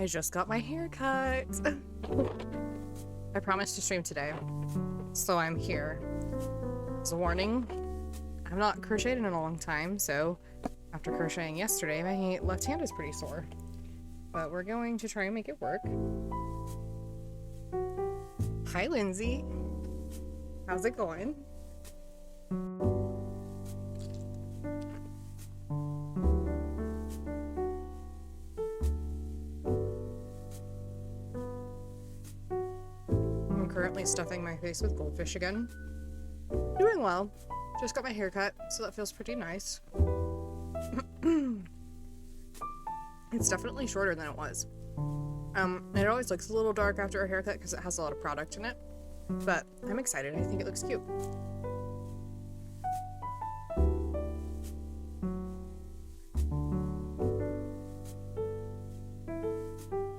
I just got my hair cut. I promised to stream today, so I'm here. As a warning, I'm not crocheted in a long time, so after crocheting yesterday, my left hand is pretty sore. But we're going to try and make it work. Hi, Lindsay. How's it going? I'm currently stuffing my face with goldfish again. Doing well. Just got my hair cut, so that feels pretty nice. It's definitely shorter than it was. It always looks a little dark after a haircut because it has a lot of product in it. But I'm excited. I think it looks cute.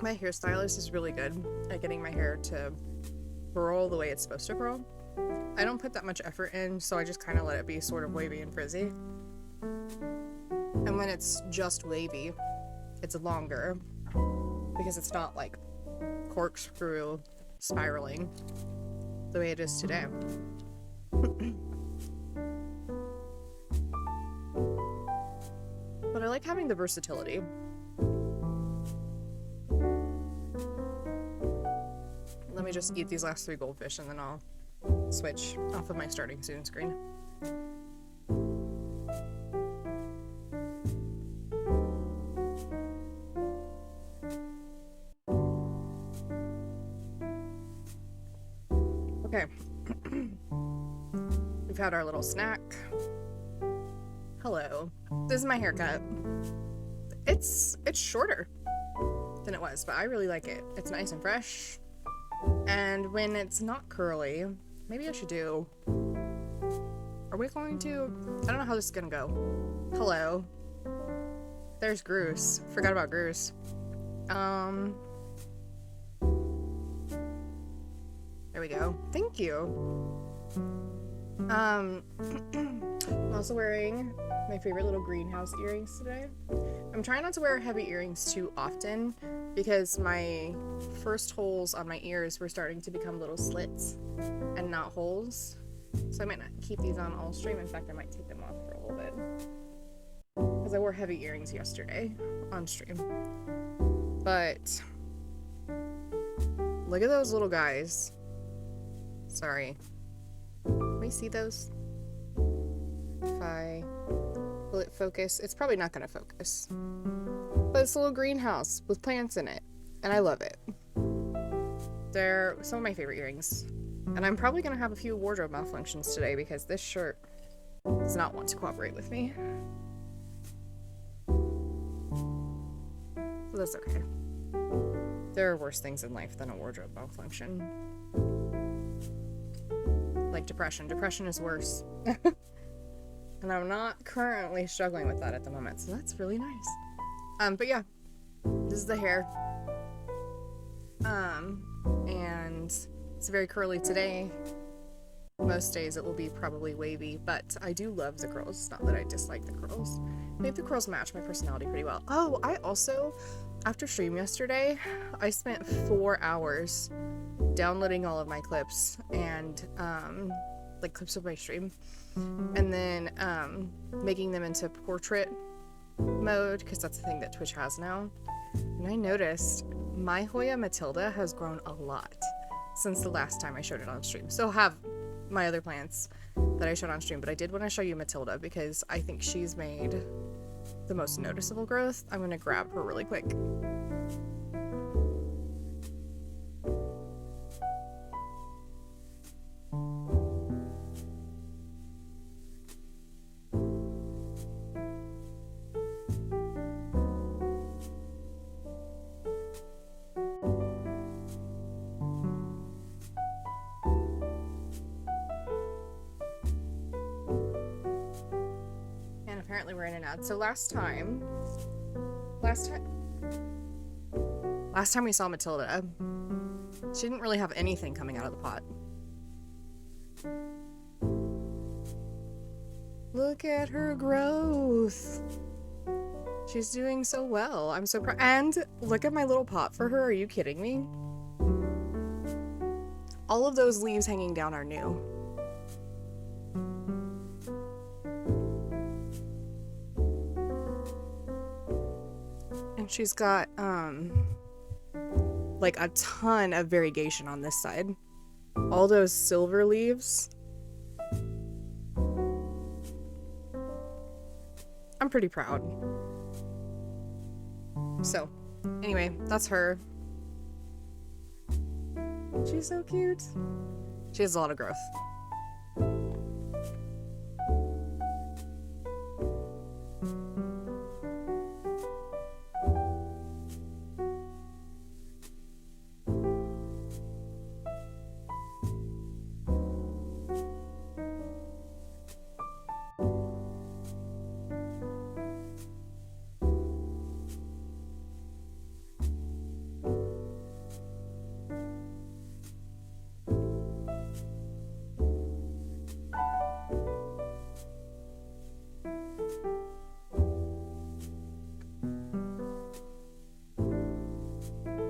My hairstylist is really good at getting my hair to curl the way it's supposed to curl. I don't put that much effort in, so I just kind of let it be sort of wavy and frizzy. And when it's just wavy, it's longer because it's not like corkscrew spiraling the way it is today. But I like having the versatility. Let me just eat these last 3 goldfish and then I'll switch off of my starting soon screen. Okay. We've had our little snack. Hello. This is my haircut. It's shorter than it was, but I really like it. It's nice and fresh. And when it's not curly, maybe I should do... Are we going to... I don't know how this is gonna go. Hello. There's Groose. Forgot about Groose. There we go. Thank you. I'm also wearing my favorite little greenhouse earrings today. I'm trying not to wear heavy earrings too often because my first holes on my ears were starting to become little slits and not holes. So I might not keep these on all stream. In fact, I might take them off for a little bit. Because I wore heavy earrings yesterday on stream. But look at those little guys. Sorry. Can we see those? Will it focus? It's probably not gonna focus. But it's a little greenhouse with plants in it. And I love it. They're some of my favorite earrings. And I'm probably gonna have a few wardrobe malfunctions today because this shirt does not want to cooperate with me. So that's okay. There are worse things in life than a wardrobe malfunction. Like depression. Depression is worse. And I'm not currently struggling with that at the moment, so that's really nice. But yeah, this is the hair. And it's very curly today. Most days it will be probably wavy, but I do love the curls. It's not that I dislike the curls. I think the curls match my personality pretty well. Oh, I also, after stream yesterday, I spent 4 hours downloading all of my clips and like clips of my stream, and then making them into portrait mode because that's the thing that Twitch has now. And I noticed my Hoya Matilda has grown a lot since the last time I showed it on stream. Still have my other plants that I showed on stream, but I did want to show you Matilda because I think she's made the most noticeable growth. I'm gonna grab her really quick. Apparently we're in an ad. So last time we saw Matilda, she didn't really have anything coming out of the pot. Look at her growth. She's doing so well. I'm so proud. And look at my little pot for her. Are you kidding me? All of those leaves hanging down are new. And she's got, like a ton of variegation on this side. All those silver leaves. I'm pretty proud. So, anyway, that's her. She's so cute. She has a lot of growth.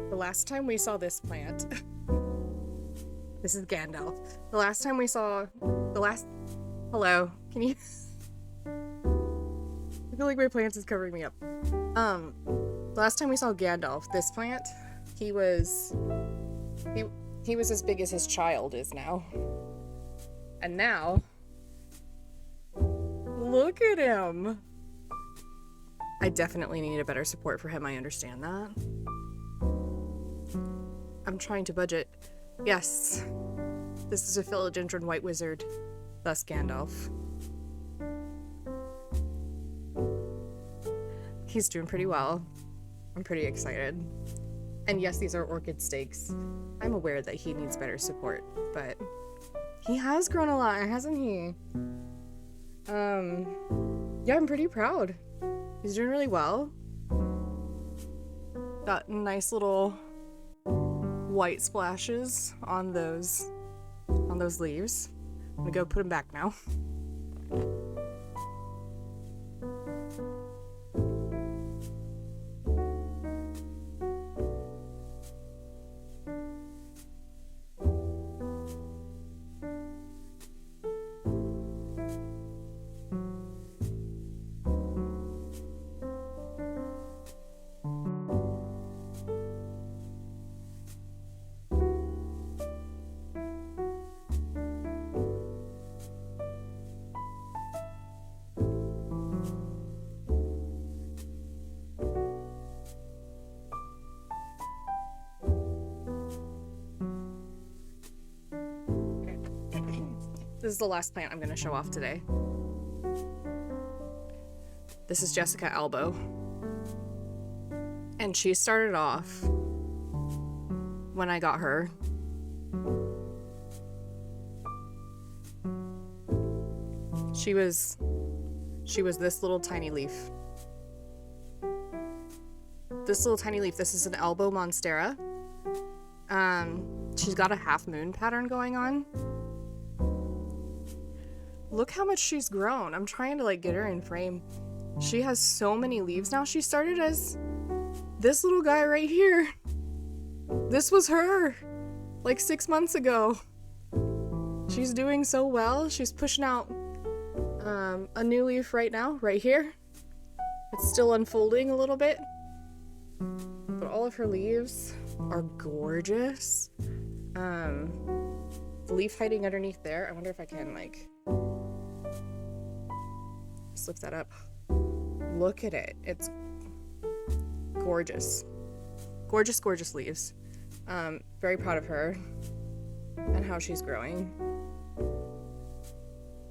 The last time we saw this plant, this is Gandalf. The last time we saw, hello, can you, I feel like my plants is covering me up. The last time we saw Gandalf, this plant, he was as big as his child is now. And now, look at him. I definitely need a better support for him, I understand that. I'm trying to budget. Yes, this is a philodendron white wizard, thus Gandalf. He's doing pretty well. I'm pretty excited. And yes, these are orchid stakes. I'm aware that he needs better support, but he has grown a lot, hasn't he? Yeah, I'm pretty proud. He's doing really well. Got nice little white splashes on those leaves. I'm gonna go put them back now. This is the last plant I'm going to show off today. This is Jessica Albo. And she started off when I got her. She was this little tiny leaf. This little tiny leaf. This is an Albo Monstera. She's got a half moon pattern going on. Look how much she's grown. I'm trying to like get her in frame. She has so many leaves now. She started as this little guy right here. This was her like 6 months ago. She's doing so well. She's pushing out a new leaf right now, right here. It's still unfolding a little bit, but all of her leaves are gorgeous. The leaf hiding underneath there, I wonder if I can like just lift that up. Look at it. It's gorgeous. Gorgeous, gorgeous leaves. Very proud of her and how she's growing.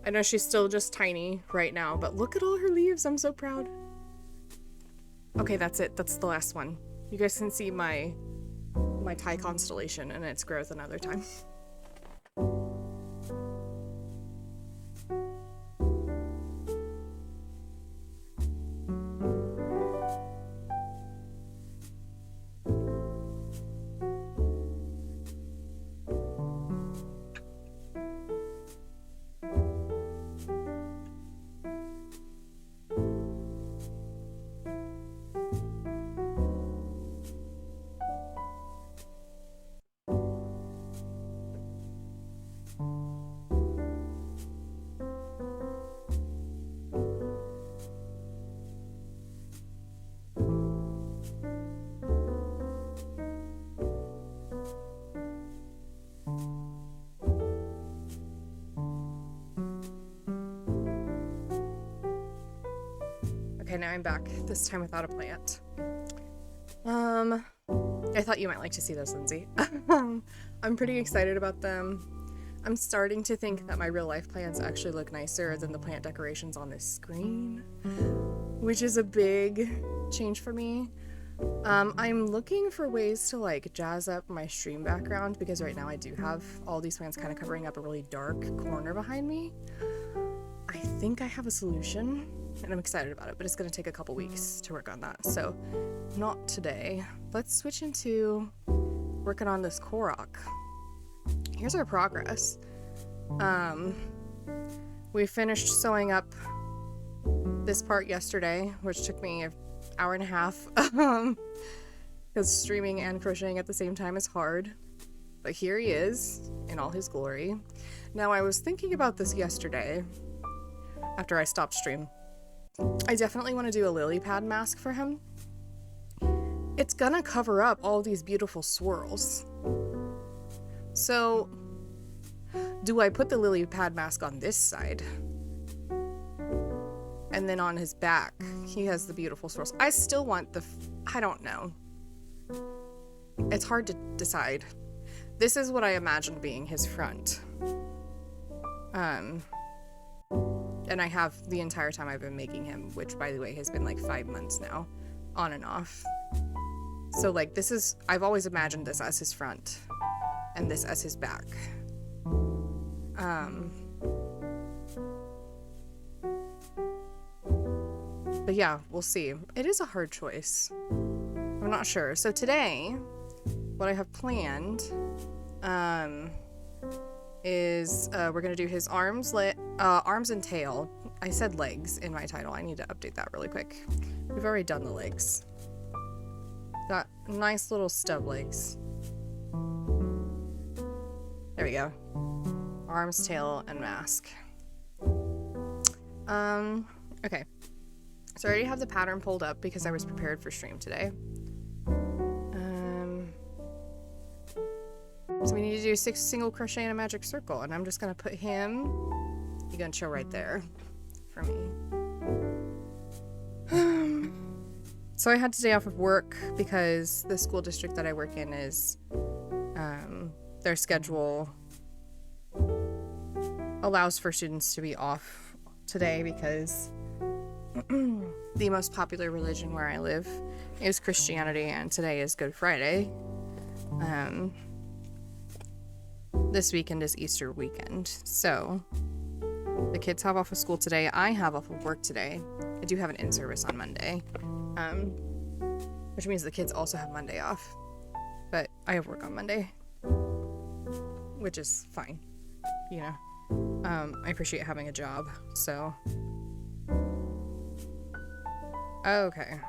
I know she's still just tiny right now, but look at all her leaves. I'm so proud. Okay, that's it. That's the last one. You guys can see my Thai constellation and its growth another time. Okay, now I'm back, this time without a plant. I thought you might like to see those, Lindsay. I'm pretty excited about them. I'm starting to think that my real life plants actually look nicer than the plant decorations on this screen, which is a big change for me. I'm looking for ways to like jazz up my stream background, because right now I do have all these plants kind of covering up a really dark corner behind me. I think I have a solution, and I'm excited about it, but it's going to take a couple weeks to work on that, so not today. Let's switch into working on this Korok. Here's our progress. We finished sewing up this part yesterday, which took me an hour and a half, because streaming and crocheting at the same time is hard. But here he is in all his glory. Now, I was thinking about this yesterday after I stopped stream. I definitely want to do a lily pad mask for him. It's gonna cover up all these beautiful swirls. So, do I put the lily pad mask on this side? And then on his back, he has the beautiful swirls. I still want I don't know. It's hard to decide. This is what I imagine being his front. And I have the entire time I've been making him, which by the way has been like 5 months now, on and off. So like I've always imagined this as his front and this as his back. But yeah, we'll see. It is a hard choice. I'm not sure. So today, what I have planned, is we're gonna do his arms and tail. I said legs in my title. I need to update that really quick. We've already done the legs. Got nice little stub legs. There we go. Arms, tail, and mask. Okay. So I already have the pattern pulled up because I was prepared for stream today. So we need to do 6 single crochet in a magic circle, and I'm just gonna put him, you're gonna chill right there for me. So I had today off of work because the school district that I work in is, their schedule allows for students to be off today because the most popular religion where I live is Christianity, and today is Good Friday. This weekend is Easter weekend, so the kids have off of school today. I have off of work today. I do have an in-service on Monday, which means the kids also have Monday off, but I have work on Monday, which is fine, you know. I appreciate having a job, so. Okay.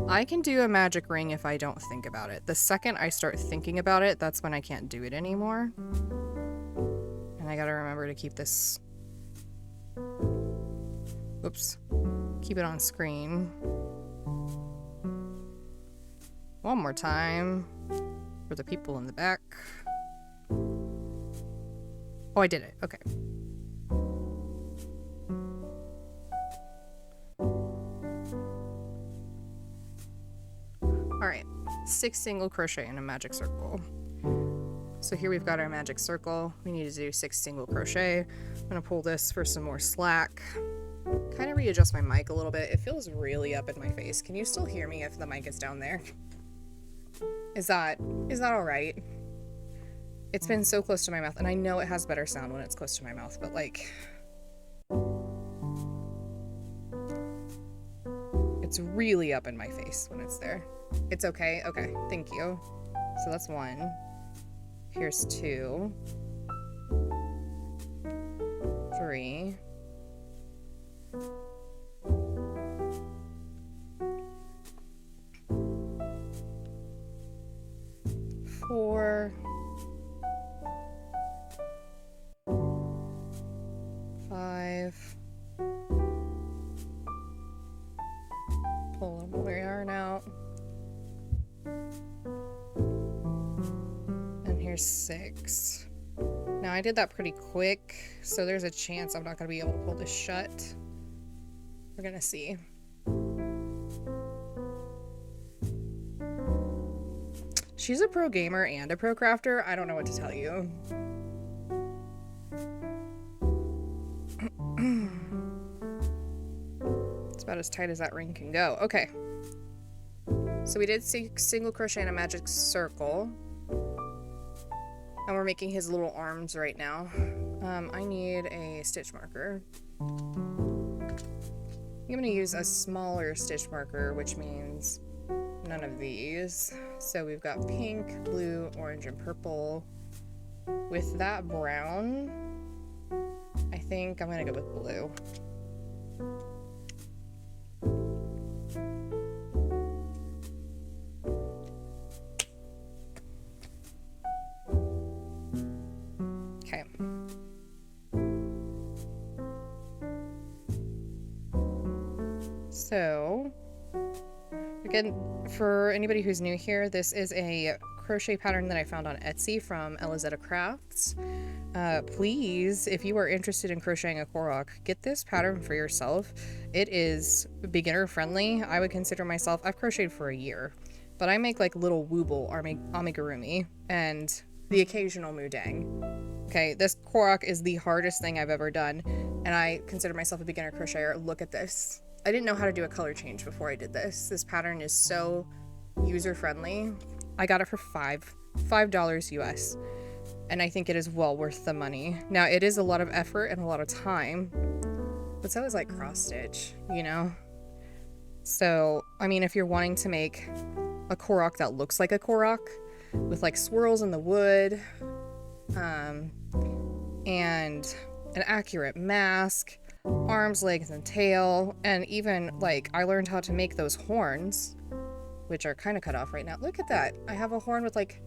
I can do a magic ring if I don't think about it. The second I start thinking about it, that's when I can't do it anymore. And I gotta remember to keep this... Oops. Keep it on screen. One more time. For the people in the back. Oh, I did it. Okay. Alright, 6 single crochet in a magic circle. So here we've got our magic circle. We need to do 6 single crochet. I'm gonna pull this for some more slack. Kind of readjust my mic a little bit. It feels really up in my face. Can you still hear me if the mic is down there? Is that alright? It's been so close to my mouth, and I know it has better sound when it's close to my mouth, but like... It's really up in my face when it's there. It's okay? Okay, thank you. So that's 1. Here's 2. 3. 4. 5. Pull a little more yarn out. And here's 6. Now I did that pretty quick, so there's a chance I'm not going to be able to pull this shut. We're going to see. She's a pro gamer and a pro crafter. I don't know what to tell you. It's about as tight as that ring can go. Okay. So we did single crochet in a magic circle. And we're making his little arms right now. I need a stitch marker. I'm going to use a smaller stitch marker, which means none of these. So we've got pink, blue, orange, and purple. With that brown, I think I'm going to go with blue. Okay. So, again, for anybody who's new here, this is a crochet pattern that I found on Etsy from Elizetta Crafts. Please, if you are interested in crocheting a Korok, get this pattern for yourself. It is beginner friendly. I would consider myself, I've crocheted for a year, but I make like little wooble amigurumi and the occasional mudang. Okay, this Korok is the hardest thing I've ever done, and I consider myself a beginner crocheter. Look at this. I didn't know how to do a color change before I did this. This pattern is so user-friendly. I got it for $5 US, and I think it is well worth the money. Now, it is a lot of effort and a lot of time, but so is like cross-stitch, you know? So, I mean, if you're wanting to make a Korok that looks like a Korok, with like swirls in the wood, and an accurate mask, arms, legs, and tail, and even like I learned how to make those horns, which are kind of cut off right now. Look at that. I have a horn with like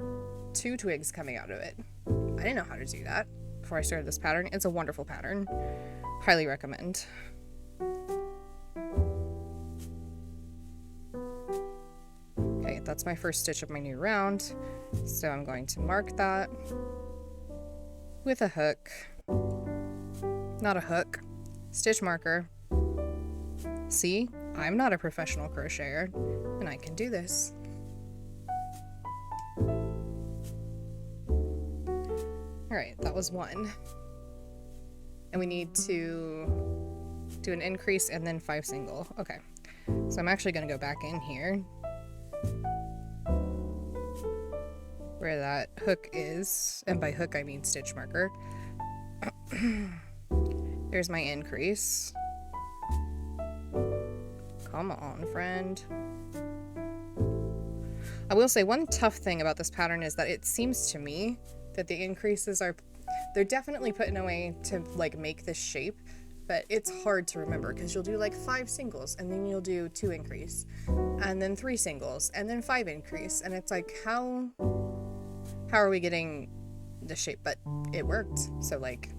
2 twigs coming out of it. I didn't know how to do that before I started this pattern. It's a wonderful pattern. Highly recommend. Okay, that's my first stitch of my new round. So I'm going to mark that with a hook. Not a hook. Stitch marker. See? I'm not a professional crocheter, and I can do this. Alright, that was one. And we need to do an increase and then 5 single. Okay. So I'm actually going to go back in here where that hook is, and by hook I mean stitch marker. There's my increase. Come on, friend. I will say one tough thing about this pattern is that it seems to me that the increases are, they're definitely put in a way to like make this shape, but it's hard to remember because you'll do like 5 singles and then you'll do 2 increase and then 3 singles and then 5 increase, and it's like how are we getting the shape? But it worked. So like,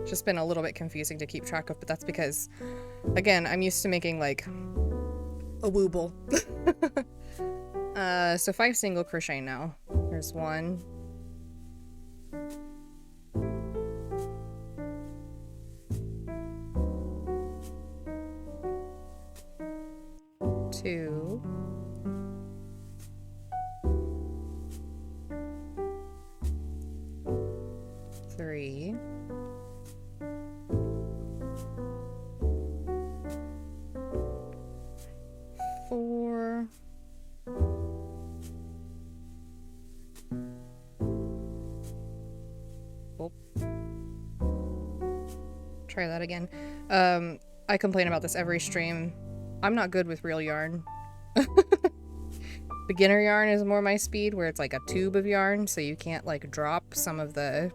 just been a little bit confusing to keep track of, but that's because again I'm used to making like a wooble. So 5 single crochet now. There's 1, 2, 3, 4, 5. Try that again. I complain about this every stream. I'm not good with real yarn. Beginner yarn is more my speed, where it's like a tube of yarn, so you can't like drop some of the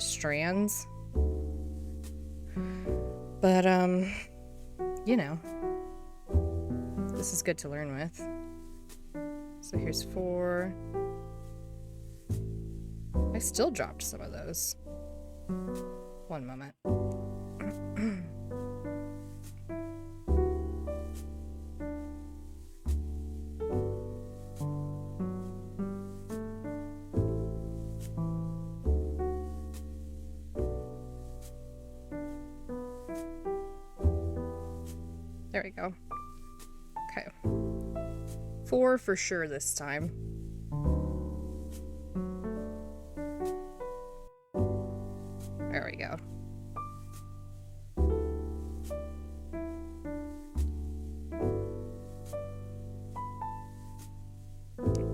strands. But you know, this is good to learn with. So here's 4. I still dropped some of those. One moment. There we go. Okay. 4 for sure this time. There we go.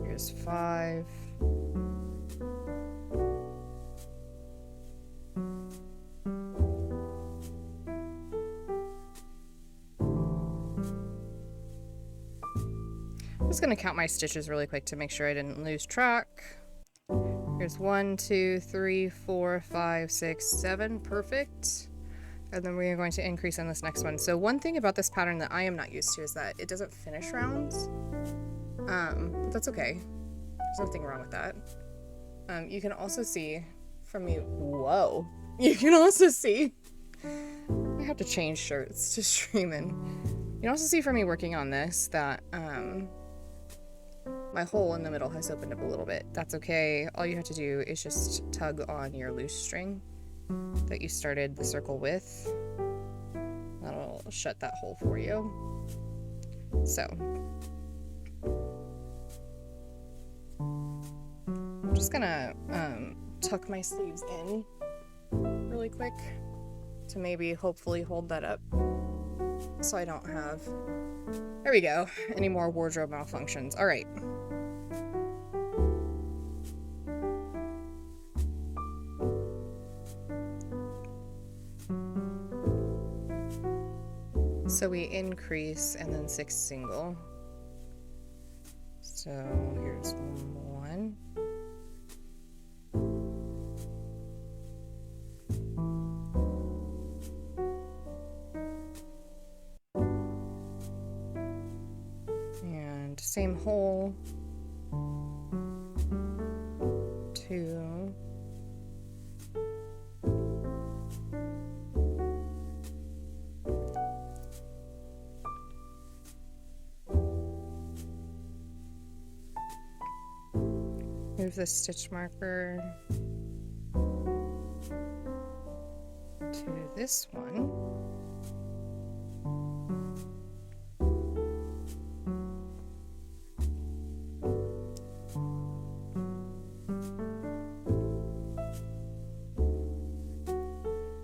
Here's 5. I'm just gonna count my stitches really quick to make sure I didn't lose track. Here's 1, 2, 3, 4, 5, 6, 7. Perfect. And then we are going to increase on this next one. So one thing about this pattern that I am not used to is that it doesn't finish rounds. But that's okay. There's nothing wrong with that. You can also see from me, whoa. You can also see, I have to change shirts to streaming. You can also see from me working on this that, my hole in the middle has opened up a little bit. That's okay. All you have to do is just tug on your loose string that you started the circle with. That'll shut that hole for you. So I'm just gonna tuck my sleeves in really quick to maybe hopefully hold that up so I don't have, there we go, any more wardrobe malfunctions. All right. So we increase and then 6 single. So here's 1. And same hole. 2. Move the stitch marker to this one.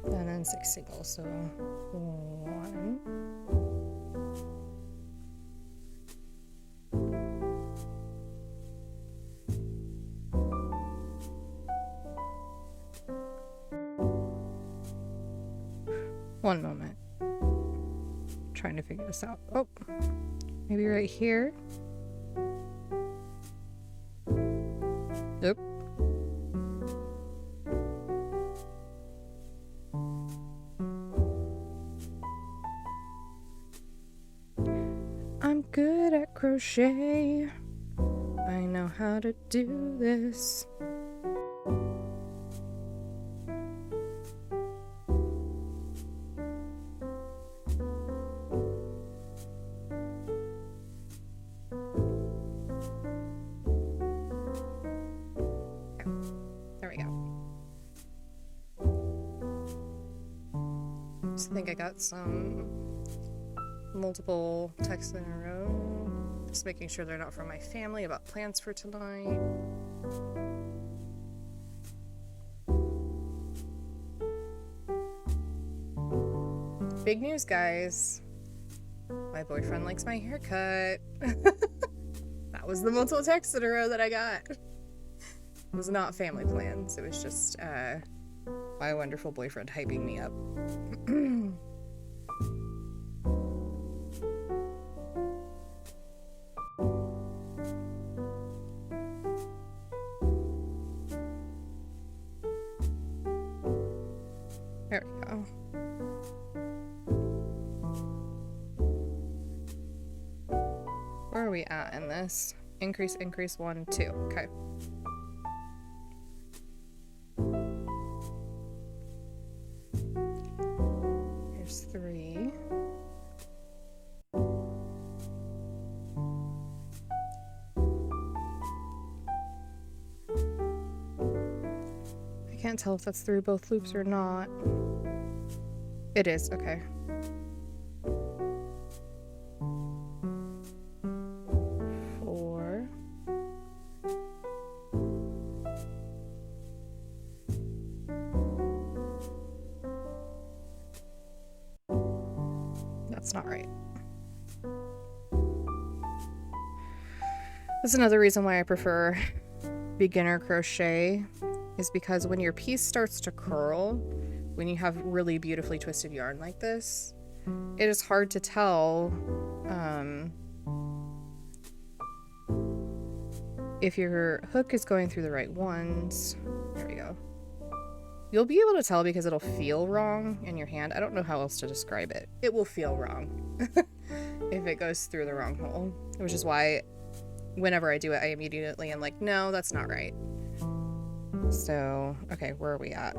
And then 6 single, so 1. One moment. Trying to figure this out. Oh, maybe right here. Nope. I'm good at crochet. I know how to do this. I think I got some multiple texts in a row. Just making sure they're not from my family about plans for tonight. Big news, guys. My boyfriend likes my haircut. That was the multiple texts in a row that I got. It was not family plans. It was just my wonderful boyfriend hyping me up. There we go. Where are we at in this? Increase, 1, 2. Okay. Here's 3. I can't tell if that's through both loops or not. It is, okay. That's not right. That's another reason why I prefer beginner crochet, is because when your piece starts to curl, when you have really beautifully twisted yarn like this, it is hard to tell if your hook is going through the right ones. There we go. You'll be able to tell because it'll feel wrong in your hand. I don't know how else to describe it. It will feel wrong if it goes through the wrong hole, which is why whenever I do it, I immediately am like, no, that's not right. So, okay, where are we at?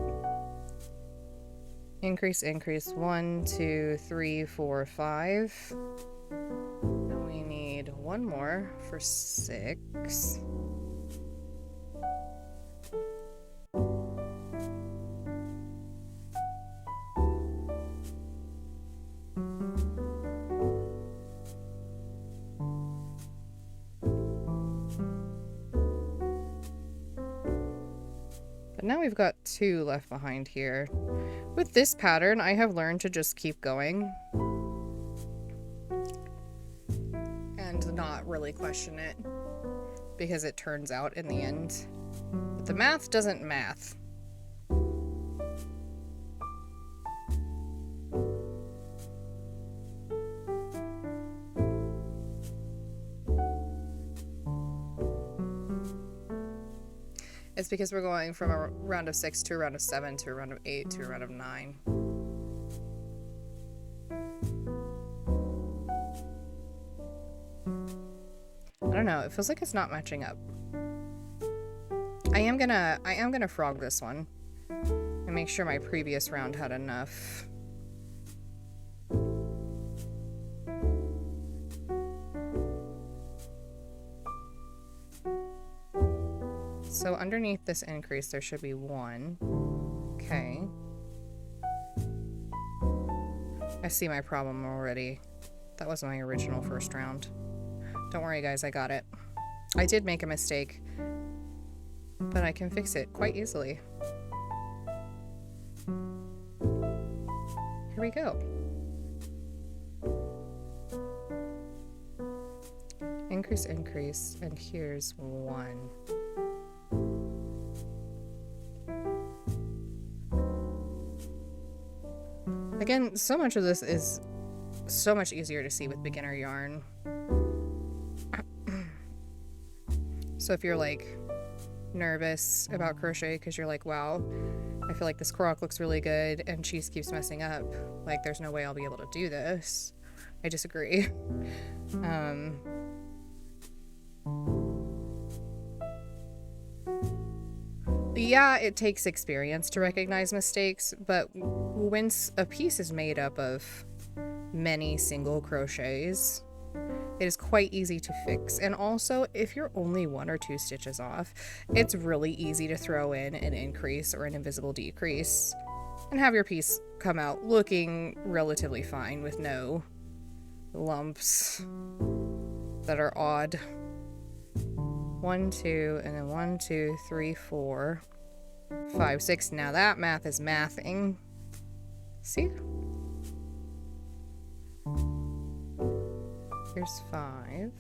Increase, increase, 1, 2, 3, 4, 5. And we need one more for 6. But now we've got 2 left behind here. With this pattern, I have learned to just keep going and not really question it, because it turns out in the end. But the math doesn't math. It's because we're going from a round of 6 to a round of 7 to a round of 8 to a round of 9. I don't know, it feels like it's not matching up. I am gonna frog this one and make sure my previous round had enough. So underneath this increase, there should be 1. Okay. I see my problem already. That was my original first round. Don't worry, guys, I got it. I did make a mistake, but I can fix it quite easily. Here we go. Increase, increase, and here's 1. Again, so much of this is so much easier to see with beginner yarn. So if you're like nervous about crochet because you're like, wow, I feel like this Korok looks really good and Cheese keeps messing up, like there's no way I'll be able to do this, I disagree. Yeah, it takes experience to recognize mistakes, but once a piece is made up of many single crochets, it is quite easy to fix. And also, if you're only 1 or 2 stitches off, it's really easy to throw in an increase or an invisible decrease and have your piece come out looking relatively fine with no lumps that are odd. 1, 2, and then 1, 2, 3, 4, 5, 6. Now that math is mathing. See? Here's 5.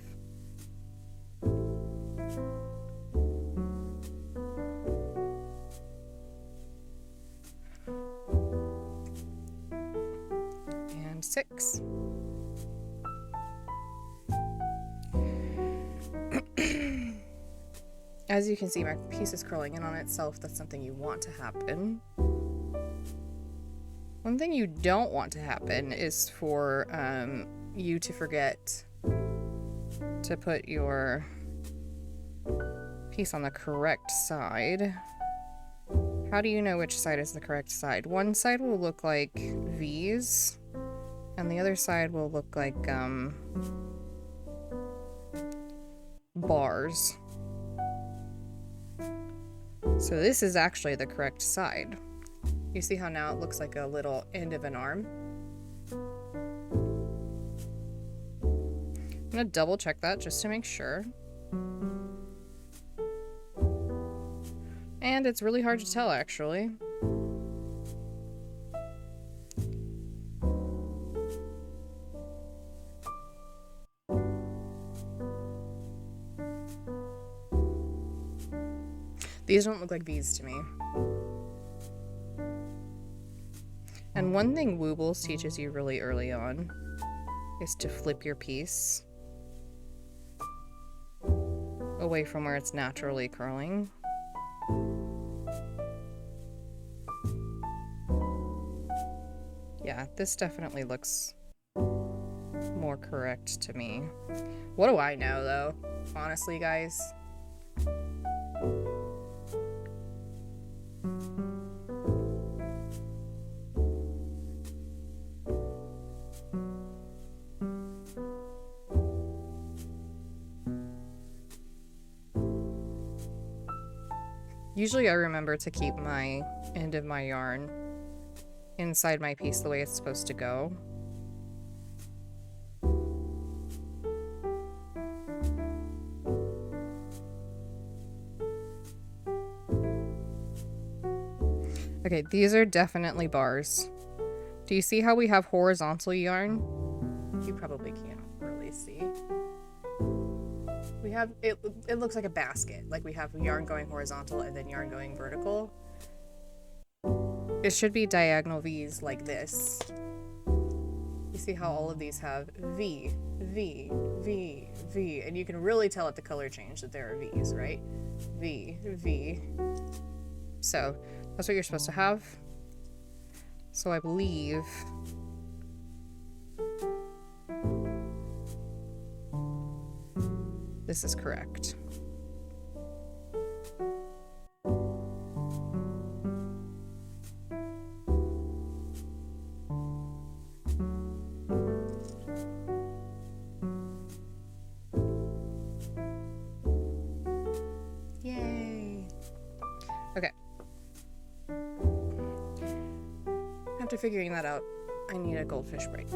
And 6. As you can see, my piece is curling in on itself. That's something you want to happen. One thing you don't want to happen is for you to forget to put your piece on the correct side. How do you know which side is the correct side? One side will look like V's, and the other side will look like bars. So this is actually the correct side. You see how now it looks like a little end of an arm? I'm gonna double check that just to make sure. And it's really hard to tell, actually. These don't look like V's to me. And one thing Woobles teaches you really early on is to flip your piece away from where it's naturally curling. Yeah, this definitely looks more correct to me. What do I know, though? Honestly, guys. Usually I remember to keep my end of my yarn inside my piece the way it's supposed to go. Okay, these are definitely bars. Do you see how we have horizontal yarn? You probably can't really see. We have, it looks like a basket. Like we have yarn going horizontal and then yarn going vertical. It should be diagonal V's like this. You see how all of these have V, V, V, V, and you can really tell at the color change that there are V's, right? V, V. So that's what you're supposed to have. So I believe this is correct. Yay! Okay. After figuring that out, I need a goldfish break.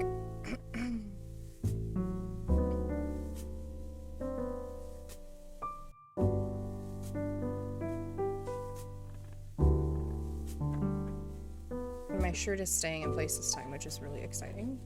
My shirt is staying in place this time, which is really exciting.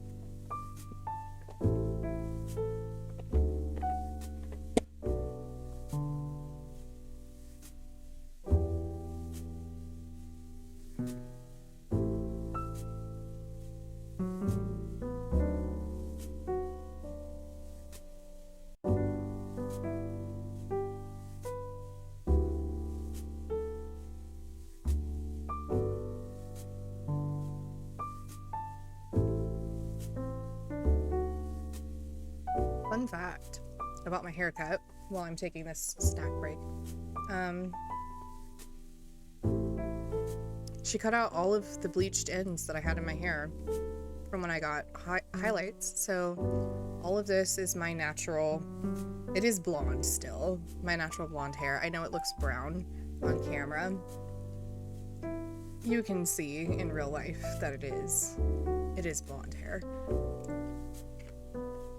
Fun fact about my haircut while I'm taking this snack break. She cut out all of the bleached ends that I had in my hair from when I got highlights. So all of this is my natural, it is blonde still, my natural blonde hair. I know it looks brown on camera. You can see in real life that it is blonde hair.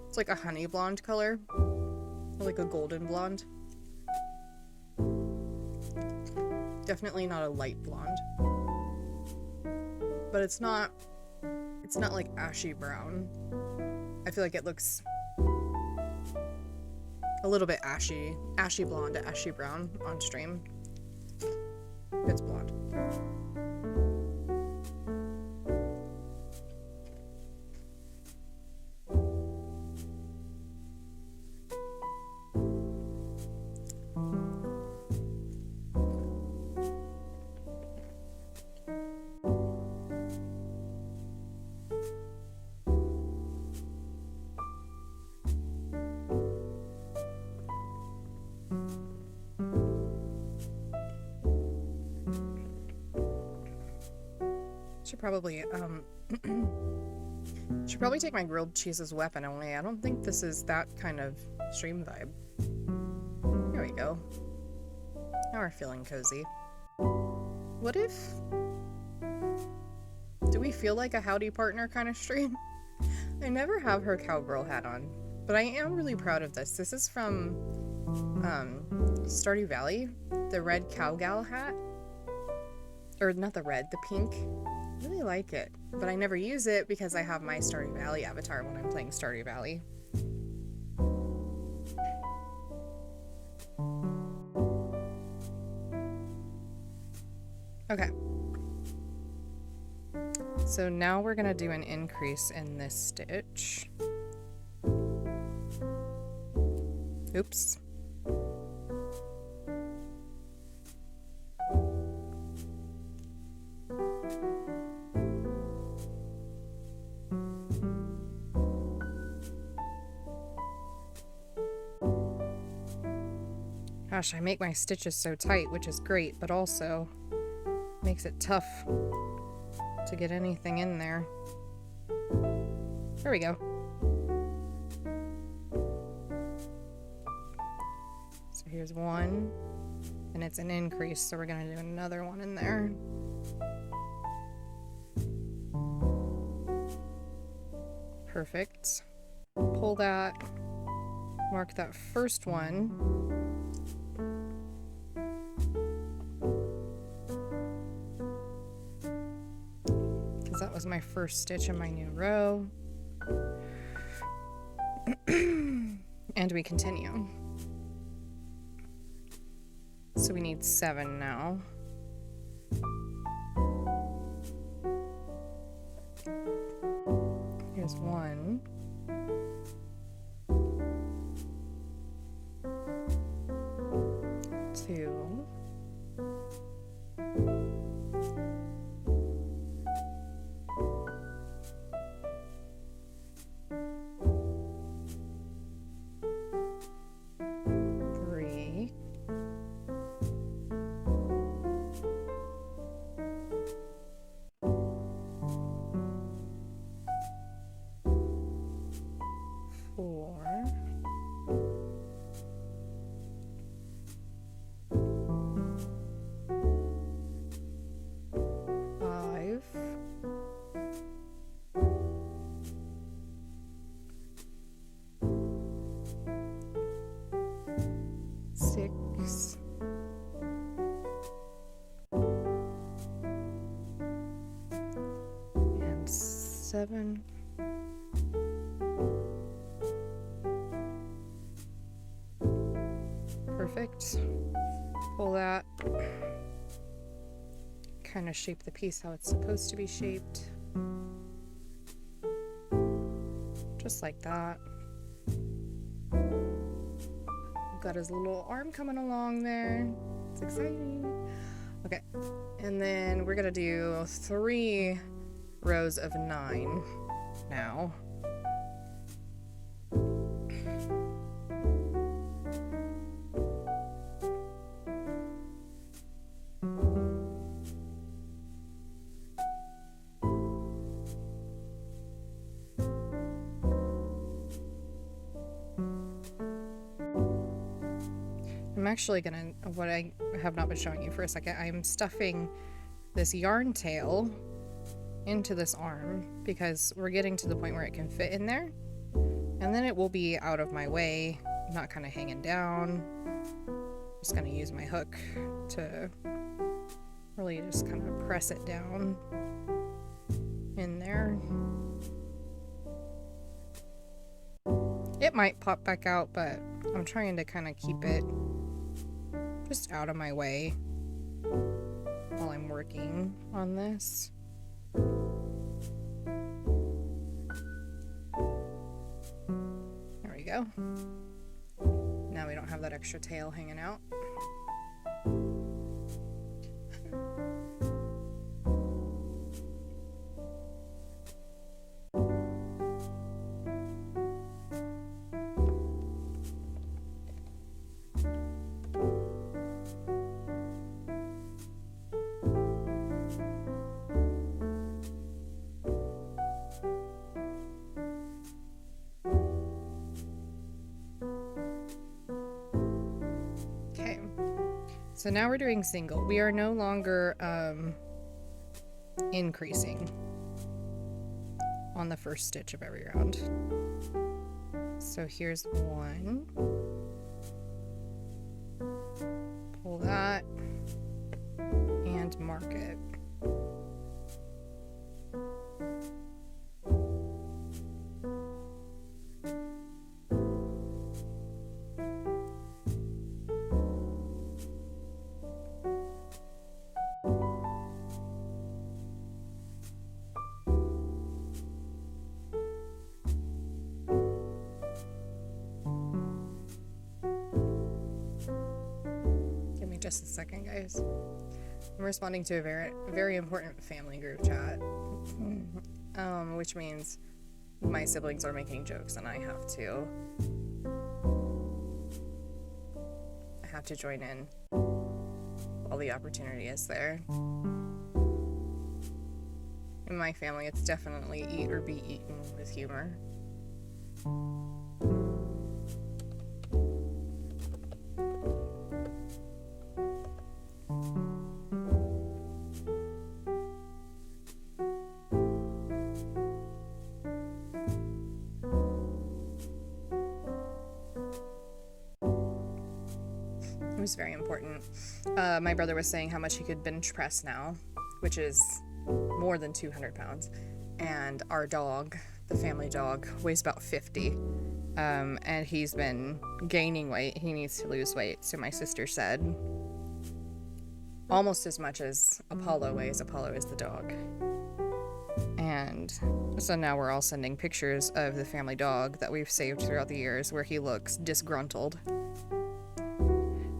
It's like a honey blonde color, or like a golden blonde. Definitely not a light blonde, but it's not like ashy brown. I feel like it looks a little bit ashy blonde to ashy brown on stream. It's blonde. Should probably take my grilled cheese as weapon only. I don't think this is that kind of stream vibe. Here we go. Now we're feeling cozy. What if... Do we feel like a howdy partner kind of stream? I never have her cowgirl hat on, but I am really proud of this. This is from Stardew Valley, the red cowgal hat. Or not the red, the pink. I really like it, but I never use it because I have my Stardew Valley avatar when I'm playing Stardew Valley. Okay. So now we're gonna do an increase in this stitch. Oops. Gosh, I make my stitches so tight, which is great, but also makes it tough to get anything in there. There we go. So here's one, and it's an increase, so we're gonna do another one in there. Perfect. Pull that, mark that first one. Because that was my first stitch in my new row. And we continue. So we need 7 now. Here's 1. 2. 3. 4. 5. 6. 7. Perfect. Pull that. Kind of shape the piece how it's supposed to be shaped. Just like that. Got his little arm coming along there. It's exciting. Okay, and then we're gonna do 3 rows of 9 now. I'm actually gonna, what I have not been showing you for a second, I'm stuffing this yarn tail into this arm because we're getting to the point where it can fit in there, and then it will be out of my way, not kind of hanging down. Just gonna use my hook to really just kind of press it down in there. It might pop back out, but I'm trying to kind of keep it just out of my way while I'm working on this. There we go. Now we don't have that extra tail hanging out. So now we're doing single. We are no longer increasing on the first stitch of every round. So here's 1. Pull that and mark it. me just a second, guys. I'm responding to a very, very important family group chat, which means my siblings are making jokes, and I have to join in while the opportunity is there. In my family, it's definitely eat or be eaten with humor. It was very important. My brother was saying how much he could bench press now, which is more than 200 pounds. And our dog, the family dog, weighs about 50. And he's been gaining weight. He needs to lose weight. So my sister said almost as much as Apollo weighs. Apollo is the dog. And so now we're all sending pictures of the family dog that we've saved throughout the years where he looks disgruntled.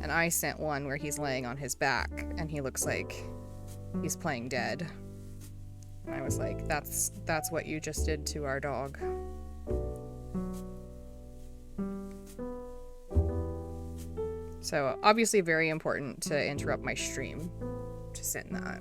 And I sent one where he's laying on his back and he looks like he's playing dead. And I was like, that's what you just did to our dog. So obviously very important to interrupt my stream to send that.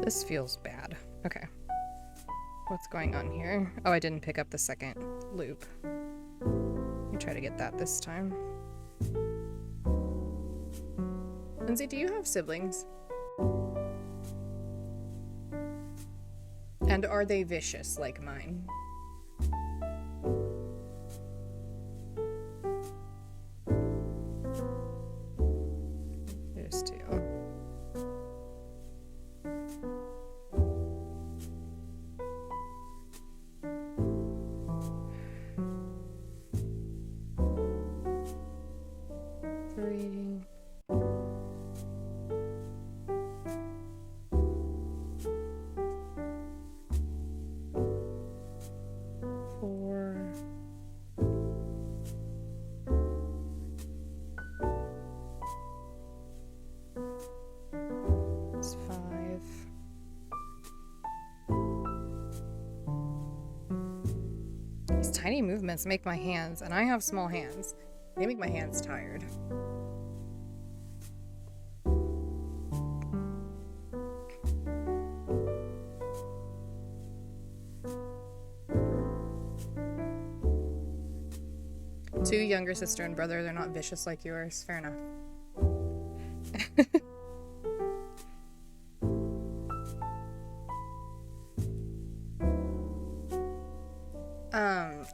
This feels bad. Okay. What's going on here? Oh, I didn't pick up the second loop. Let me try to get that this time. Lindsay, do you have siblings? And are they vicious like mine? There's two. Tiny movements make my hands, and I have small hands, they make my hands tired. Two younger sister and brother, they're not vicious like yours. Fair enough.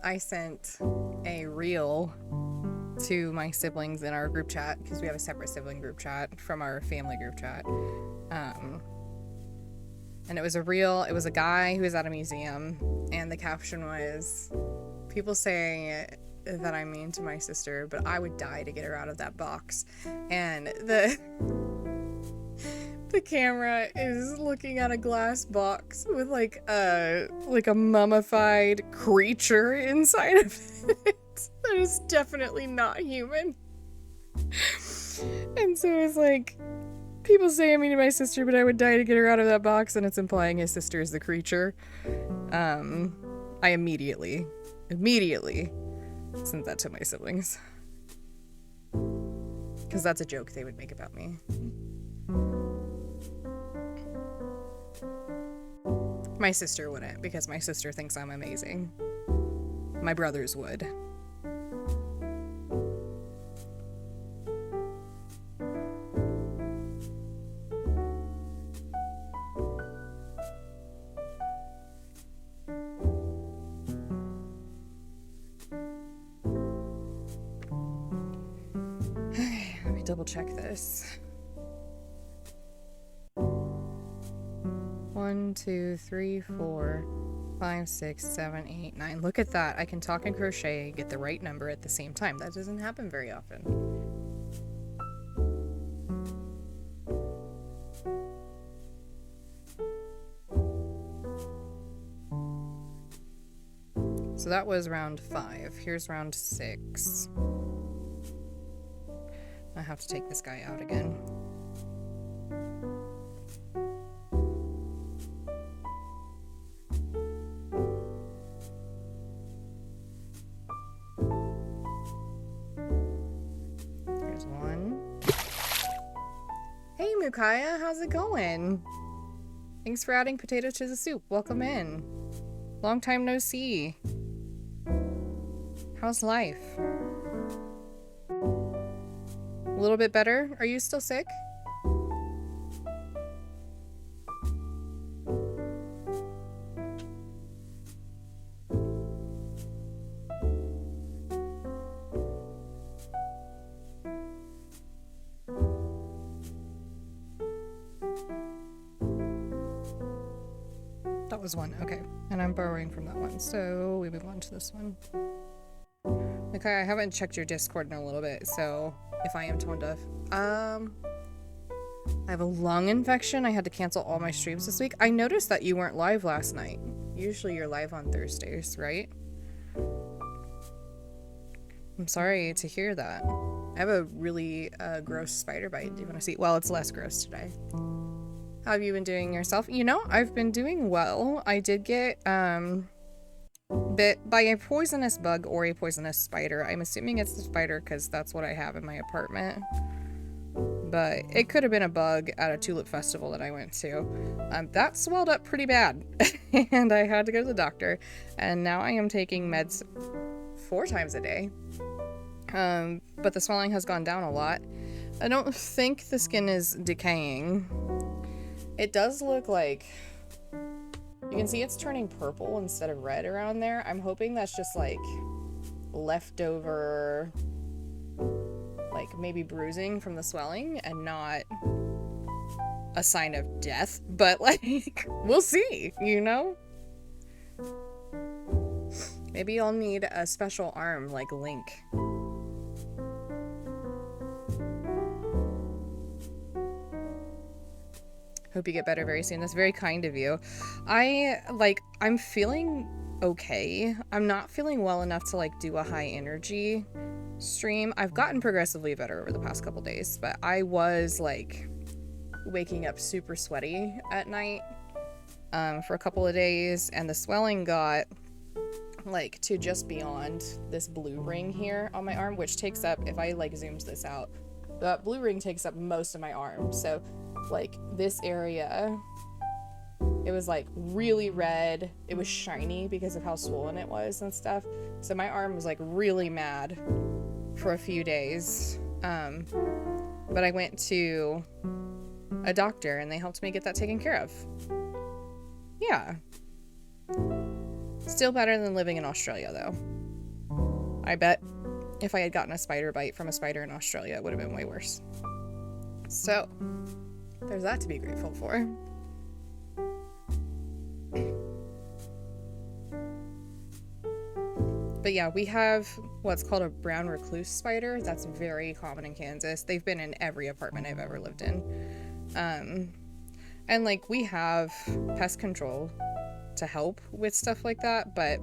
I sent a reel to my siblings in our group chat because we have a separate sibling group chat from our family group chat. And it was a reel. It was a guy who was at a museum, and the caption was, "People saying that I'm mean to my sister, but I would die to get her out of that box." And the camera is looking at a glass box with like a mummified creature inside of it that is definitely not human. And so it's like, people say I'm mean to my sister, but I would die to get her out of that box, and it's implying his sister is the creature. I immediately sent that to my siblings because that's a joke they would make about me. My sister wouldn't, because my sister thinks I'm amazing. My brothers would. Okay, let me double check this. 1, 2, 3, 4, 5, 6, 7, 8, 9. Look at that. I can talk and crochet and get the right number at the same time. That doesn't happen very often. So that was round 5. Here's round 6. I have to take this guy out again. Here's one. Hey Mukaya, how's it going? Thanks for adding potato to the soup. Welcome in. Long time no see. How's life? A little bit better? Are you still sick? That was one, okay. And I'm borrowing from that one, so we move on to this one. Okay, I haven't checked your Discord in a little bit, so if I am tone deaf. I have a lung infection. I had to cancel all my streams this week. I noticed that you weren't live last night. Usually you're live on Thursdays, right? I'm sorry to hear that. I have a really gross spider bite. Do you want to see? Well, it's less gross today. How have you been doing yourself? You know, I've been doing well. I did get bit by a poisonous bug or a poisonous spider. I'm assuming it's the spider because that's what I have in my apartment. But it could have been a bug at a tulip festival that I went to. That swelled up pretty bad. And I had to go to the doctor. And now I am taking meds 4 times a day. But the swelling has gone down a lot. I don't think the skin is decaying. It does look like... You can see it's turning purple instead of red around there. I'm hoping that's just like leftover, like maybe bruising from the swelling and not a sign of death. But like, we'll see, you know? Maybe I'll need a special arm like Link. Hope you get better very soon. That's very kind of you. I'm feeling okay. I'm not feeling well enough to like do a high energy stream. I've gotten progressively better over the past couple days, but I was like waking up super sweaty at night for a couple of days, and the swelling got like to just beyond this blue ring here on my arm, which takes up, if I like zooms this out, the blue ring takes up most of my arm. So like this area, it was like really red. It was shiny because of how swollen it was and stuff. So my arm was like really mad for a few days. But I went to a doctor and they helped me get that taken care of. Yeah. Still better than living in Australia though. I bet if I had gotten a spider bite from a spider in Australia, it would have been way worse. So there's that to be grateful for. But yeah, we have what's called a brown recluse spider. That's very common in Kansas. They've been in every apartment I've ever lived in. And like we have pest control to help with stuff like that, but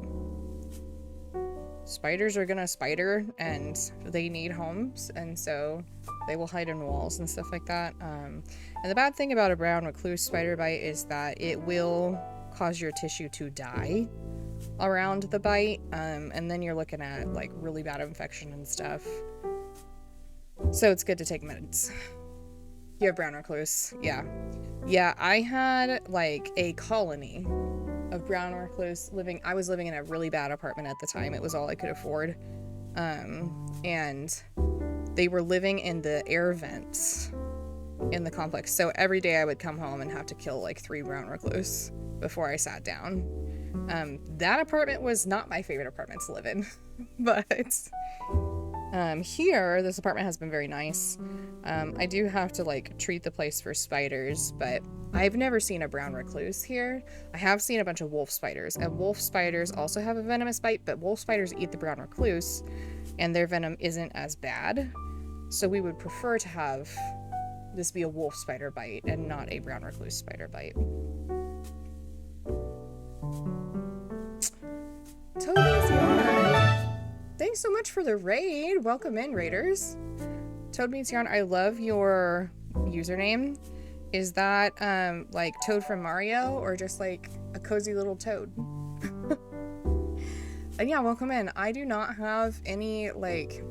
spiders are gonna spider and they need homes, and so they will hide in walls and stuff like that. And the bad thing about a brown recluse spider bite is that it will cause your tissue to die around the bite, and then you're looking at like really bad infection and stuff. So it's good to take meds. You have brown recluse? Yeah, I had like a colony of brown recluse living. I was living in a really bad apartment at the time. It was all I could afford. And they were living in the air vents in the complex. So every day I would come home and have to kill like 3 brown recluse before I sat down. That apartment was not my favorite apartment to live in, but Here, this apartment has been very nice. I do have to like treat the place for spiders, but I've never seen a brown recluse here. I have seen a bunch of wolf spiders, and wolf spiders also have a venomous bite, but wolf spiders eat the brown recluse, and their venom isn't as bad. So we would prefer to have this be a wolf spider bite and not a brown recluse spider bite. Toby's yarn. Thanks so much for the raid. Welcome in, raiders. Toad Meets Yarn, I love your username. Is that like Toad from Mario or just like a cozy little toad? And yeah, welcome in. I do not have any like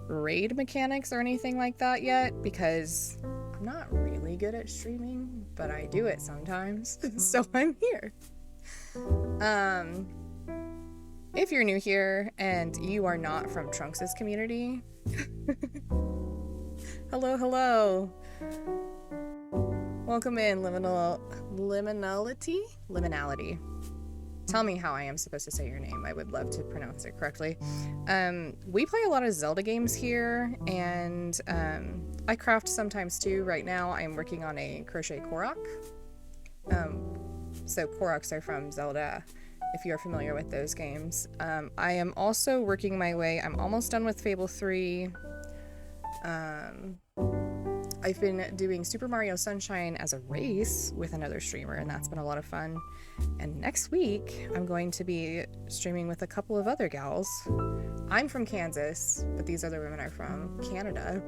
raid mechanics or anything like that yet because I'm not really good at streaming, but I do it sometimes. So I'm here. If you're new here and you are not from Trunks' community, hello. Welcome in, Liminality. Tell me how I am supposed to say your name. I would love to pronounce it correctly. We play a lot of Zelda games here, and I craft sometimes too. Right now, I'm working on a crochet Korok. So Koroks are from Zelda, if you're familiar with those games. I am also working my way. I'm almost done with Fable 3. I've been doing Super Mario Sunshine as a race with another streamer, and that's been a lot of fun. And next week, I'm going to be streaming with a couple of other gals. I'm from Kansas, but these other women are from Canada.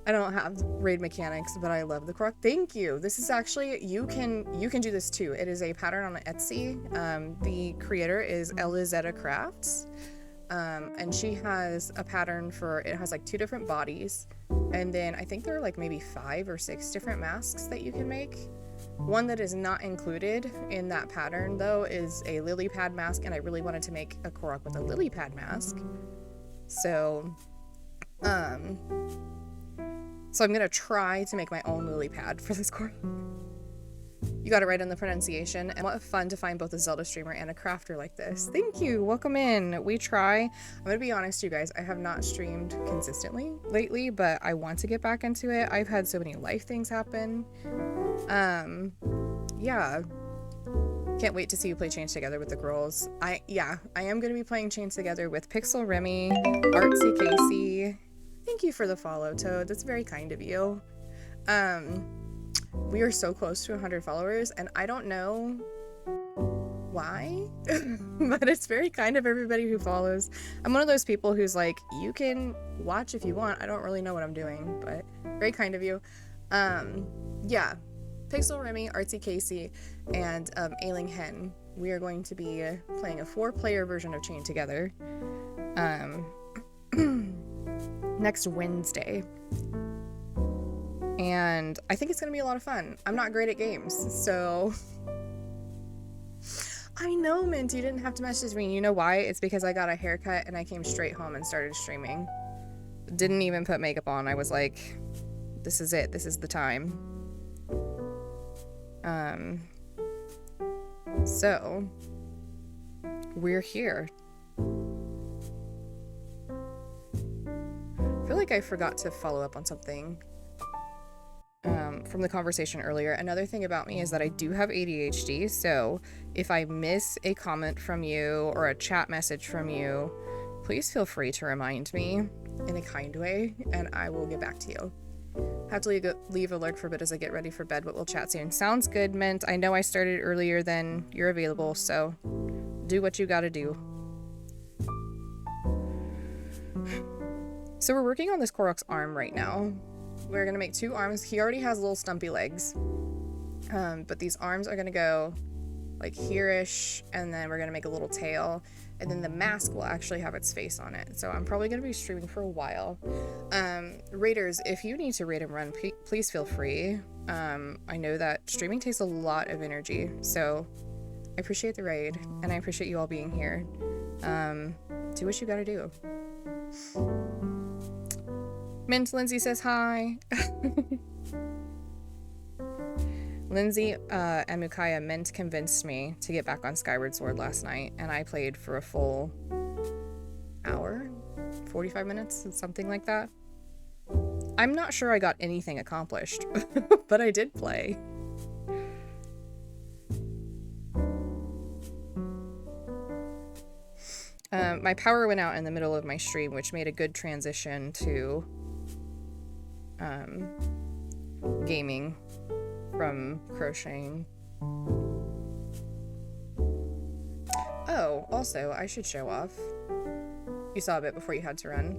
I don't have raid mechanics, but I love the Korok. Thank you. This is actually, you can do this too. It is a pattern on Etsy. The creator is Elizetta Crafts. And she has a pattern for, it has like 2 different bodies, and then I think there are like maybe 5 or 6 different masks that you can make. One that is not included in that pattern though is a lily pad mask, and I really wanted to make a Korok with a lily pad mask. So I'm gonna try to make my own lily pad for this Korok. You got it right on the pronunciation, and what fun to find both a Zelda streamer and a crafter like this. Thank you, welcome in. We try. I'm gonna be honest, you guys, I have not streamed consistently lately, but I want to get back into it. I've had so many life things happen. Yeah. Can't wait to see you play Chains Together with the girls. I am gonna be playing Chains Together with Pixel Remy, Artsy Casey. Thank you for the follow, Toad. That's very kind of you. We are so close to 100 followers, and I don't know why, but it's very kind of everybody who follows. I'm one of those people who's like, you can watch if you want. I don't really know what I'm doing, but very kind of you. Yeah, Pixel Remy, Artsy Casey, and Ailing Hen. We are going to be playing a 4-player version of Chain Together next Wednesday. And I think it's going to be a lot of fun. I'm not great at games, so... I know, Mint, you didn't have to message me. You know why? It's because I got a haircut and I came straight home and started streaming. Didn't even put makeup on. I was like, this is it. This is the time. So... we're here. I feel like I forgot to follow up on something from the conversation earlier. Another thing about me is that I do have ADHD, so if I miss a comment from you or a chat message from you, please feel free to remind me in a kind way, and I will get back to you. Have to leave a lurk for a bit as I get ready for bed, but we'll chat soon. Sounds good, Mint. I know I started earlier than you're available, so do what you gotta do. So we're working on this Korok's arm right now. We're gonna make 2 arms. He already has little stumpy legs, but these arms are gonna go like here-ish, and then we're gonna make a little tail, and then the mask will actually have its face on it. So I'm probably gonna be streaming for a while. Raiders, if you need to raid and run, please feel free. I know that streaming takes a lot of energy, so I appreciate the raid, and I appreciate you all being here. Do what you gotta do. Mint Lindsay says hi. Lindsay and Mukaya Mint convinced me to get back on Skyward Sword last night, and I played for a full 45 minutes, something like that. I'm not sure I got anything accomplished, but I did play. My power went out in the middle of my stream, which made a good transition to gaming from crocheting. Oh, also, I should show off. You saw a bit before you had to run.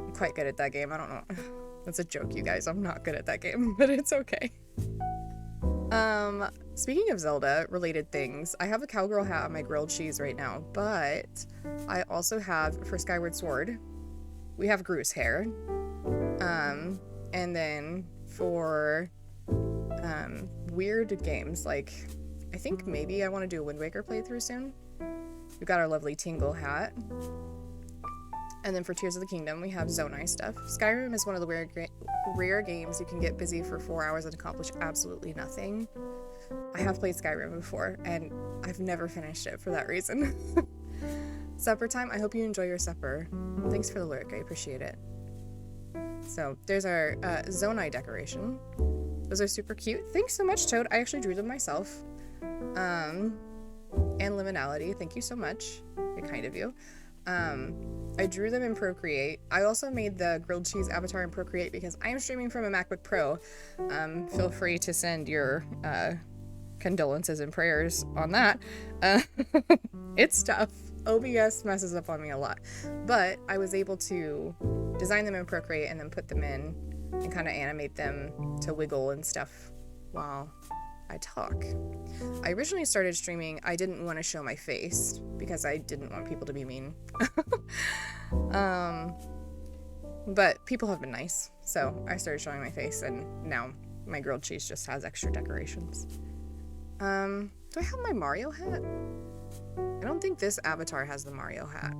I'm quite good at that game. I don't know. That's a joke, you guys. I'm not good at that game, but it's okay. Speaking of Zelda-related things, I have a cowgirl hat on my grilled cheese right now, but I also have, for Skyward Sword, we have Gru's hair. And then for weird games, like, I think maybe I want to do a Wind Waker playthrough soon. We've got our lovely Tingle hat. And then for Tears of the Kingdom, we have Zonai stuff. Skyrim is one of the rare games you can get busy for 4 hours and accomplish absolutely nothing. I have played Skyrim before, and I've never finished it for that reason. Supper time. I hope you enjoy your supper. Thanks for the lurk. I appreciate it. So there's our Zonai decoration. Those are super cute. Thanks so much, Toad. I actually drew them myself. And Liminality. Thank you so much. Very kind of you. I drew them in Procreate. I also made the grilled cheese avatar in Procreate because I am streaming from a MacBook Pro. Feel free to send your condolences and prayers on that. It's tough. OBS messes up on me a lot. But I was able to design them in Procreate and then put them in and kind of animate them to wiggle and stuff while I talk. I originally started streaming, I didn't want to show my face because I didn't want people to be mean. But people have been nice, so I started showing my face, and now my grilled cheese just has extra decorations. Do I have my Mario hat? I don't think this avatar has the Mario hat.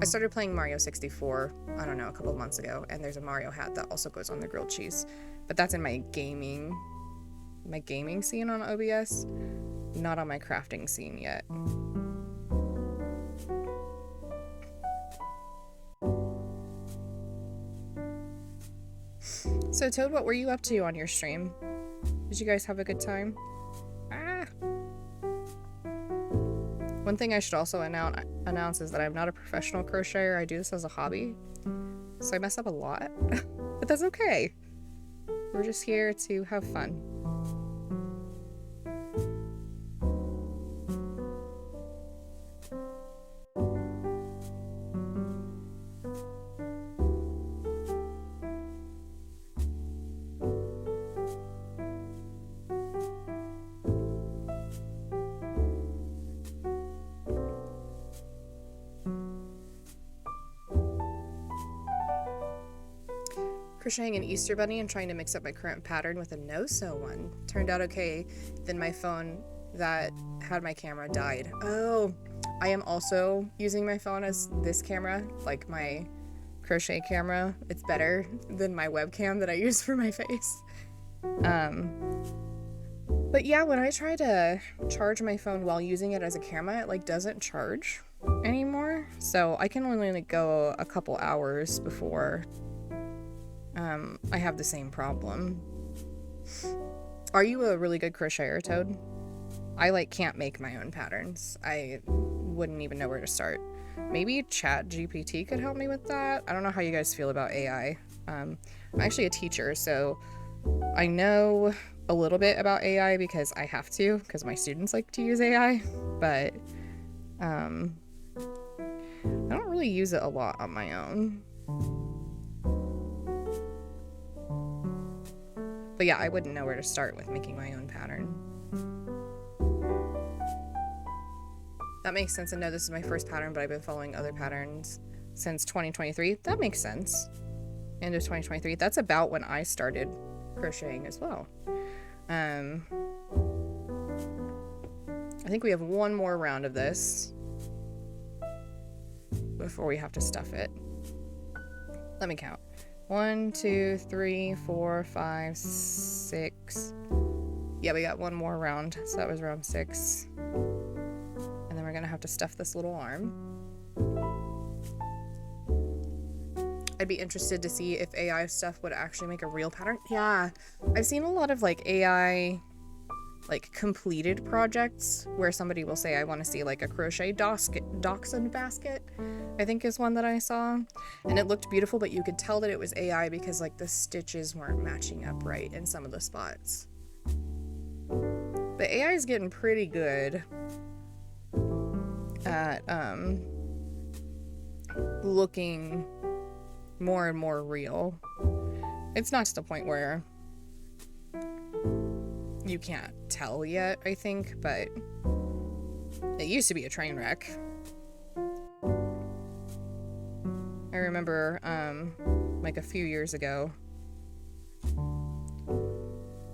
I started playing Mario 64, I don't know, a couple of months ago, and there's a Mario hat that also goes on the grilled cheese. But that's in my gaming scene on OBS, not on my crafting scene yet. So Toad, what were you up to on your stream? Did you guys have a good time? Ah! One thing I should also announce is that I'm not a professional crocheter. I do this as a hobby, so I mess up a lot, but that's okay. We're just here to have fun. Crocheting an Easter bunny and trying to mix up my current pattern with a no-sew one. Turned out okay, then my phone that had my camera died. Oh, I am also using my phone as this camera, like my crochet camera. It's better than my webcam that I use for my face. But yeah, when I try to charge my phone while using it as a camera, it like doesn't charge anymore. So I can only like go a couple hours before I have the same problem. Are you a really good crocheter, Toad? I like can't make my own patterns. I wouldn't even know where to start. Maybe ChatGPT could help me with that. I don't know how you guys feel about AI. I'm actually a teacher, so I know a little bit about AI because I have to, because my students like to use AI, but I don't really use it a lot on my own. But yeah, I wouldn't know where to start with making my own pattern. That makes sense. I know this is my first pattern, but I've been following other patterns since 2023. That makes sense. End of 2023. That's about when I started crocheting as well. I think we have one more round of this before we have to stuff it. Let me count. 1, 2, 3, 4, 5, 6. Yeah, we got one more round, so that was round 6. And then we're gonna have to stuff this little arm. I'd be interested to see if AI stuff would actually make a real pattern. Yeah, I've seen a lot of like AI like completed projects where somebody will say, I want to see like a crochet dachshund basket, I think is one that I saw, and it looked beautiful, but you could tell that it was AI because like the stitches weren't matching up right in some of the spots. The AI is getting pretty good at looking more and more real. It's not to the point where you can't tell yet, I think, but it used to be a train wreck. I remember, like a few years ago,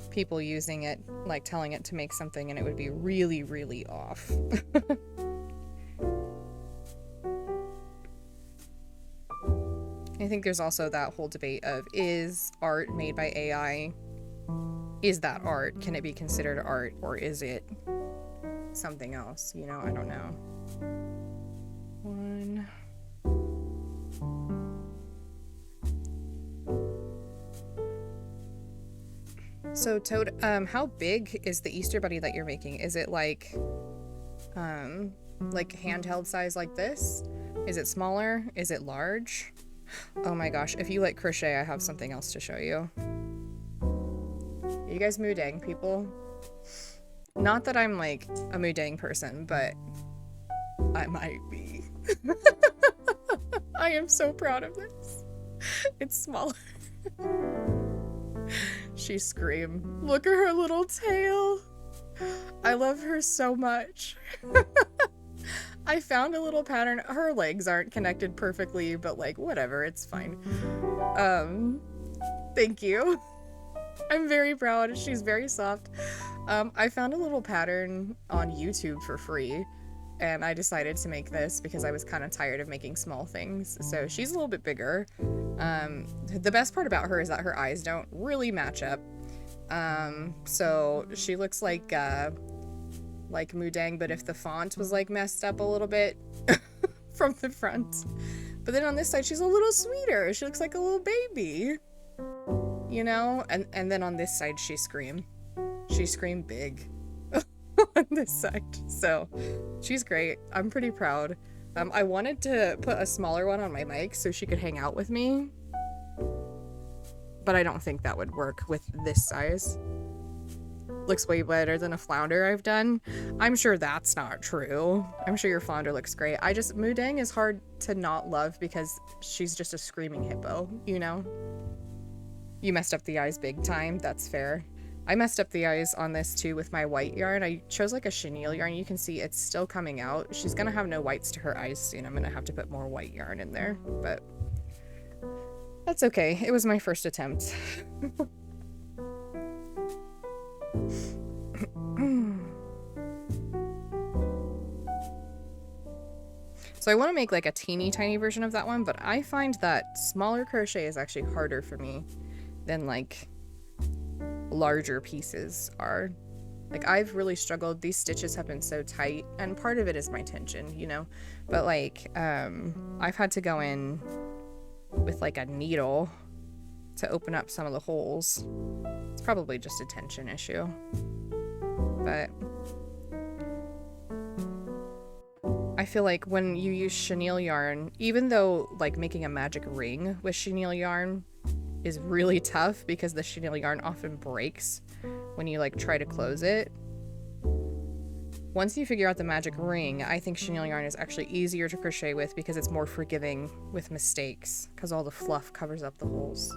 people using it, like telling it to make something, and it would be really, really off. I think there's also that whole debate of, is art made by AI? Is that art? Can it be considered art, or is it something else? You know, I don't know. One. So Toad, how big is the Easter bunny that you're making? Is it like handheld size like this? Is it smaller? Is it large? Oh my gosh, if you like crochet, I have something else to show you. You guys Mudang people? Not that I'm like a Mudang person, but I might be. I am so proud of this. It's smaller. She screamed. Look at her little tail. I love her so much. I found a little pattern. Her legs aren't connected perfectly, but like whatever, it's fine. Thank you. I'm very proud. She's very soft. I found a little pattern on YouTube for free, and I decided to make this because I was kind of tired of making small things. So she's a little bit bigger. The best part about her is that her eyes don't really match up. So she looks like Mudang, but if the font was like messed up a little bit from the front. But then on this side, she's a little sweeter. She looks like a little baby, you know? And then on this side, she screamed big on this side. So she's great. I'm pretty proud. I wanted to put a smaller one on my mic so she could hang out with me, but I don't think that would work with this size. Looks way better than a flounder I've done. I'm sure that's not true. I'm sure your flounder looks great. Mudang is hard to not love because she's just a screaming hippo, you know? You messed up the eyes big time. That's fair. I messed up the eyes on this too with my white yarn. I chose like a chenille yarn. You can see it's still coming out. She's gonna have no whites to her eyes soon. I'm gonna have to put more white yarn in there, but that's okay. It was my first attempt. So I want to make like a teeny tiny version of that one, but I find that smaller crochet is actually harder for me than like larger pieces are. Like I've really struggled. These stitches have been so tight, and part of it is my tension, you know, but like I've had to go in with like a needle to open up some of the holes. It's probably just a tension issue, but I feel like when you use chenille yarn, even though like making a magic ring with chenille yarn is really tough because the chenille yarn often breaks when you like try to close it. Once you figure out the magic ring, I think chenille yarn is actually easier to crochet with because it's more forgiving with mistakes because all the fluff covers up the holes.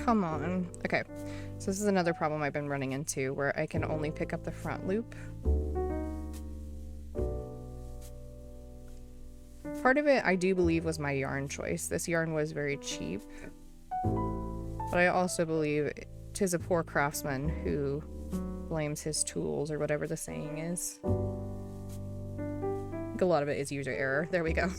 Come on. Okay, so this is another problem I've been running into where I can only pick up the front loop. Part of it I do believe was my yarn choice. This yarn was very cheap, but I also believe 'tis a poor craftsman who blames his tools, or whatever the saying is. I think a lot of it is user error. There we go.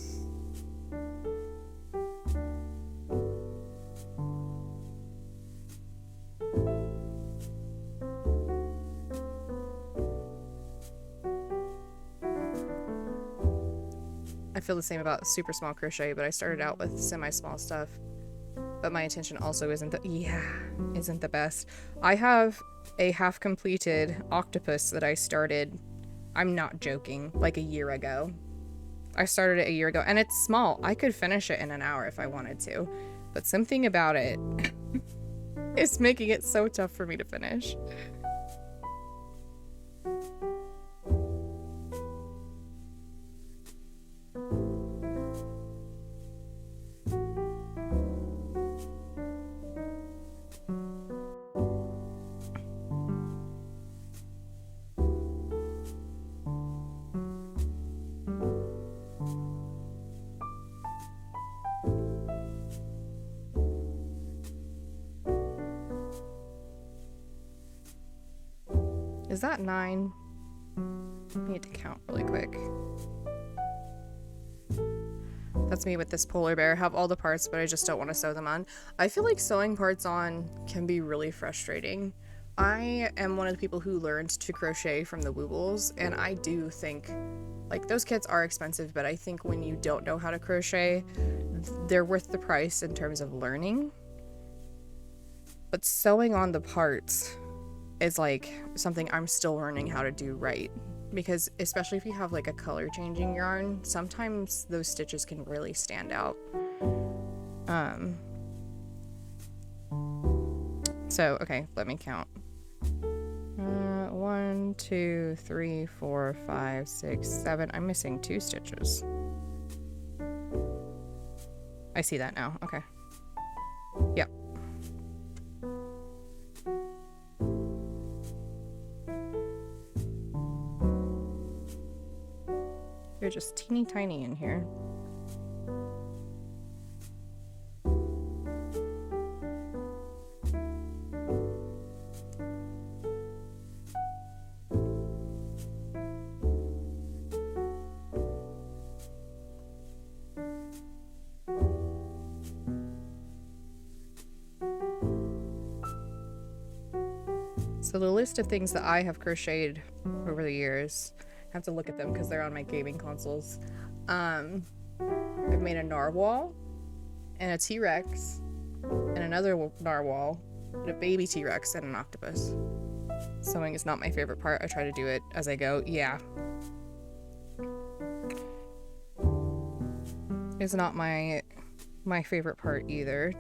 feel the same about super small crochet, but I started out with semi-small stuff. But my attention also isn't the best. I have a half-completed octopus that I started, I'm not joking, like a year ago. I started it a year ago, and it's small. I could finish it in an hour if I wanted to, but something about it is making it so tough for me to finish. Is that 9? I need to count really quick. That's me with this polar bear. I have all the parts, but I just don't want to sew them on. I feel like sewing parts on can be really frustrating. I am one of the people who learned to crochet from the Woobles, and I do think, like, those kits are expensive, but I think when you don't know how to crochet, they're worth the price in terms of learning. But sewing on the parts is like something I'm still learning how to do right, because especially if you have like a color changing yarn, sometimes those stitches can really stand out. So okay, let me count. 1 2 3 4 5 6 7. I'm missing 2 stitches. I see that now. Okay, yep. You're just teeny tiny in here. So the list of things that I have crocheted over the years, I have to look at them because they're on my gaming consoles. I've made a narwhal and a T-Rex and another narwhal and a baby T-Rex and an octopus. Sewing is not my favorite part. I try to do it as I go. Yeah. It's not my favorite part either.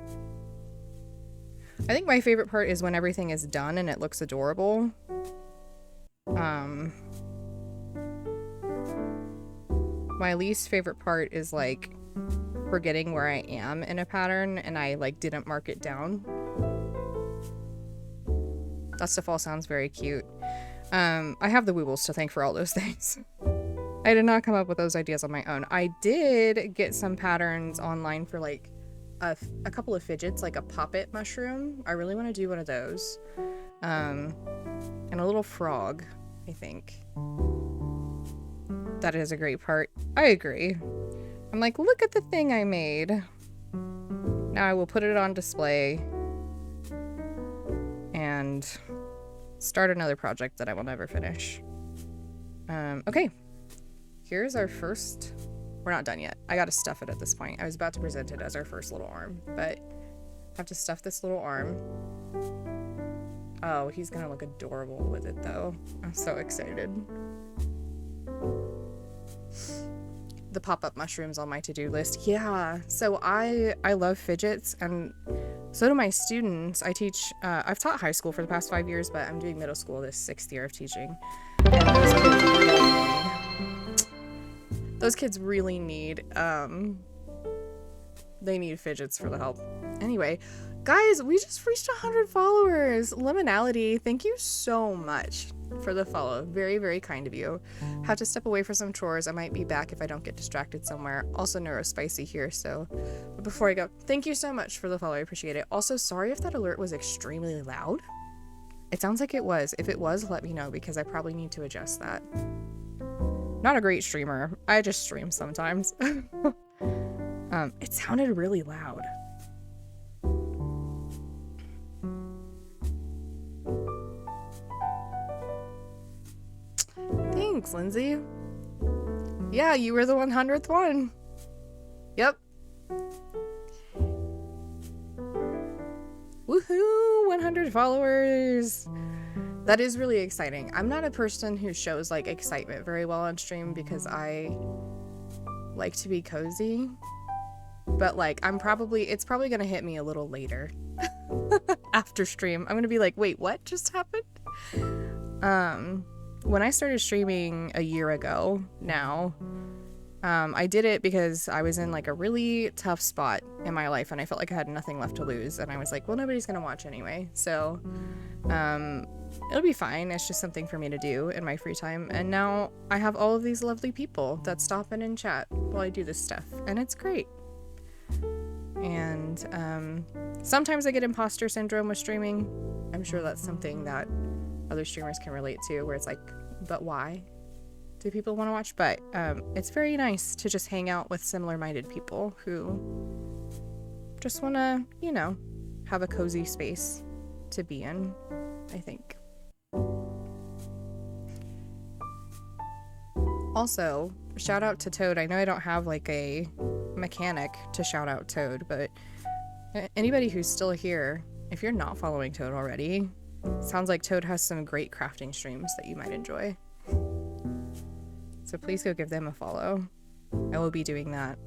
I think my favorite part is when everything is done and it looks adorable. My least favorite part is like forgetting where I am in a pattern and I like didn't mark it down. That stuff all sounds very cute. I have the Woobles to thank for all those things. I did not come up with those ideas on my own. I did get some patterns online for like a couple of fidgets, like a poppet mushroom. I really want to do one of those. And a little frog, I think. That is a great part. I agree. I'm like, look at the thing I made. Now I will put it on display and start another project that I will never finish. Okay. Here's our first... We're not done yet. I gotta stuff it at this point. I was about to present it as our first little arm, but I have to stuff this little arm. Oh, he's gonna look adorable with it though. I'm so excited. The pop-up mushrooms on my to-do list. Yeah, so I love fidgets, and so do my students. I teach, I've taught high school for the past 5 years, but I'm doing middle school this 6th year of teaching. And those kids really need, they need fidgets for the help. Anyway, guys, we just reached 100 followers. Liminality, thank you so much for the follow. Very, very kind of you. Have to step away for some chores. I might be back if I don't get distracted somewhere. Also neurospicy here, so but before I go, thank you so much for the follow. I appreciate it. Also, sorry if that alert was extremely loud. It sounds like it was. If it was, let me know because I probably need to adjust that. Not a great streamer. I just stream sometimes. It sounded really loud. Thanks, Lindsay. Yeah, you were the 100th one. Yep. Woohoo! 100 followers! That is really exciting. I'm not a person who shows like excitement very well on stream because I like to be cozy. But like it's probably gonna hit me a little later. After stream. I'm gonna be like, wait, what just happened? When I started streaming a year ago now, I did it because I was in like a really tough spot in my life and I felt like I had nothing left to lose, and I was like, well, nobody's gonna watch anyway, so it'll be fine. It's just something for me to do in my free time, and now I have all of these lovely people that stop in and chat while I do this stuff, and it's great. And sometimes I get imposter syndrome with streaming. I'm sure that's something that other streamers can relate to, where it's like, but why do people want to watch? But it's very nice to just hang out with similar-minded people who just want to, you know, have a cozy space to be in, I think. Also, shout out to Toad. I know I don't have like a mechanic to shout out Toad, but anybody who's still here, if you're not following Toad already, sounds like Toad has some great crafting streams that you might enjoy. So please go give them a follow. I will be doing that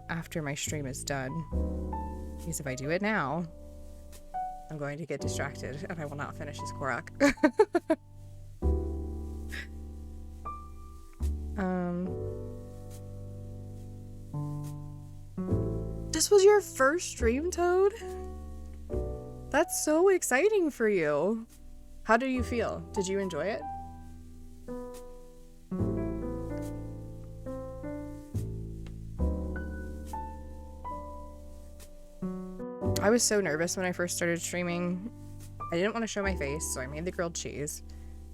after my stream is done, because if I do it now, I'm going to get distracted and I will not finish this Korok. This was your first stream, Toad? That's so exciting for you. How do you feel? Did you enjoy it? I was so nervous when I first started streaming. I didn't want to show my face, so I made the grilled cheese.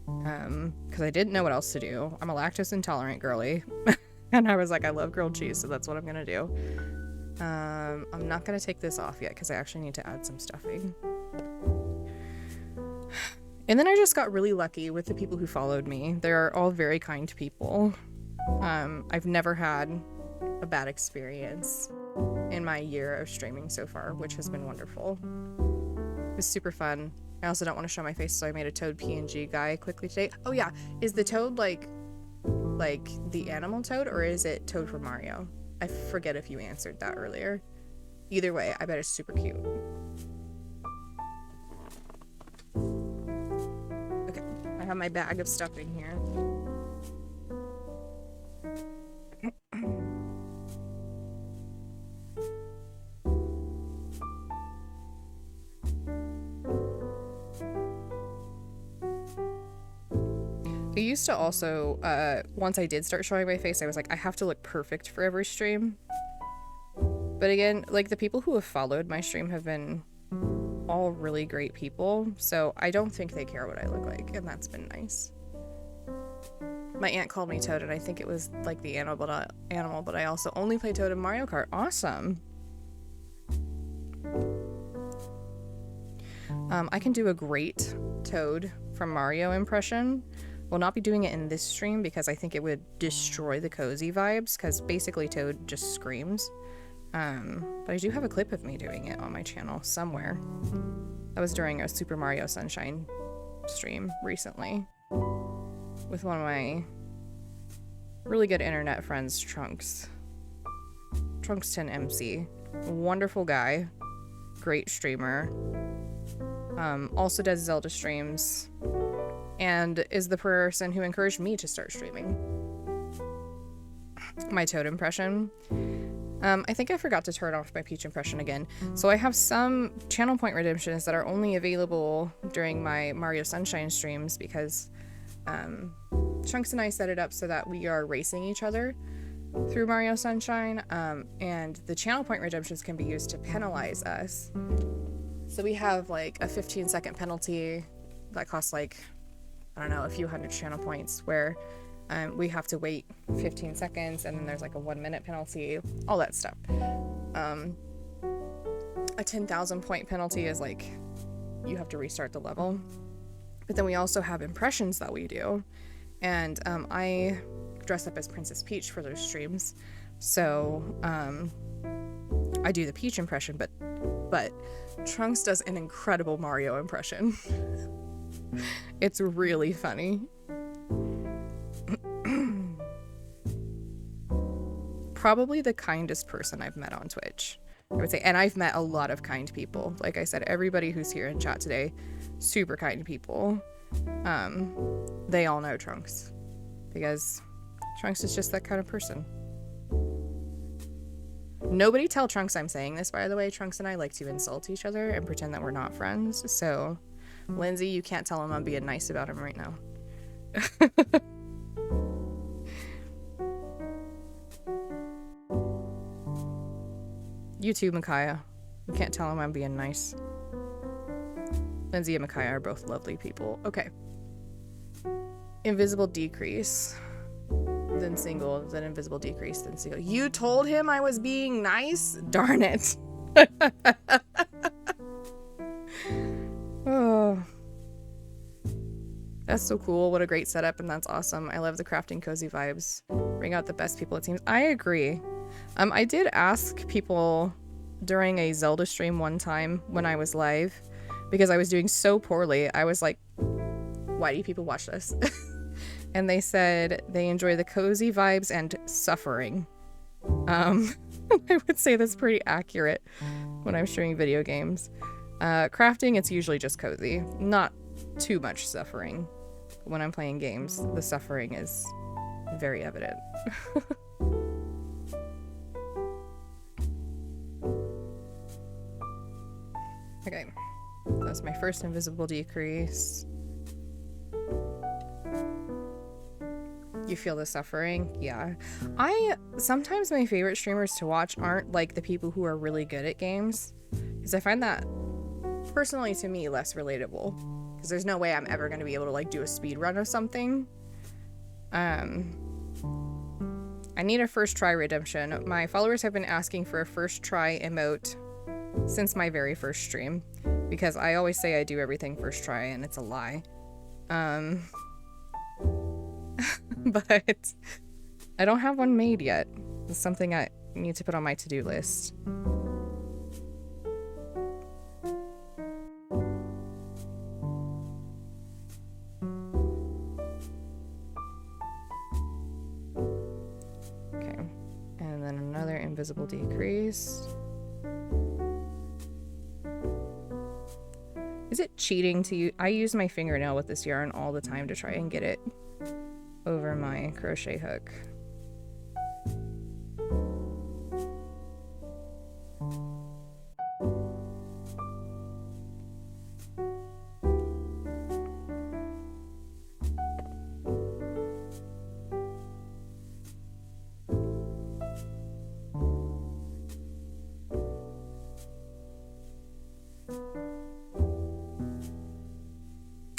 Because I didn't know what else to do. I'm a lactose intolerant girly. And I was like, I love grilled cheese, so that's what I'm gonna do. I'm not gonna take this off yet because I actually need to add some stuffing. And then I just got really lucky with the people who followed me. They're all very kind people. I've never had a bad experience in my year of streaming so far, which has been wonderful. It was super fun. I also don't want to show my face, so I made a Toad PNG guy quickly today. Oh yeah, is the Toad like the animal Toad, or is it Toad from Mario? I forget if you answered that earlier. Either way, I bet it's super cute. Okay, I have my bag of stuffing here. I used to also, once I did start showing my face, I was like, I have to look perfect for every stream. But again, like, the people who have followed my stream have been all really great people, so I don't think they care what I look like, and that's been nice. My aunt called me Toad, and I think it was like the animal, but I also only play Toad in Mario Kart. Awesome! I can do a great Toad from Mario impression. We'll not be doing it in this stream because I think it would destroy the cozy vibes, because basically Toad just screams. But I do have a clip of me doing it on my channel somewhere. That was during a Super Mario Sunshine stream recently with one of my really good internet friends, Trunks10MC. Wonderful guy, great streamer. Also does Zelda streams, and is the person who encouraged me to start streaming. My Toad impression. I think I forgot to turn off my Peach impression again. So I have some channel point redemptions that are only available during my Mario Sunshine streams because Trunks and I set it up so that we are racing each other through Mario Sunshine, and the channel point redemptions can be used to penalize us. So we have like a 15-second penalty that costs like, I don't know, a few hundred channel points, where we have to wait 15 seconds, and then there's like a 1-minute penalty, all that stuff. A 10,000 point penalty is like, you have to restart the level. But then we also have impressions that we do, and I dress up as Princess Peach for those streams, So, I do the Peach impression, but Trunks does an incredible Mario impression. It's really funny. Probably the kindest person I've met on Twitch, I would say. And I've met a lot of kind people. Like I said, everybody who's here in chat today, super kind people. They all know Trunks because Trunks is just that kind of person. Nobody tell Trunks I'm saying this, by the way. Trunks and I like to insult each other and pretend that we're not friends. So, Lindsay, you can't tell him I'm being nice about him right now. You too, Micaiah. You can't tell him I'm being nice. Lindsay and Micaiah are both lovely people. Okay. Invisible decrease. Then single, then invisible decrease, then single. You told him I was being nice? Darn it. Oh. That's so cool. What a great setup, and that's awesome. I love the crafting cozy vibes. Bring out the best people, it seems. I agree. I did ask people during a Zelda stream one time when I was live, because I was doing so poorly. I was like, why do people watch this? And they said they enjoy the cozy vibes and suffering. I would say that's pretty accurate when I'm streaming video games. Crafting, it's usually just cozy. Not too much suffering. When I'm playing games, the suffering is very evident. Okay, that's my first invisible decrease. You feel the suffering? Yeah. Sometimes my favorite streamers to watch aren't like the people who are really good at games, because I find that personally to me less relatable, because there's no way I'm ever going to be able to like do a speed run of something. I need a first try redemption. My followers have been asking for a first try emote since my very first stream, because I always say I do everything first try and it's a lie. But I don't have one made yet. It's something I need to put on my to-do list. Okay, and then another invisible decrease. Is it cheating to use? I use my fingernail with this yarn all the time to try and get it over my crochet hook.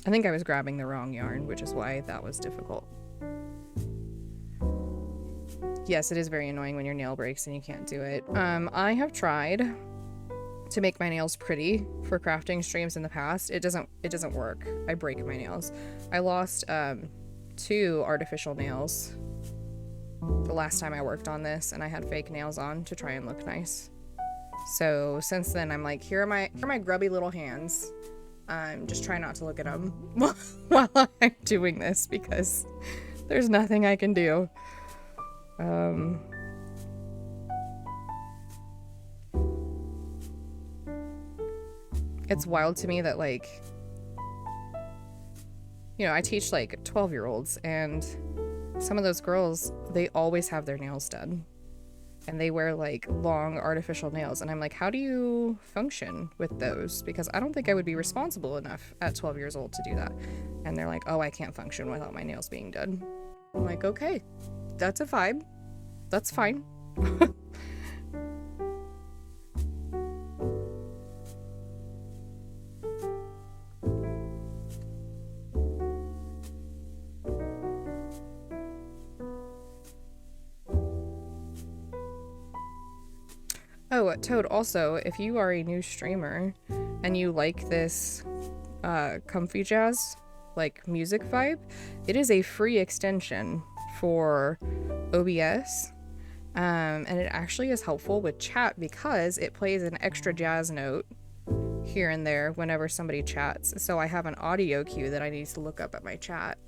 I think I was grabbing the wrong yarn, which is why that was difficult. Yes, it is very annoying when your nail breaks and you can't do it. I have tried to make my nails pretty for crafting streams in the past. It doesn't work. I break my nails. I lost 2 artificial nails the last time I worked on this, and I had fake nails on to try and look nice. So since then, I'm like, here are my grubby little hands. Just try not to look at them while I'm doing this, because there's nothing I can do. It's wild to me that, like, you know, I teach like 12-year-olds, and some of those girls, they always have their nails done. And they wear like long artificial nails, and I'm like, how do you function with those? Because I don't think I would be responsible enough at 12 years old to do that. And they're like, oh, I can't function without my nails being done. I'm like, okay, that's a vibe. That's fine. Oh, Toad, also, if you are a new streamer and you like this comfy jazz, like, music vibe, it is a free extension for OBS, And it actually is helpful with chat because it plays an extra jazz note here and there whenever somebody chats. So I have an audio cue that I need to look up at my chat.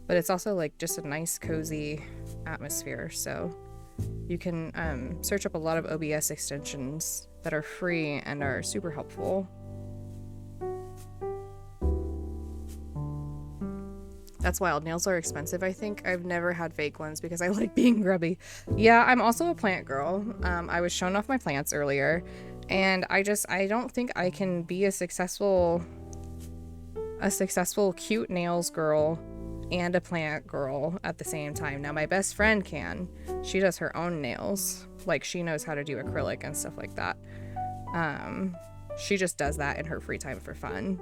But it's also like just a nice cozy atmosphere. So you can search up a lot of OBS extensions that are free and are super helpful. That's wild. Nails are expensive, I think. I've never had fake ones because I like being grubby. Yeah, I'm also a plant girl. I was showing off my plants earlier, and I don't think I can be a successful cute nails girl and a plant girl at the same time. Now, my best friend can. She does her own nails. Like, she knows how to do acrylic and stuff like that. She just does that in her free time for fun.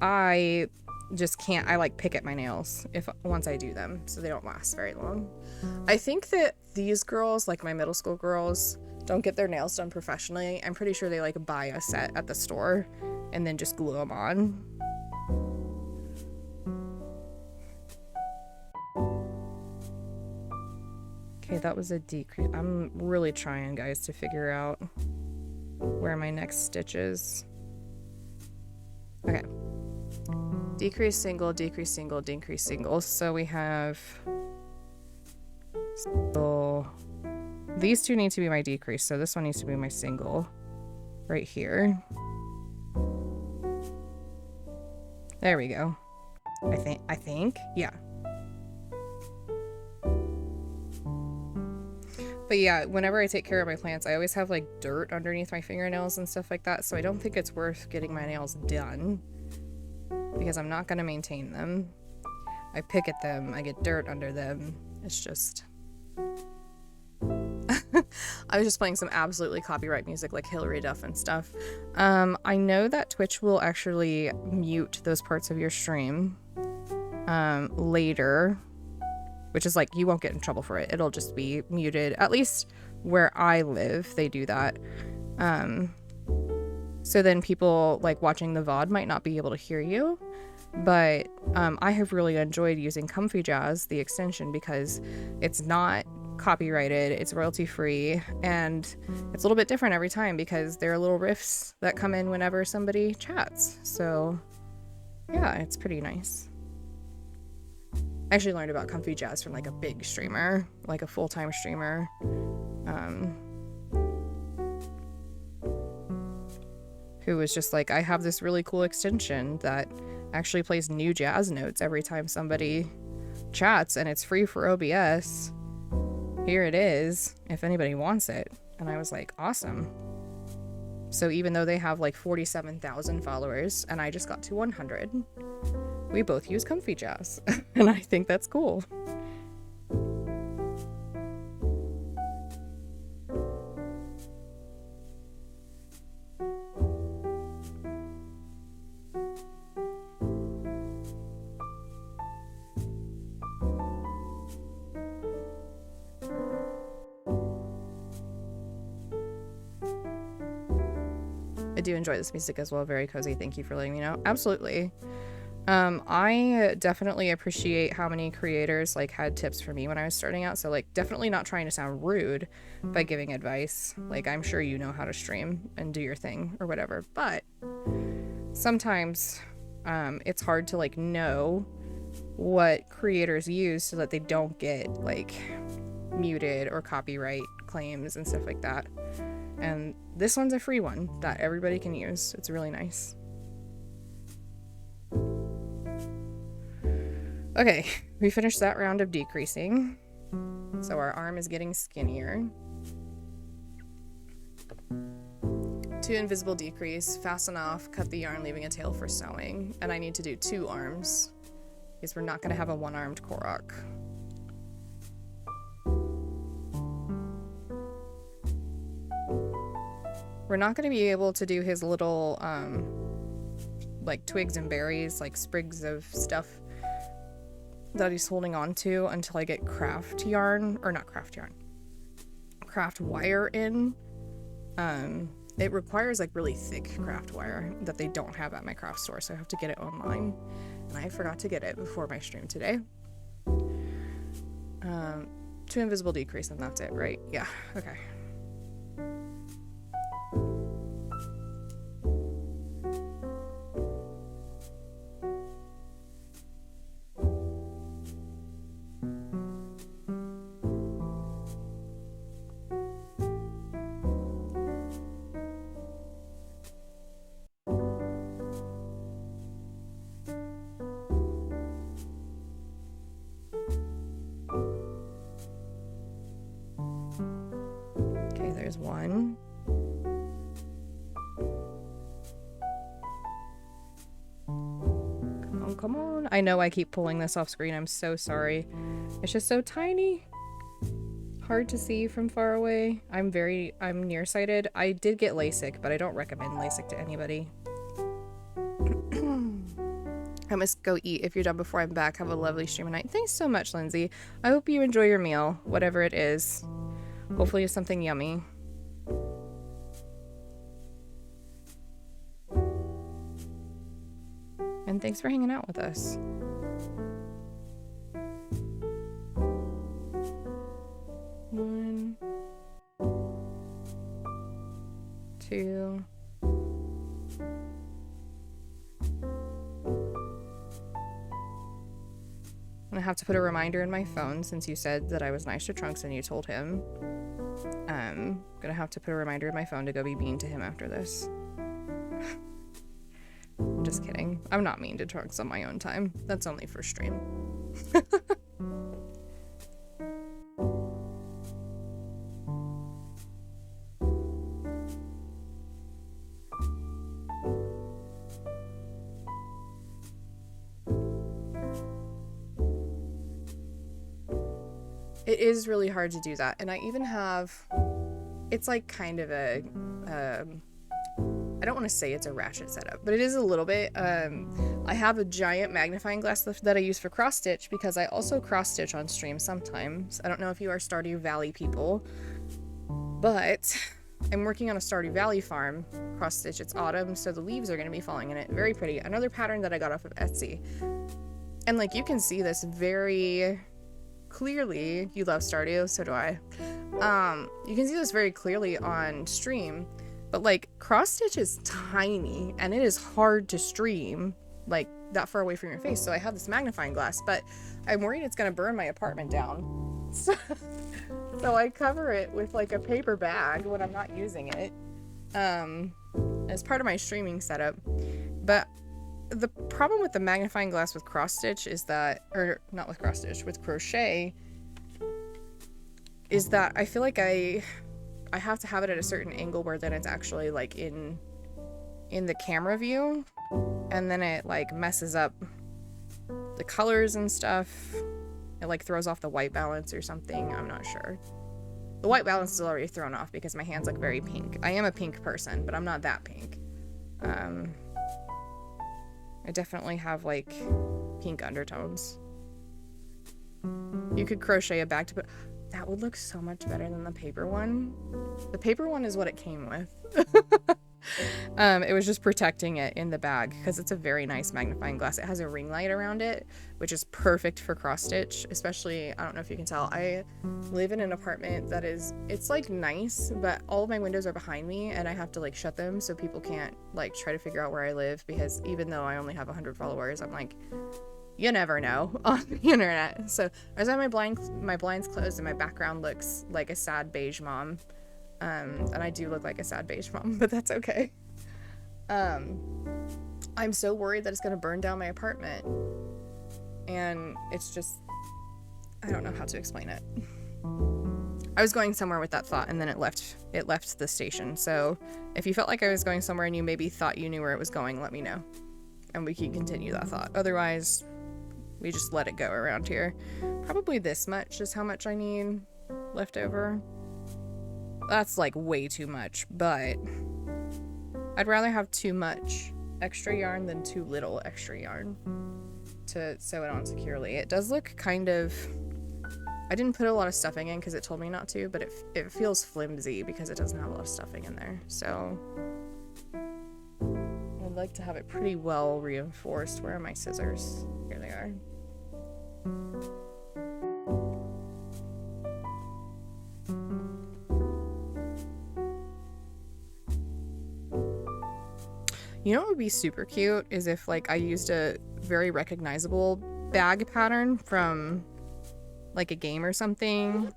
I just can't. I like pick at my nails once I do them, so they don't last very long. I think that these girls, like my middle school girls, don't get their nails done professionally. I'm pretty sure they like buy a set at the store and then just glue them on. Okay, that was a decrease. I'm really trying, guys, to figure out where my next stitch is. Okay. Decrease single, decrease single, decrease single. So we have... So these two need to be my decrease, so this one needs to be my single. Right here. There we go. I think? Yeah. But yeah, whenever I take care of my plants, I always have like dirt underneath my fingernails and stuff like that, so I don't think it's worth getting my nails done. Because I'm not going to maintain them. I pick at them, I get dirt under them. It's just... I was just playing some absolutely copyright music like Hillary Duff and stuff. I know that Twitch will actually mute those parts of your stream later, which is like, you won't get in trouble for it. It'll just be muted. At least where I live, they do that. So then people like watching the VOD might not be able to hear you. But I have really enjoyed using Comfy Jazz, the extension, because it's not copyrighted, it's royalty free, and it's a little bit different every time because there are little riffs that come in whenever somebody chats. So yeah, it's pretty nice. I actually learned about Comfy Jazz from like a big streamer, like a full-time streamer. Who was just like, I have this really cool extension that actually plays new jazz notes every time somebody chats, and it's free for OBS. Here it is, if anybody wants it. And I was like, awesome. So even though they have like 47,000 followers and I just got to 100, we both use Comfy Jazz. And I think that's cool. I do enjoy this music as well. Very cozy. Thank you for letting me know. Absolutely. I definitely appreciate how many creators like had tips for me when I was starting out. So like definitely not trying to sound rude by giving advice. Like I'm sure you know how to stream and do your thing or whatever. But sometimes it's hard to like know what creators use so that they don't get like muted or copyright claims and stuff like that. And this one's a free one that everybody can use. It's really nice. Okay, we finished that round of decreasing. So our arm is getting skinnier. 2 invisible decrease, fasten off, cut the yarn, leaving a tail for sewing. And I need to do 2 arms because we're not going to have a 1-armed Korok. We're not going to be able to do his little, like, twigs and berries, like, sprigs of stuff that he's holding on to until I get craft yarn, or not craft yarn, craft wire in. It requires, like, really thick craft wire that they don't have at my craft store, so I have to get it online. and I forgot to get it before my stream today. 2 invisible decrease, and that's it, right? Yeah, okay. There's one. Come on, come on. I know I keep pulling this off screen. I'm so sorry. It's just so tiny. Hard to see from far away. I'm nearsighted. I did get LASIK, but I don't recommend LASIK to anybody. I must go eat. If you're done before I'm back, have a lovely stream tonight. Thanks so much, Lindsay. I hope you enjoy your meal, whatever it is. Hopefully it's something yummy. And thanks for hanging out with us. One, two. I'm gonna have to put a reminder in my phone since you said that I was nice to Trunks and you told him. I'm gonna have to put a reminder in my phone to go be mean to him after this. Just kidding. I'm not mean to Trunks on my own time. That's only for stream. It is really hard to do that, and I even have, it's like kind of a, I don't want to say it's a ratchet setup, but it is a little bit. I have a giant magnifying glass that I use for cross stitch because I also cross stitch on stream sometimes. I don't know if you are Stardew Valley people, but I'm working on a Stardew Valley farm cross stitch. It's autumn, so the leaves are going to be falling in it. Very pretty. Another pattern that I got off of Etsy, and like you can see this very clearly. You love Stardew, so do I. You can see this very clearly on stream, but like cross stitch is tiny and it is hard to stream like that far away from your face. So I have this magnifying glass, but I'm worried it's gonna burn my apartment down. So I cover it with like a paper bag when I'm not using it, as part of my streaming setup. But the problem with the magnifying glass with cross stitch is that, or not with cross stitch, with crochet, is that I feel like I have to have it at a certain angle where then it's actually like in the camera view, and then it like messes up the colors and stuff. It like throws off the white balance or something. I'm not sure. The white balance is already thrown off because my hands look very pink. I am a pink person, but I'm not that pink. I definitely have like pink undertones. You could crochet a bag to put. That would look so much better than the paper one. The paper one is what it came with. It was just protecting it in the bag because it's a very nice magnifying glass. It has a ring light around it, which is perfect for cross stitch, especially, I don't know if you can tell, I live in an apartment that is, it's like nice, but all of my windows are behind me and I have to like shut them so people can't like try to figure out where I live, because even though I only have 100 followers, I'm like, you never know on the internet. So I was at my blinds closed and my background looks like a sad beige mom. And I do look like a sad beige mom, but that's okay. I'm so worried that it's gonna burn down my apartment. And it's just, I don't know how to explain it. I was going somewhere with that thought and then it left the station. So if you felt like I was going somewhere and you maybe thought you knew where it was going, let me know. And we can continue that thought. Otherwise, we just let it go around here. Probably this much is how much I need left over. That's like way too much, but I'd rather have too much extra yarn than too little extra yarn to sew it on securely. It does look kind of, I didn't put a lot of stuffing in because it told me not to, but it feels flimsy because it doesn't have a lot of stuffing in there. So we'll I'd like to have it pretty well reinforced. Where are my scissors? Here they are. You know what would be super cute is if like I used a very recognizable bag pattern from like a game or something.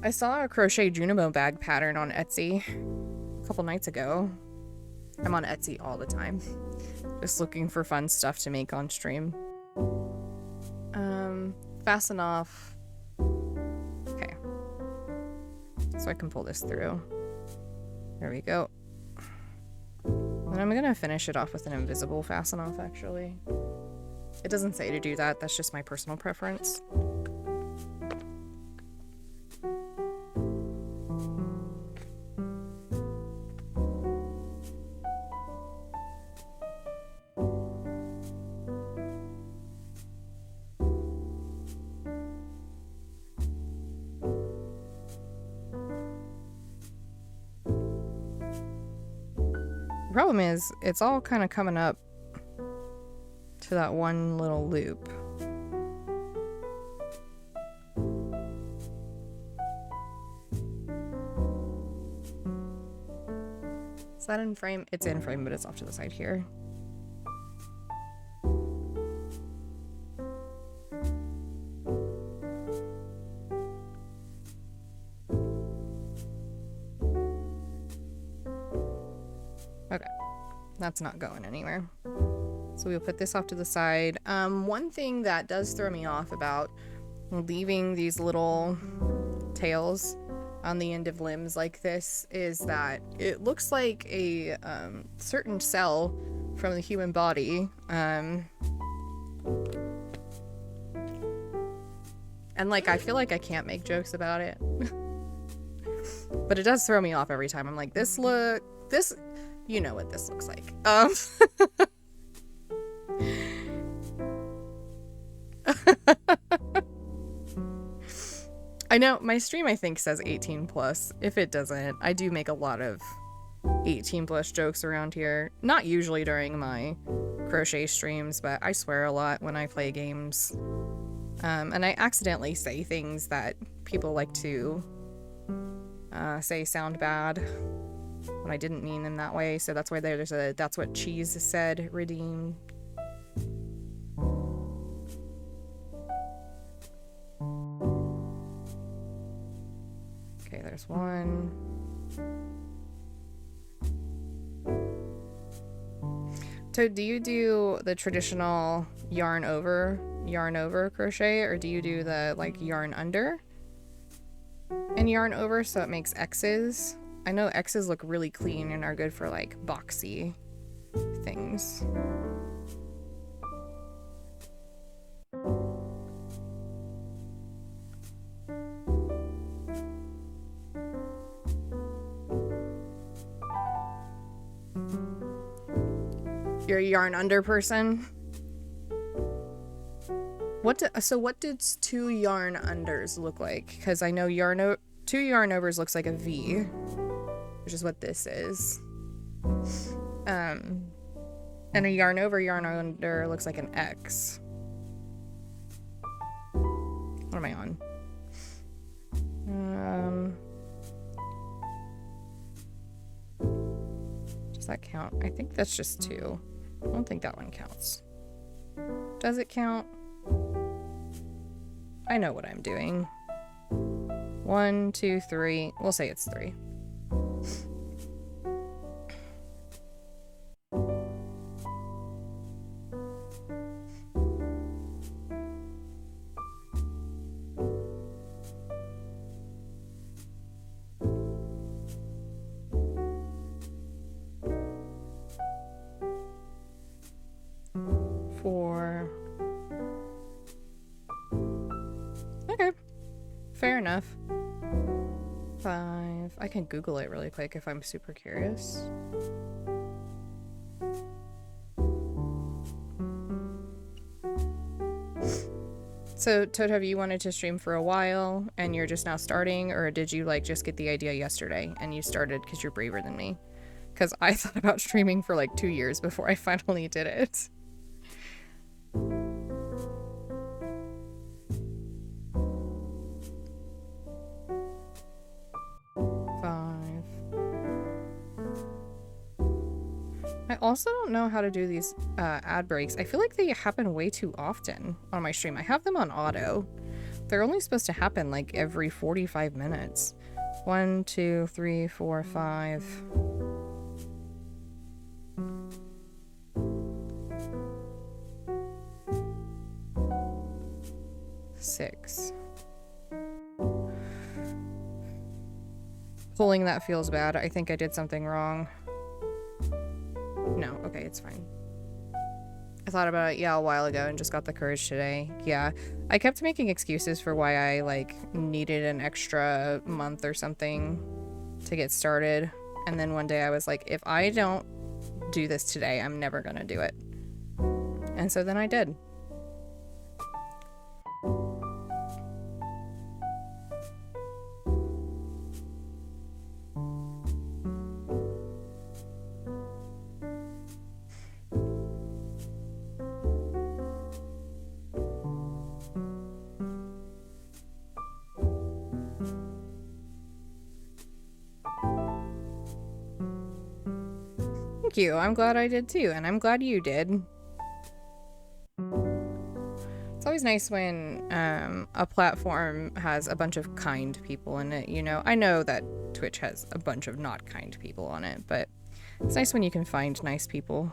I saw a crochet Junimo bag pattern on Etsy a couple nights ago. I'm on Etsy all the time, just looking for fun stuff to make on stream. Fasten off. Okay, so I can pull this through. There we go. And I'm gonna finish it off with an invisible fasten off, actually. It doesn't say to do that, that's just my personal preference. Problem is, it's all kind of coming up to that one little loop. Is that in frame? It's in frame, but it's off to the side here. Okay, that's not going anywhere. So we'll put this off to the side. One thing that does throw me off about leaving these little tails on the end of limbs like this is that it looks like a certain cell from the human body. And like, I feel like I can't make jokes about it. But it does throw me off every time. I'm like, this, you know what this looks like. I know my stream I think says 18 plus. If it doesn't, I do make a lot of 18 plus jokes around here. Not usually during my crochet streams, but I swear a lot when I play games. And I accidentally say things that people like to say sound bad when I didn't mean them that way. So that's why there's a "that's what cheese said" redeem. Okay, there's one. So do you do the traditional yarn over crochet, or do you do the like yarn under and yarn over so it makes X's? I know X's look really clean and are good for like boxy things. You're a yarn under person? So what did two yarn unders look like? Because I know two yarn overs looks like a V, which is what this is. And a yarn over, yarn under looks like an X. What am I on? Does that count? I think that's just two. I don't think that one counts. Does it count? I know what I'm doing. 1, 2, 3. We'll say it's 3. Fair enough. 5. I can Google it really quick if I'm super curious. So, Toad, have you wanted to stream for a while and you're just now starting, or did you like just get the idea yesterday and you started because you're braver than me? because I thought about streaming for like 2 years before I finally did it. I also don't know how to do these ad breaks. I feel like they happen way too often on my stream. I have them on auto. They're only supposed to happen like every 45 minutes. 1, 2, 3, 4, 5. Six. Pulling that feels bad. I think I did something wrong. No, okay, it's fine. I thought about it, yeah, a while ago and just got the courage today. Yeah, I kept making excuses for why I, like, needed an extra month or something to get started. And then one day I was like, if I don't do this today, I'm never gonna do it. And so then I did. Thank you. I'm glad I did too, and I'm glad you did. It's always nice when a platform has a bunch of kind people in it, you know? I know that Twitch has a bunch of not kind people on it, but it's nice when you can find nice people.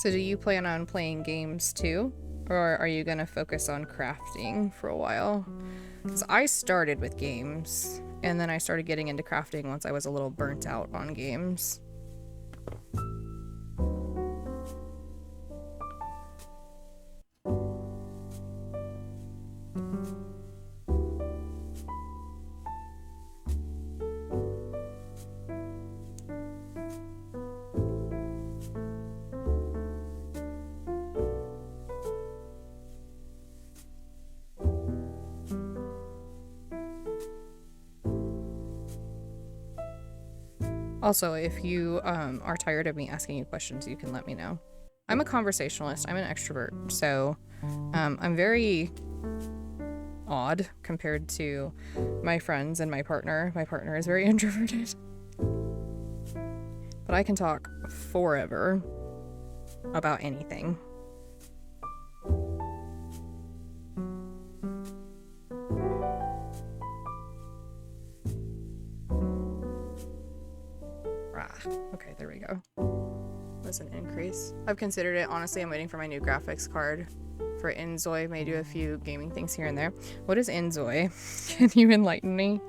So do you plan on playing games too? Or are you gonna focus on crafting for a while? Because I started with games, and then I started getting into crafting once I was a little burnt out on games. Also, if you are tired of me asking you questions, you can let me know. I'm a conversationalist. I'm an extrovert, so I'm very odd compared to my friends and my partner. My partner is very introverted. But I can talk forever about anything. Okay, there we go. That's an increase. I've considered it. Honestly, I'm waiting for my new graphics card for Inzoi. May do a few gaming things here and there. What is Inzoi? Can you enlighten me?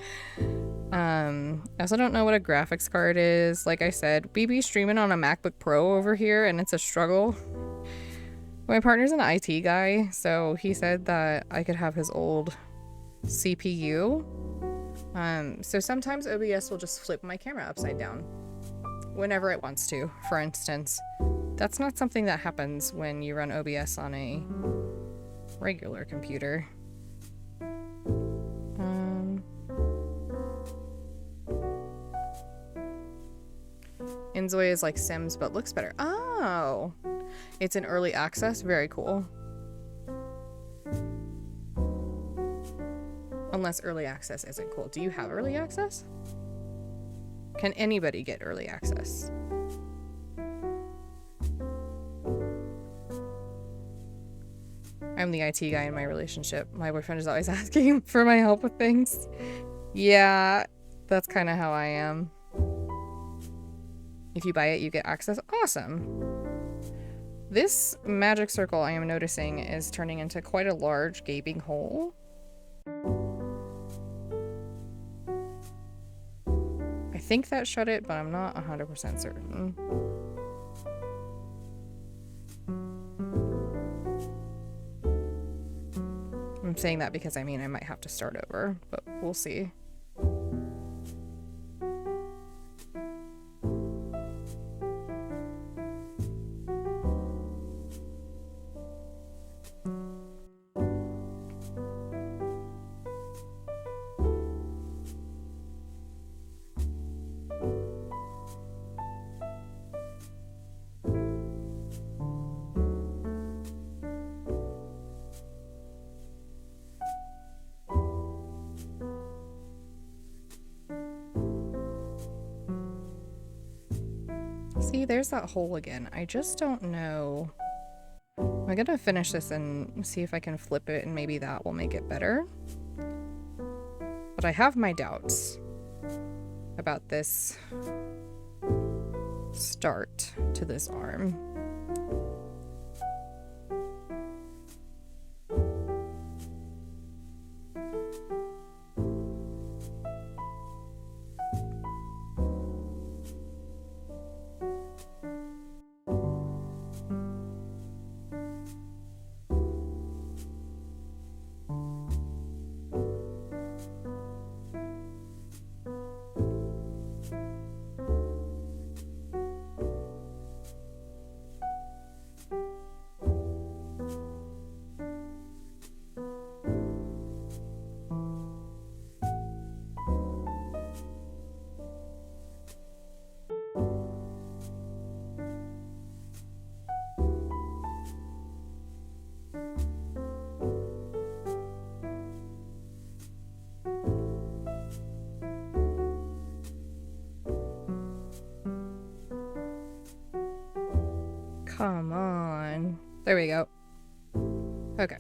I also don't know what a graphics card is. Like I said, we be streaming on a MacBook Pro over here, and it's a struggle. My partner's an IT guy, so he said that I could have his old CPU. So sometimes OBS will just flip my camera upside down whenever it wants to, for instance. That's not something that happens when you run OBS on a regular computer. Inzoi is like Sims, but looks better. Oh! It's in early access? Very cool. Unless early access isn't cool. Do you have early access? Can anybody get early access? I'm the IT guy in my relationship. My boyfriend is always asking for my help with things. Yeah, that's kind of how I am. If you buy it, you get access. Awesome. This magic circle I am noticing is turning into quite a large gaping hole. I think that shut it, but I'm not 100% certain. I'm saying that because I mean I might have to start over, but we'll see. See, there's that hole again. I just don't know. I'm gonna finish this and see if I can flip it and maybe that will make it better. But I have my doubts about this start to this arm. Come on. There we go. Okay.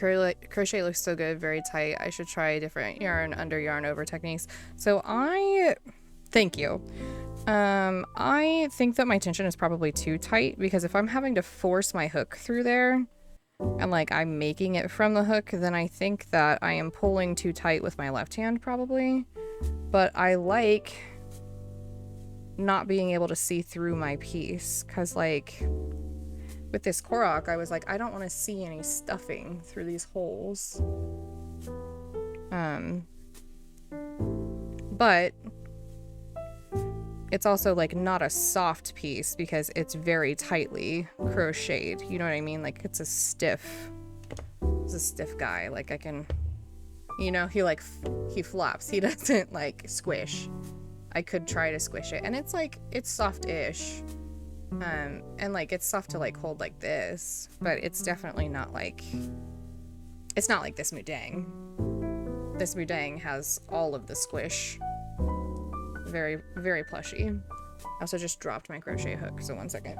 Your crochet looks so good, very tight. I should try different yarn under, yarn over techniques. So thank you. I think that my tension is probably too tight because if I'm having to force my hook through there and like I'm making it from the hook, then I think that I am pulling too tight with my left hand probably. But I like not being able to see through my piece because like with this Korok, I was like, I don't want to see any stuffing through these holes. But it's also like not a soft piece because it's very tightly crocheted. You know what I mean? Like it's a stiff guy. Like I can, you know, he flops. He doesn't like squish. I could try to squish it and it's like, it's soft-ish. And like it's soft to like hold like this, but it's definitely not like, it's not like this Mudang. This Mudang has all of the squish. Very, very plushy. I also just dropped my crochet hook, so 1 second.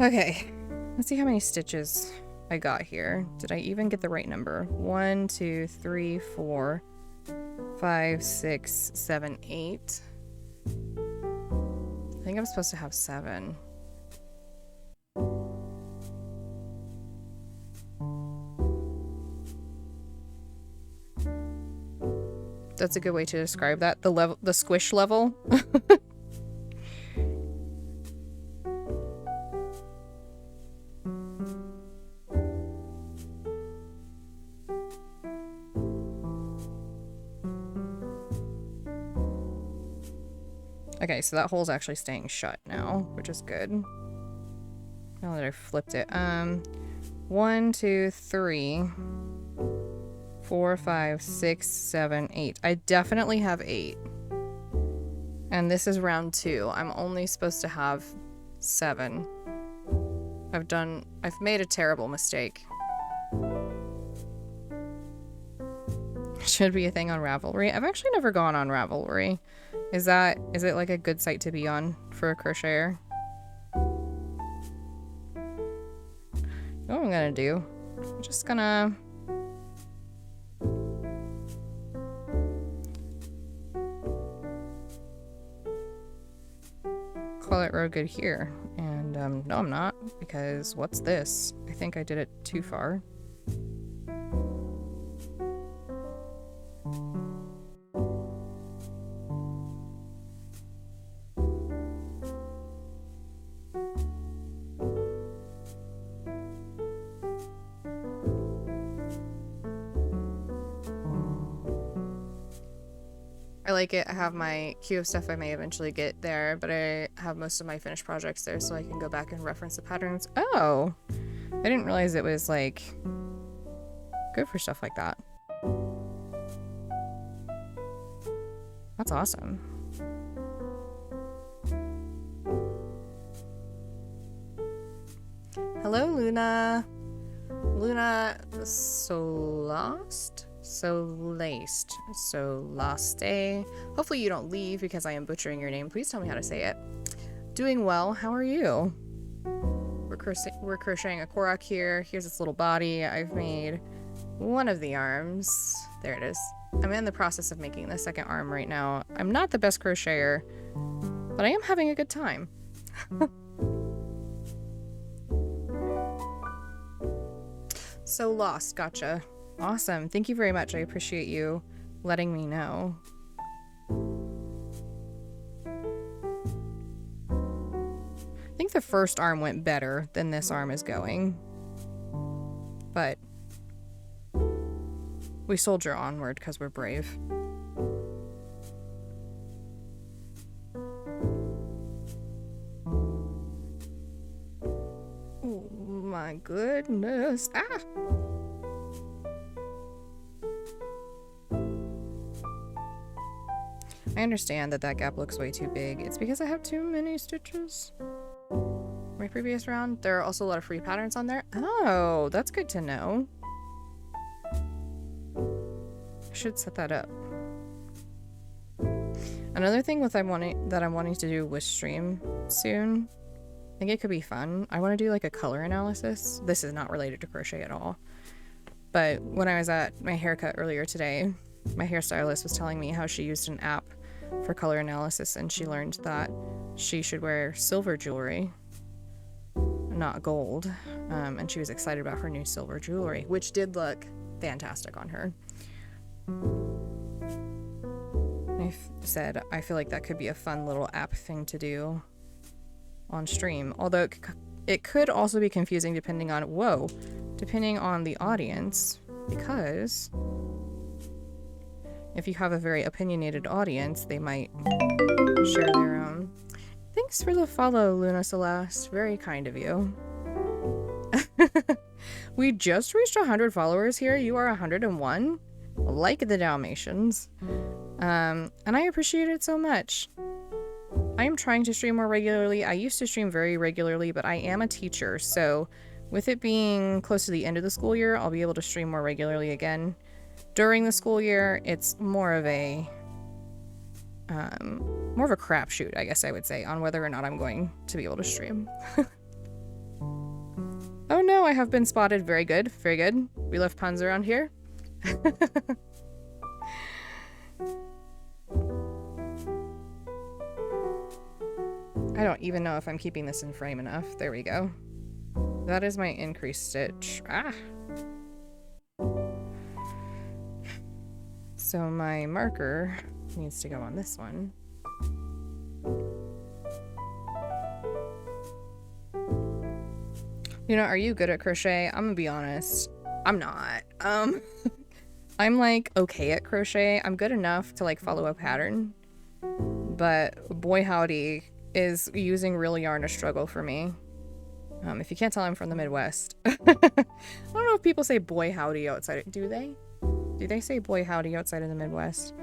Okay, let's see how many stitches I got here. Did I even get the right number? 1, 2, 3, 4, 5, 6, 7, 8. I think I'm supposed to have 7. That's a good way to describe that. The squish level. Okay, so that hole's actually staying shut now, which is good. Now that I flipped it. 1, 2, 3, 4, 5, 6, 7, 8. I definitely have 8. And this is round 2. I'm only supposed to have 7. I've made a terrible mistake. Should be a thing on Ravelry. I've actually never gone on Ravelry. Is it like a good site to be on for a crocheter? You know what I'm gonna do? I'm just gonna call it real good here. And no, I'm not, because what's this? I think I did it too far. I like it. I have my queue of stuff I may eventually get there, but I have most of my finished projects there so I can go back and reference the patterns. Oh! I didn't realize it was, like, good for stuff like that. That's awesome. Hello, Luna! Luna Solast? Solaste. Hopefully you don't leave because I am butchering your name. Please tell me how to say it. Doing well. How are you? We're crocheting a Korok here. Here's its little body. I've made one of the arms. There it is. I'm in the process of making the second arm right now. I'm not the best crocheter, but I am having a good time. So lost. Gotcha. Awesome. Thank you very much. I appreciate you letting me know. I think the first arm went better than this arm is going. But we soldier onward because we're brave. Oh my goodness. Ah! I understand that that gap looks way too big. It's because I have too many stitches. My previous round, there are also a lot of free patterns on there. Oh, that's good to know. I should set that up. Another thing that I'm wanting to do with stream soon, I think it could be fun. I want to do like a color analysis. This is not related to crochet at all. But when I was at my haircut earlier today, my hairstylist was telling me how she used an app for color analysis, and she learned that she should wear silver jewelry, not gold. And she was excited about her new silver jewelry, which did look fantastic on her. I said I feel like that could be a fun little app thing to do on stream, although it could also be confusing depending on the audience, because if you have a very opinionated audience, they might share their own. Thanks for the follow, Luna Celeste. Very kind of you. We just reached 100 followers here. You are 101. Like the Dalmatians. And I appreciate it so much. I am trying to stream more regularly. I used to stream very regularly, but I am a teacher, so with it being close to the end of the school year, I'll be able to stream more regularly again. During the school year, it's more of a crapshoot, I guess I would say, on whether or not I'm going to be able to stream. Oh no, I have been spotted. Very good, very good. We love puns around here. I don't even know if I'm keeping this in frame enough. There we go. That is my increased stitch. Ah! So my marker needs to go on this one. You know, are you good at crochet? I'm gonna be honest. I'm not. I'm like okay at crochet. I'm good enough to like follow a pattern. But boy howdy, is using real yarn a struggle for me. If you can't tell, I'm from the Midwest. I don't know if people say boy howdy outside. Do they? Do they say boy howdy outside of the Midwest?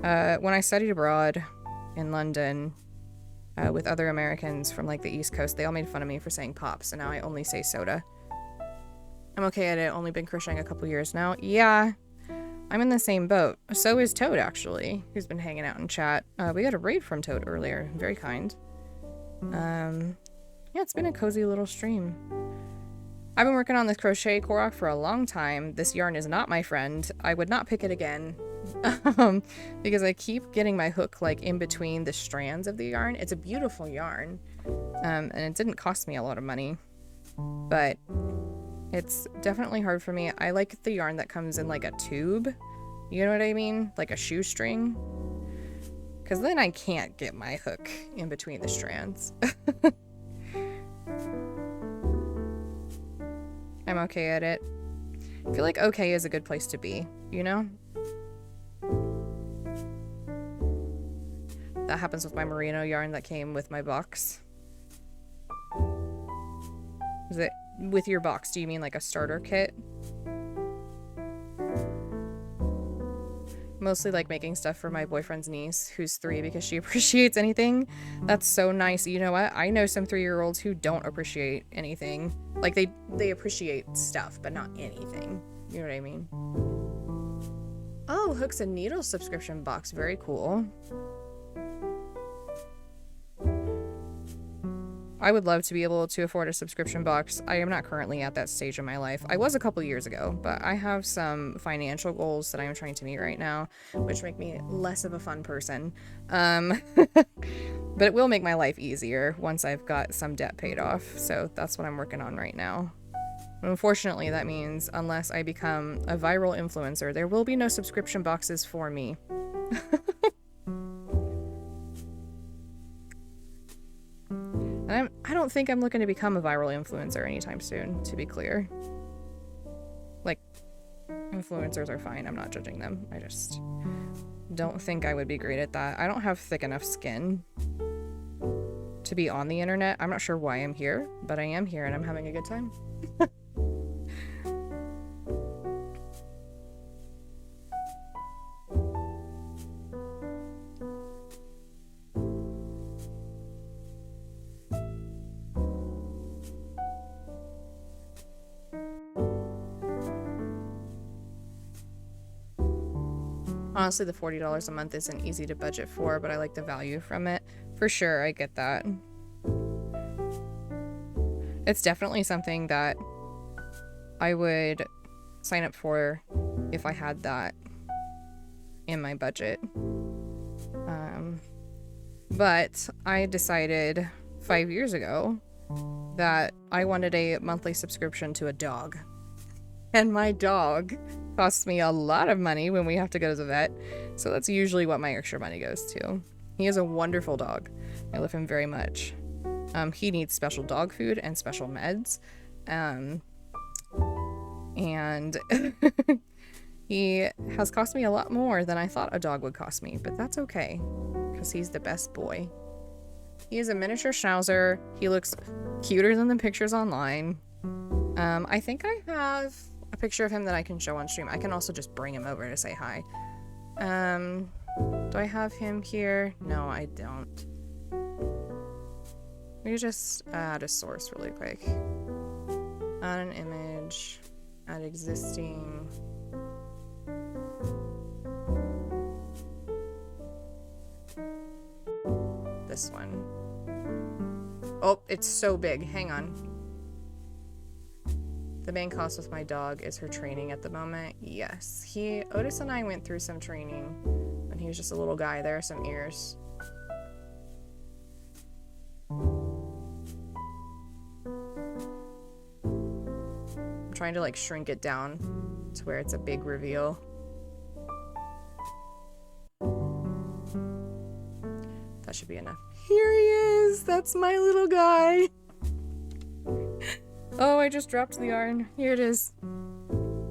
When I studied abroad in London with other Americans from like the East Coast, they all made fun of me for saying pop, so now I only say soda. I'm okay at it. Only been crocheting a couple years now. Yeah, I'm in the same boat. So is Toad, actually, who's been hanging out in chat. We got a raid from Toad earlier. Very kind. Yeah, it's been a cozy little stream. I've been working on this crochet Korok for a long time. This yarn is not my friend. I would not pick it again. Because I keep getting my hook like in between the strands of the yarn. It's a beautiful yarn. And it didn't cost me a lot of money. But it's definitely hard for me. I like the yarn that comes in like a tube. You know what I mean? Like a shoestring. Because then I can't get my hook in between the strands. I'm okay at it. I feel like okay is a good place to be, you know? That happens with my merino yarn that came with my box. Is it with your box? Do you mean like a starter kit? Mostly like making stuff for my boyfriend's niece, who's 3, because she appreciates anything. That's so nice. You know what? I know some 3-year-olds who don't appreciate anything. Like they appreciate stuff, but not anything. You know what I mean? Oh, Hooks and Needles subscription box. Very cool. I would love to be able to afford a subscription box. I am not currently at that stage in my life. I was a couple years ago, but I have some financial goals that I'm trying to meet right now, which make me less of a fun person. But it will make my life easier once I've got some debt paid off. So that's what I'm working on right now. Unfortunately, that means unless I become a viral influencer, there will be no subscription boxes for me. And I don't think I'm looking to become a viral influencer anytime soon, to be clear. Like, influencers are fine. I'm not judging them. I just don't think I would be great at that. I don't have thick enough skin to be on the internet. I'm not sure why I'm here, but I am here and I'm having a good time. Honestly, the $40 a month isn't easy to budget for, but I like the value from it. For sure, I get that. It's definitely something that I would sign up for if I had that in my budget. But I decided 5 years ago that I wanted a monthly subscription to a dog. And my dog costs me a lot of money when we have to go to the vet. So that's usually what my extra money goes to. He is a wonderful dog. I love him very much. He needs special dog food and special meds. And he has cost me a lot more than I thought a dog would cost me. But that's okay, because he's the best boy. He is a miniature schnauzer. He looks cuter than the pictures online. I think I have a picture of him that I can show on stream. I can also just bring him over to say hi. Do I have him here? No, I don't. Let me just add a source really quick. Add an image. Add existing. This one. Oh, it's so big. Hang on. The main cost with my dog is her training at the moment. Yes. Otis and I went through some training when he was just a little guy. There are some ears. I'm trying to like shrink it down to where it's a big reveal. That should be enough. Here he is! That's my little guy! Oh, I just dropped the yarn. Here it is.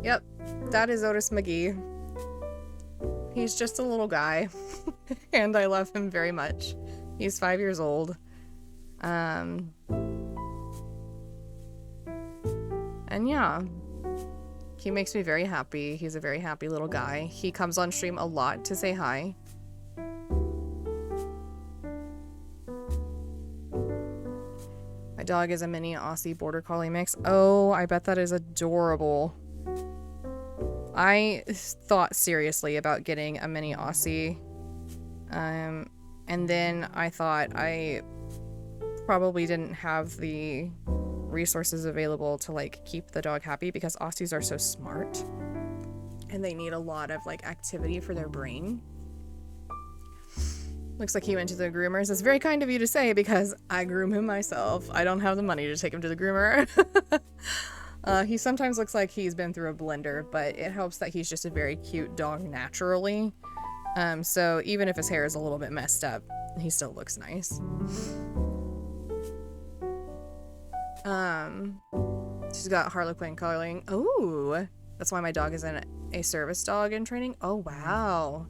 Yep, that is Otis McGee. He's just a little guy, and I love him very much. He's 5 years old. And yeah, He makes me very happy. He's a very happy little guy. He comes on stream a lot to say hi. My dog is a mini Aussie Border Collie mix. Oh, I bet that is adorable. I thought seriously about getting a mini Aussie. And then I thought I probably didn't have the resources available to like keep the dog happy, because Aussies are so smart and they need a lot of like activity for their brain. Looks like he went to the groomers. It's very kind of you to say, because I groom him myself. I don't have the money to take him to the groomer. He sometimes looks like he's been through a blender, but it helps that he's just a very cute dog naturally. So even if his hair is a little bit messed up, he still looks nice. She's got Harlequin coloring. Oh, that's why my dog is a service dog in training. Oh, wow.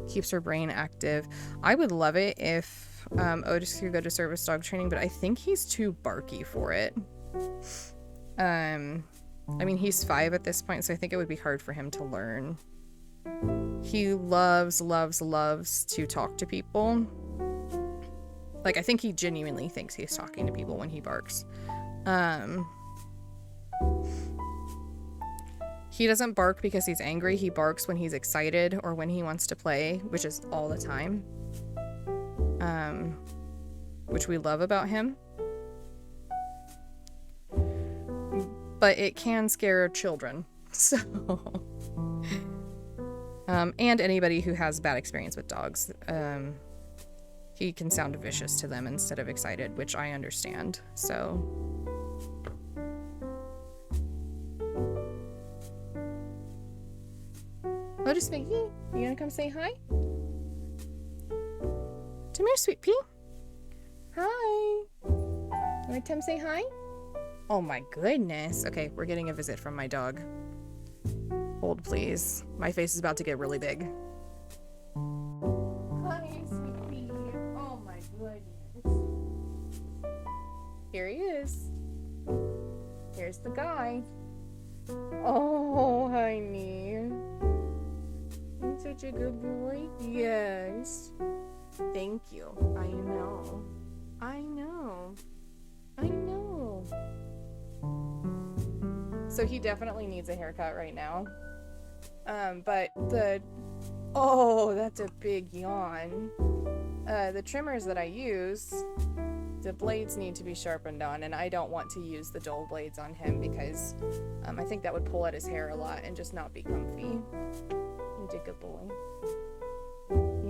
Keeps her brain active. I would love it if Otis could go to service dog training, but I think he's too barky for it. I mean, he's 5 at this point, so I think it would be hard for him to learn. He loves to talk to people. Like, I think he genuinely thinks he's talking to people when he barks. He doesn't bark because he's angry. He barks when he's excited or when he wants to play, which is all the time. Which we love about him. But it can scare children. So, and anybody who has bad experience with dogs. He can sound vicious to them instead of excited, which I understand. So, Otis Maggie, you gonna come say hi? Come here, sweet pea. Hi. You wanna come say hi? Oh my goodness. Okay, we're getting a visit from my dog. Hold, please. My face is about to get really big. Hi, sweet pea. Oh my goodness. Here he is. Here's the guy. Oh, honey. You're such a good boy. Yes. Thank you. I know. I know. I know. So he definitely needs a haircut right now. But oh, that's a big yawn. The trimmers that I use, the blades need to be sharpened on, and I don't want to use the dull blades on him because I think that would pull at his hair a lot and just not be comfy. You did good boy.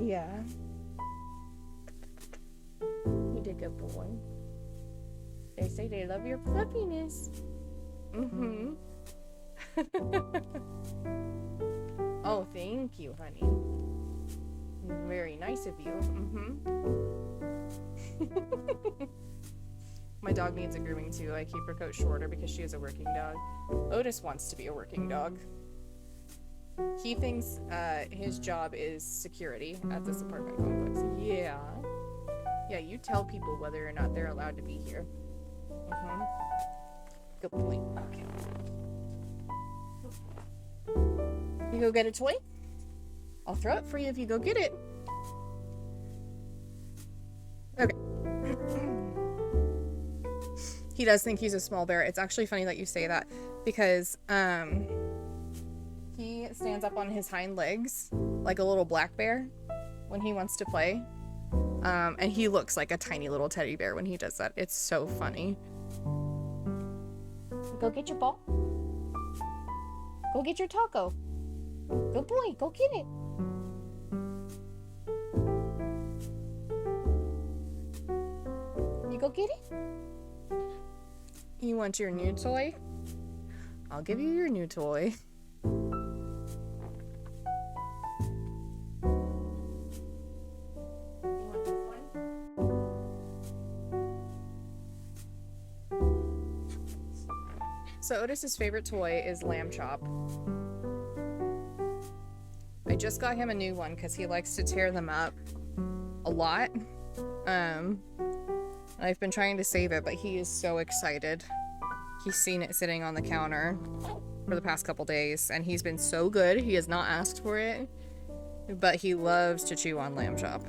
Yeah. You did good boy. They say they love your fluffiness. Mm-hmm. Oh, thank you, honey. Very nice of you. Mm-hmm. My dog needs a grooming too. I keep her coat shorter because she is a working dog. Otis wants to be a working dog. He thinks his job is security at this apartment complex. Yeah. Yeah, you tell people whether or not they're allowed to be here. Mm-hmm. Good boy. Okay. You go get a toy? I'll throw it for you if you go get it. Okay. He does think he's a small bear. It's actually funny that you say that because he stands up on his hind legs like a little black bear when he wants to play. And he looks like a tiny little teddy bear when he does that. It's so funny. Go get your ball. Go get your taco. Good boy, go get it. You go get it? You want your new toy? I'll give you your new toy. So Otis's favorite toy is Lamb Chop. I just got him a new one because he likes to tear them up a lot. I've been trying to save it, but he is so excited. He's seen it sitting on the counter. for the past couple days, and he's been so good. He has not asked for it, but he loves to chew on lamb chop.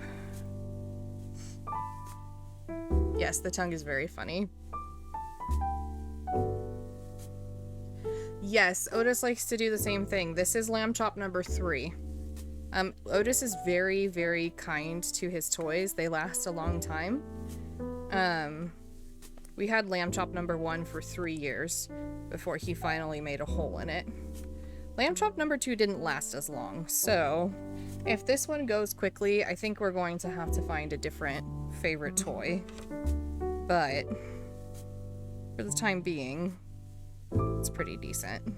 Yes, the tongue is very funny. Yes, Otis likes to do the same thing. This is lamb chop number 3. Otis is very, very kind to his toys. They last a long time. We had lamb chop number 1 for 3 years before he finally made a hole in it. Lamb chop number 2 didn't last as long, so if this one goes quickly, I think we're going to have to find a different favorite toy. But for the time being, it's pretty decent.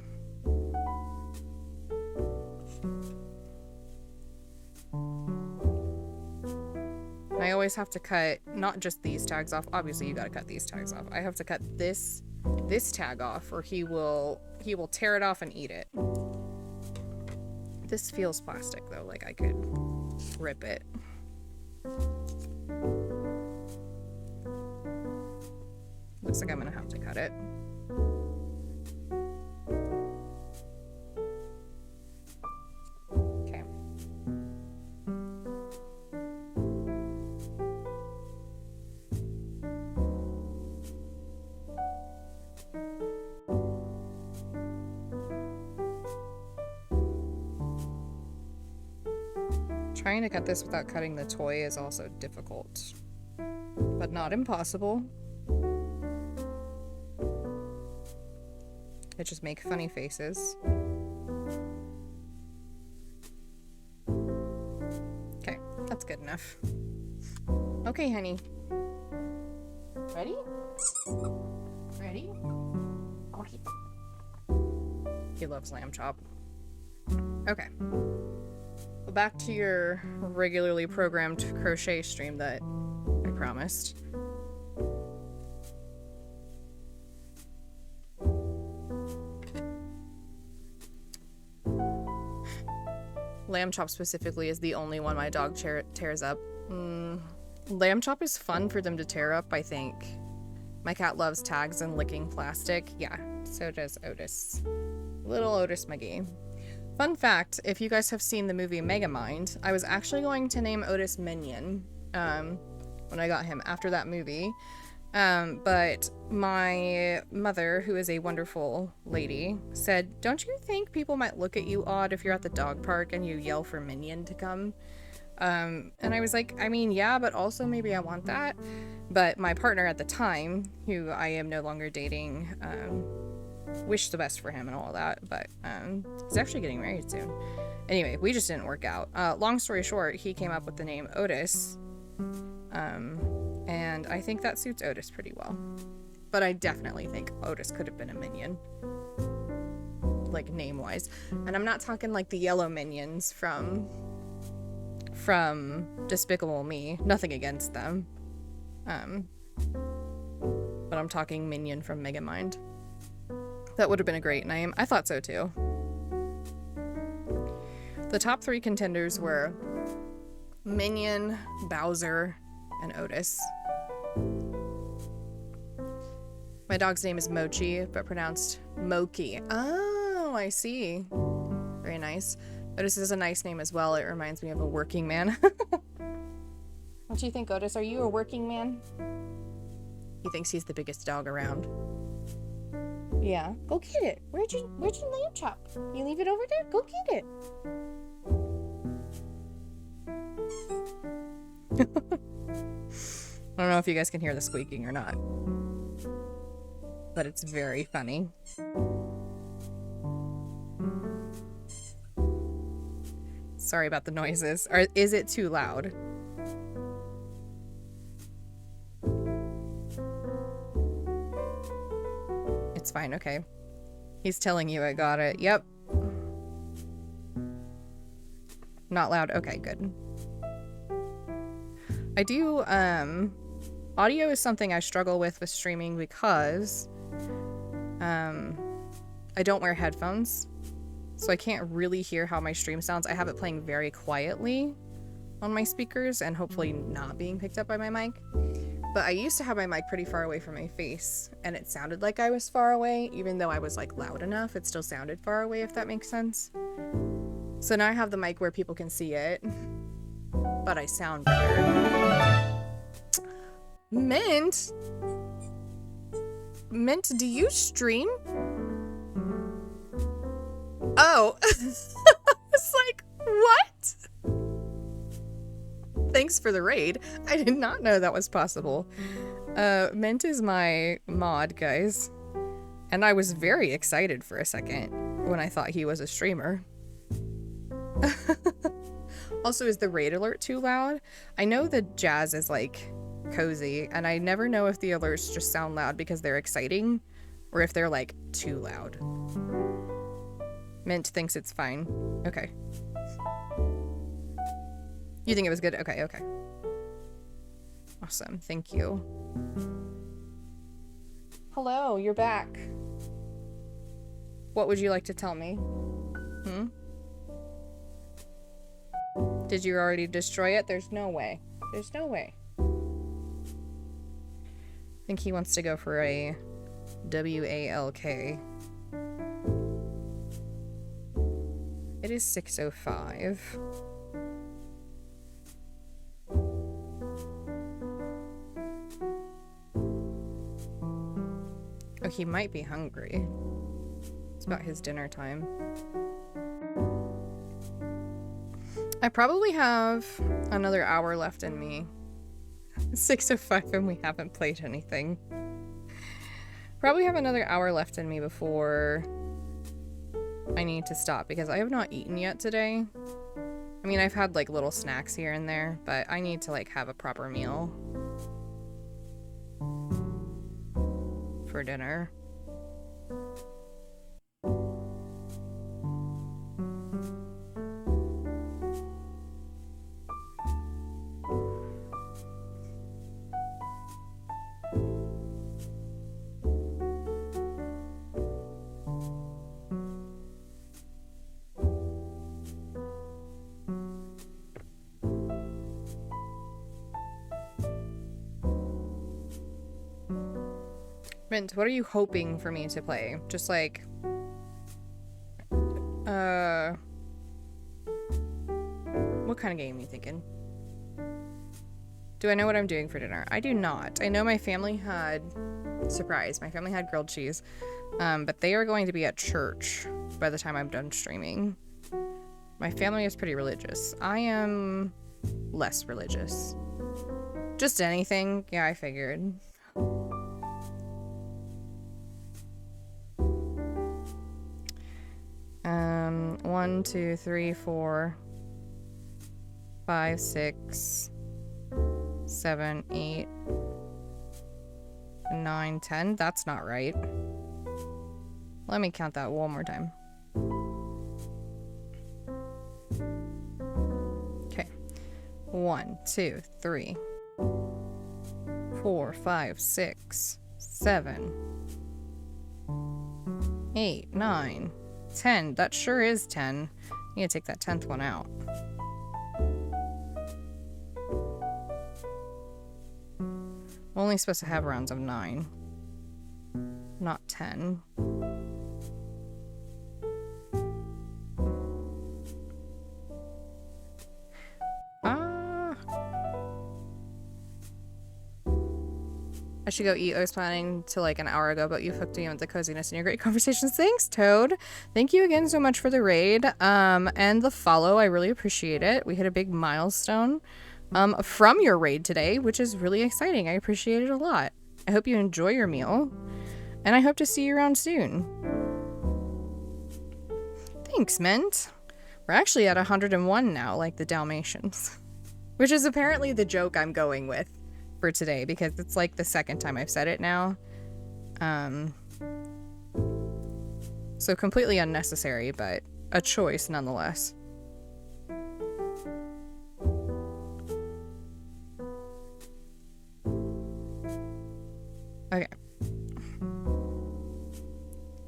I always have to cut not just these tags off. Obviously, you gotta cut these tags off. I have to cut this tag off, or he will tear it off and eat it. This feels plastic though, like I could rip it. Looks like I'm gonna have to cut it. Okay. Trying to cut this without cutting the toy is also difficult, but not impossible. I just make funny faces. Okay, that's good enough. Okay, honey. Ready? Ready? Okay. He loves lamb chop. Okay. Well, back to your regularly programmed crochet stream that I promised. Lamb chop specifically is the only one my dog tears up. Lamb chop is fun for them to tear up, I think. My cat loves tags and licking plastic. Yeah, so does Otis. Little Otis McGee. Fun fact, if you guys have seen the movie Megamind, I was actually going to name Otis Minion when I got him after that movie. But my mother, who is a wonderful lady, said, "Don't you think people might look at you odd if you're at the dog park and you yell for Minion to come?" And I was like, I mean, yeah, but also maybe I want that. But my partner at the time, who I am no longer dating, wished the best for him and all that, but he's actually getting married soon. Anyway, we just didn't work out. Long story short, he came up with the name Otis. And I think that suits Otis pretty well. But I definitely think Otis could have been a minion. Like, name-wise. And I'm not talking like the yellow minions from Despicable Me. Nothing against them. But I'm talking Minion from Megamind. That would have been a great name. I thought so too. The top 3 contenders were Minion, Bowser, and Otis. My dog's name is Mochi, but pronounced Moki. Oh, I see. Very nice. Otis is a nice name as well. It reminds me of a working man. What do you think, Otis? Are you a working man? He thinks he's the biggest dog around. Yeah. Go get it. Where'd your lamb chop? You leave it over there? Go get it. I don't know if you guys can hear the squeaking or not, but it's very funny. Sorry about the noises. Is it too loud? It's fine, okay. He's telling you I got it. Yep. Not loud. Okay, good. I do, audio is something I struggle with streaming because, I don't wear headphones, so I can't really hear how my stream sounds. I have it playing very quietly on my speakers and hopefully not being picked up by my mic. But I used to have my mic pretty far away from my face, and it sounded like I was far away, even though I was like loud enough, it still sounded far away, if that makes sense. So now I have the mic where people can see it, but I sound better. Mint, do you stream? Oh, it's like, what? Thanks for the raid. I did not know that was possible. Mint is my mod, guys. And I was very excited for a second when I thought he was a streamer. Also, is the raid alert too loud? I know the jazz is like cozy, and I never know if the alerts just sound loud because they're exciting or if they're like too loud. Mint thinks it's fine. Okay. You think it was good? Okay, okay. Awesome. Thank you. Hello, you're back. What would you like to tell me? Did you already destroy it? There's no way. There's no way. I think he wants to go for a WALK. It is 6:05. Oh, he might be hungry. It's about his dinner time. I probably have another hour left in me. 6:05 and we haven't played anything. Probably have another hour left in me before I need to stop because I have not eaten yet today. I mean, I've had like little snacks here and there, but I need to like have a proper meal for dinner. Mint, what are you hoping for me to play? Just like, what kind of game are you thinking? Do I know what I'm doing for dinner? I do not. I know my family had, surprise, my family had grilled cheese, but they are going to be at church by the time I'm done streaming. My family is pretty religious. I am less religious. Just anything. Yeah, I figured. 1, 2, 3, 4, 5, 6, 7, 8, 9, 10. That's not right. Let me count that one more time. Okay. 1, 2, 3, 4, 5, 6, 7, 8, 9, 10. That sure is 10. I need to take that 10th one out. We're only supposed to have rounds of 9, not 10. I should go eat. I was planning to like an hour ago, but you hooked me with the coziness and your great conversations. Thanks, Toad. Thank you again so much for the raid and the follow. I really appreciate it. We hit a big milestone from your raid today, which is really exciting. I appreciate it a lot. I hope you enjoy your meal, and I hope to see you around soon. Thanks, Mint. We're actually at 101 now, like the Dalmatians, which is apparently the joke I'm going with for today, because it's like the second time I've said it now. So completely unnecessary, but a choice nonetheless. Okay.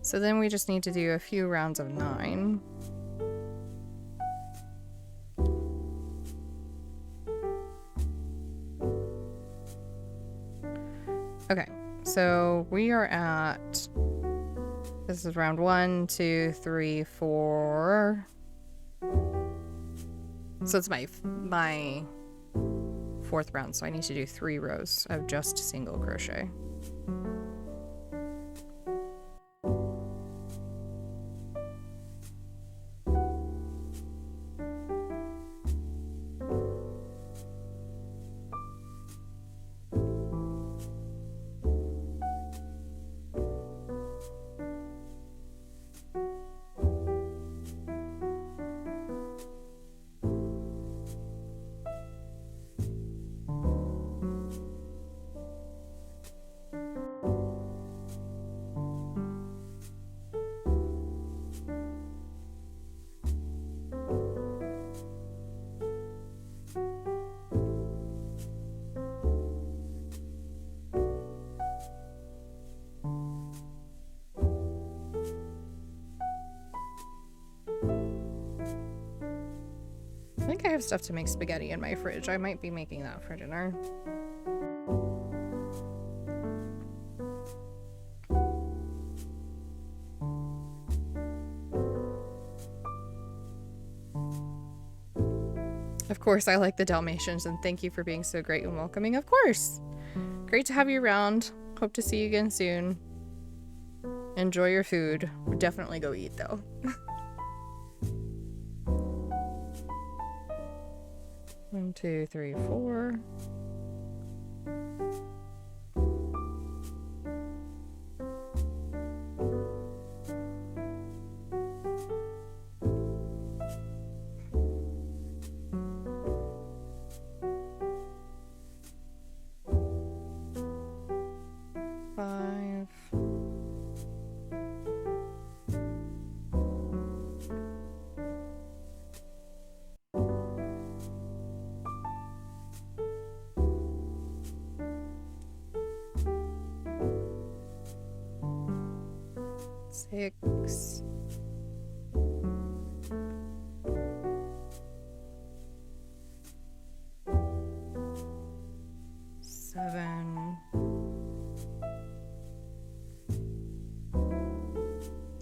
So then we just need to do a few rounds of 9. So we are at, this is round 1, 2, 3, 4. So it's my 4th round, so I need to do 3 rows of just single crochet. I think I have stuff to make spaghetti in my fridge. I might be making that for dinner. Of course, I like the Dalmatians, and thank you for being so great and welcoming. Of course. Great to have you around. Hope to see you again soon. Enjoy your food. Definitely go eat, though. 1, 2, 3, 4. Six. 7.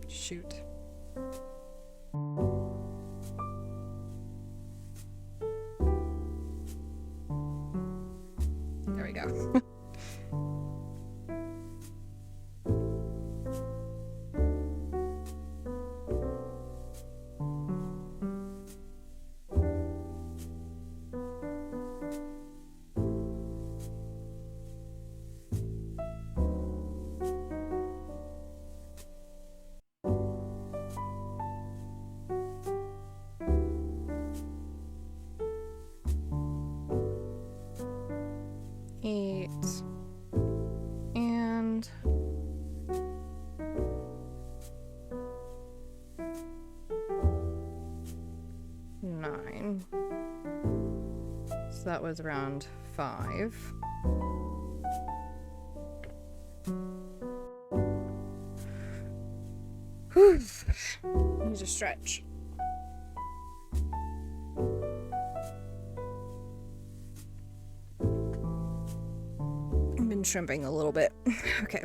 Shoot. There we go. And 9. So that was round 5. Whew. Need to stretch. I've been shrimping a little bit. Okay.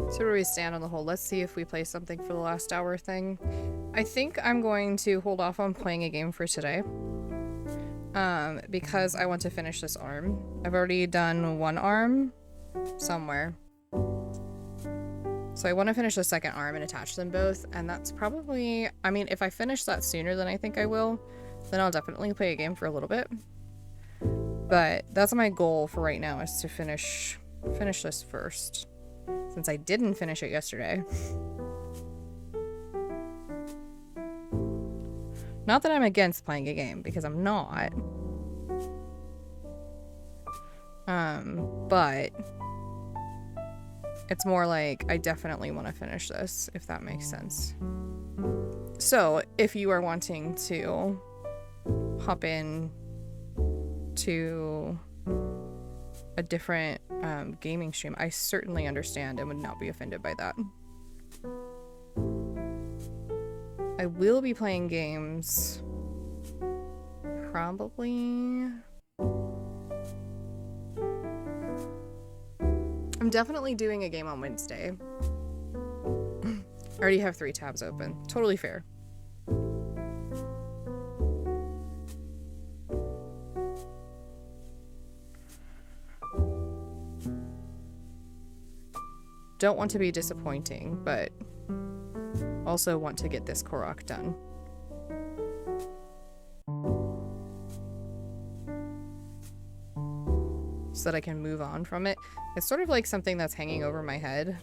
So where do we stand on the whole? Let's see if we play something for the last hour thing. I think I'm going to hold off on playing a game for today. Because I want to finish this arm. I've already done one arm somewhere. So I want to finish the second arm and attach them both, and that's probably, I mean, if I finish that sooner than I think I will, then I'll definitely play a game for a little bit. But that's my goal for right now, is to finish this first, since I didn't finish it yesterday. Not that I'm against playing a game, because I'm not. But it's more like I definitely want to finish this, if that makes sense. So if you are wanting to hop in to a different gaming stream, I certainly understand and would not be offended by that. I will be playing games probably. I'm definitely doing a game on Wednesday. I already have 3 tabs open. Totally fair. Don't want to be disappointing, but also want to get this Korok done. So that I can move on from it. It's sort of like something that's hanging over my head,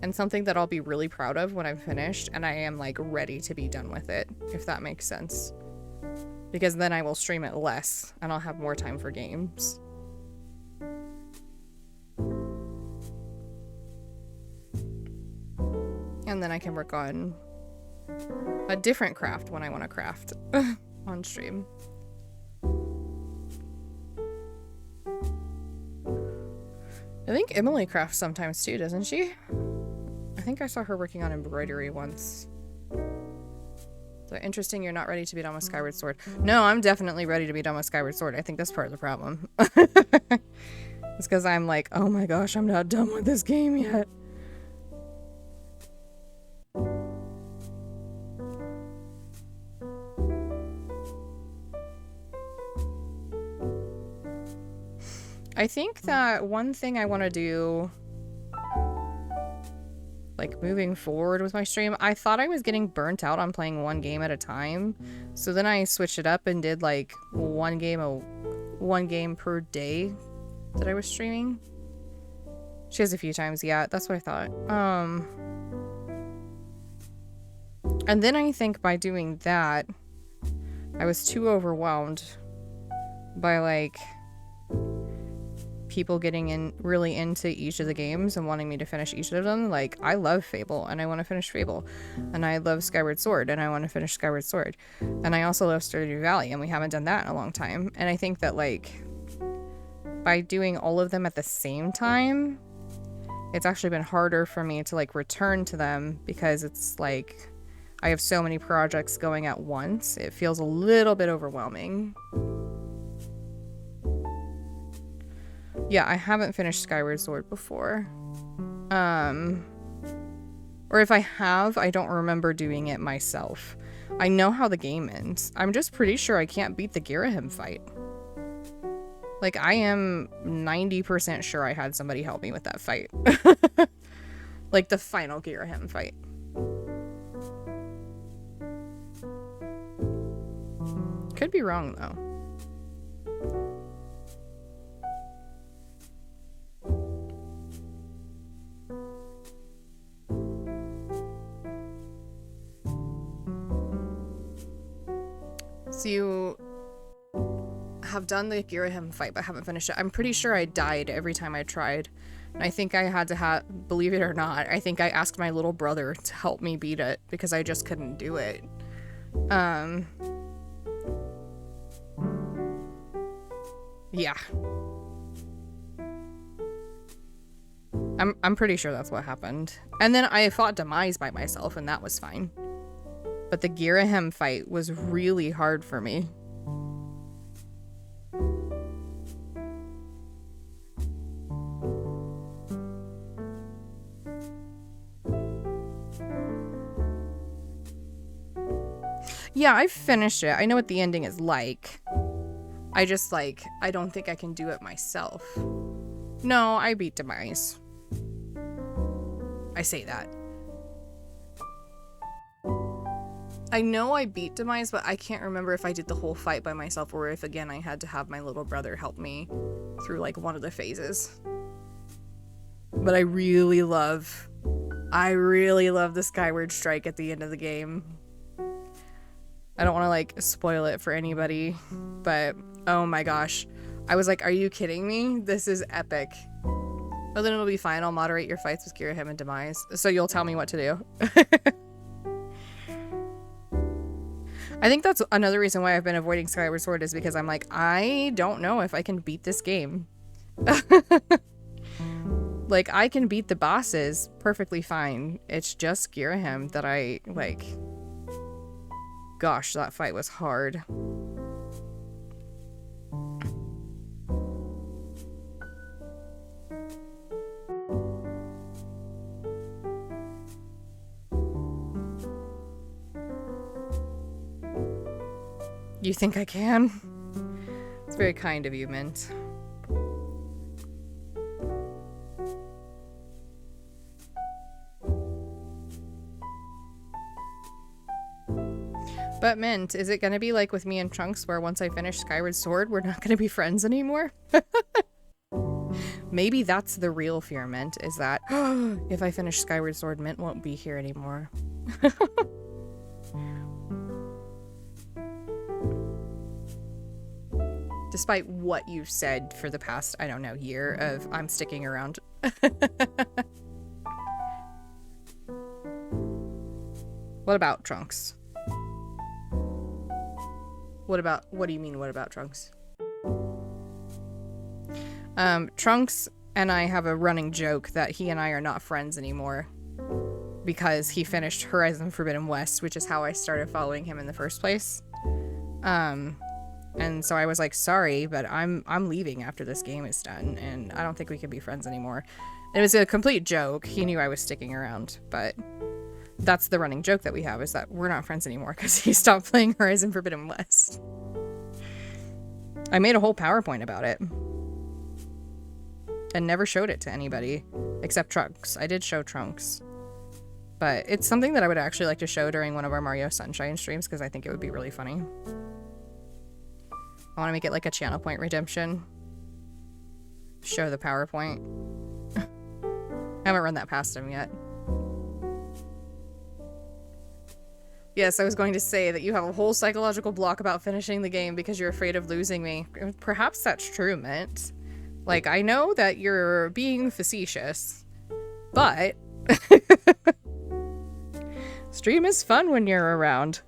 and something that I'll be really proud of when I'm finished and I am like ready to be done with it, if that makes sense. Because then I will stream it less and I'll have more time for games. And then I can work on a different craft when I want to craft on stream. I think Emily crafts sometimes too, doesn't she? I think I saw her working on embroidery once. So interesting, you're not ready to be done with Skyward Sword. No, I'm definitely ready to be done with Skyward Sword. I think that's part of the problem. It's because I'm like, oh my gosh, I'm not done with this game yet. I think that one thing I want to do, like moving forward with my stream, I thought I was getting burnt out on playing one game at a time. So then I switched it up and did like one game per day that I was streaming. She has a few times, yeah, that's what I thought. And then I think by doing that, I was too overwhelmed by like people getting really into each of the games and wanting me to finish each of them. Like, I love Fable and I want to finish Fable, and I love Skyward Sword and I want to finish Skyward Sword, and I also love Stardew Valley, and we haven't done that in a long time. And I think that like by doing all of them at the same time, it's actually been harder for me to like return to them, because it's like I have so many projects going at once. It feels a little bit overwhelming. Yeah, I haven't finished Skyward Sword before. Or if I have, I don't remember doing it myself. I know how the game ends. I'm just pretty sure I can't beat the Girahim fight. Like, I am 90% sure I had somebody help me with that fight. Like, the final Girahim fight. Could be wrong, though. So you have done the Girahim fight but haven't finished it. I'm pretty sure I died every time I tried. And I think I had to believe it or not, I think I asked my little brother to help me beat it because I just couldn't do it. Yeah. I'm pretty sure that's what happened. And then I fought Demise by myself and that was fine. But the Girahim fight was really hard for me. Yeah, I've finished it. I know what the ending is like. I just like, I don't think I can do it myself. No, I beat Demise. I say that. I know I beat Demise, but I can't remember if I did the whole fight by myself or if, again, I had to have my little brother help me through, like, one of the phases. But I really love the Skyward Strike at the end of the game. I don't want to, like, spoil it for anybody, but oh my gosh. I was like, are you kidding me? This is epic. Oh, then it'll be fine. I'll moderate your fights with Girahim and Demise, so you'll tell me what to do. I think that's another reason why I've been avoiding Skyward Sword is because I'm like, I don't know if I can beat this game. Like, I can beat the bosses perfectly fine. It's just Girahim that I, like... Gosh, that fight was hard. You think I can? It's very kind of you, Mint. But Mint, is it gonna be like with me and Trunks where once I finish Skyward Sword, we're not gonna be friends anymore? Maybe that's the real fear, Mint, is that if I finish Skyward Sword, Mint won't be here anymore. Despite what you've said for the past, I don't know, year of I'm sticking around. What about Trunks? What do you mean, what about Trunks? Trunks and I have a running joke that he and I are not friends anymore because he finished Horizon Forbidden West, which is how I started following him in the first place. And so I was like, sorry, but I'm leaving after this game is done, and I don't think we can be friends anymore. And it was a complete joke. He knew I was sticking around, but that's the running joke that we have, is that we're not friends anymore because he stopped playing Horizon Forbidden West. I made a whole PowerPoint about it and never showed it to anybody except Trunks. I did show Trunks, but it's something that I would actually like to show during one of our Mario Sunshine streams because I think it would be really funny. I want to make it like a channel point redemption. Show the PowerPoint. I haven't run that past him yet. Yes, I was going to say that you have a whole psychological block about finishing the game because you're afraid of losing me. Perhaps that's true, Mint. Like, I know that you're being facetious, but stream is fun when you're around.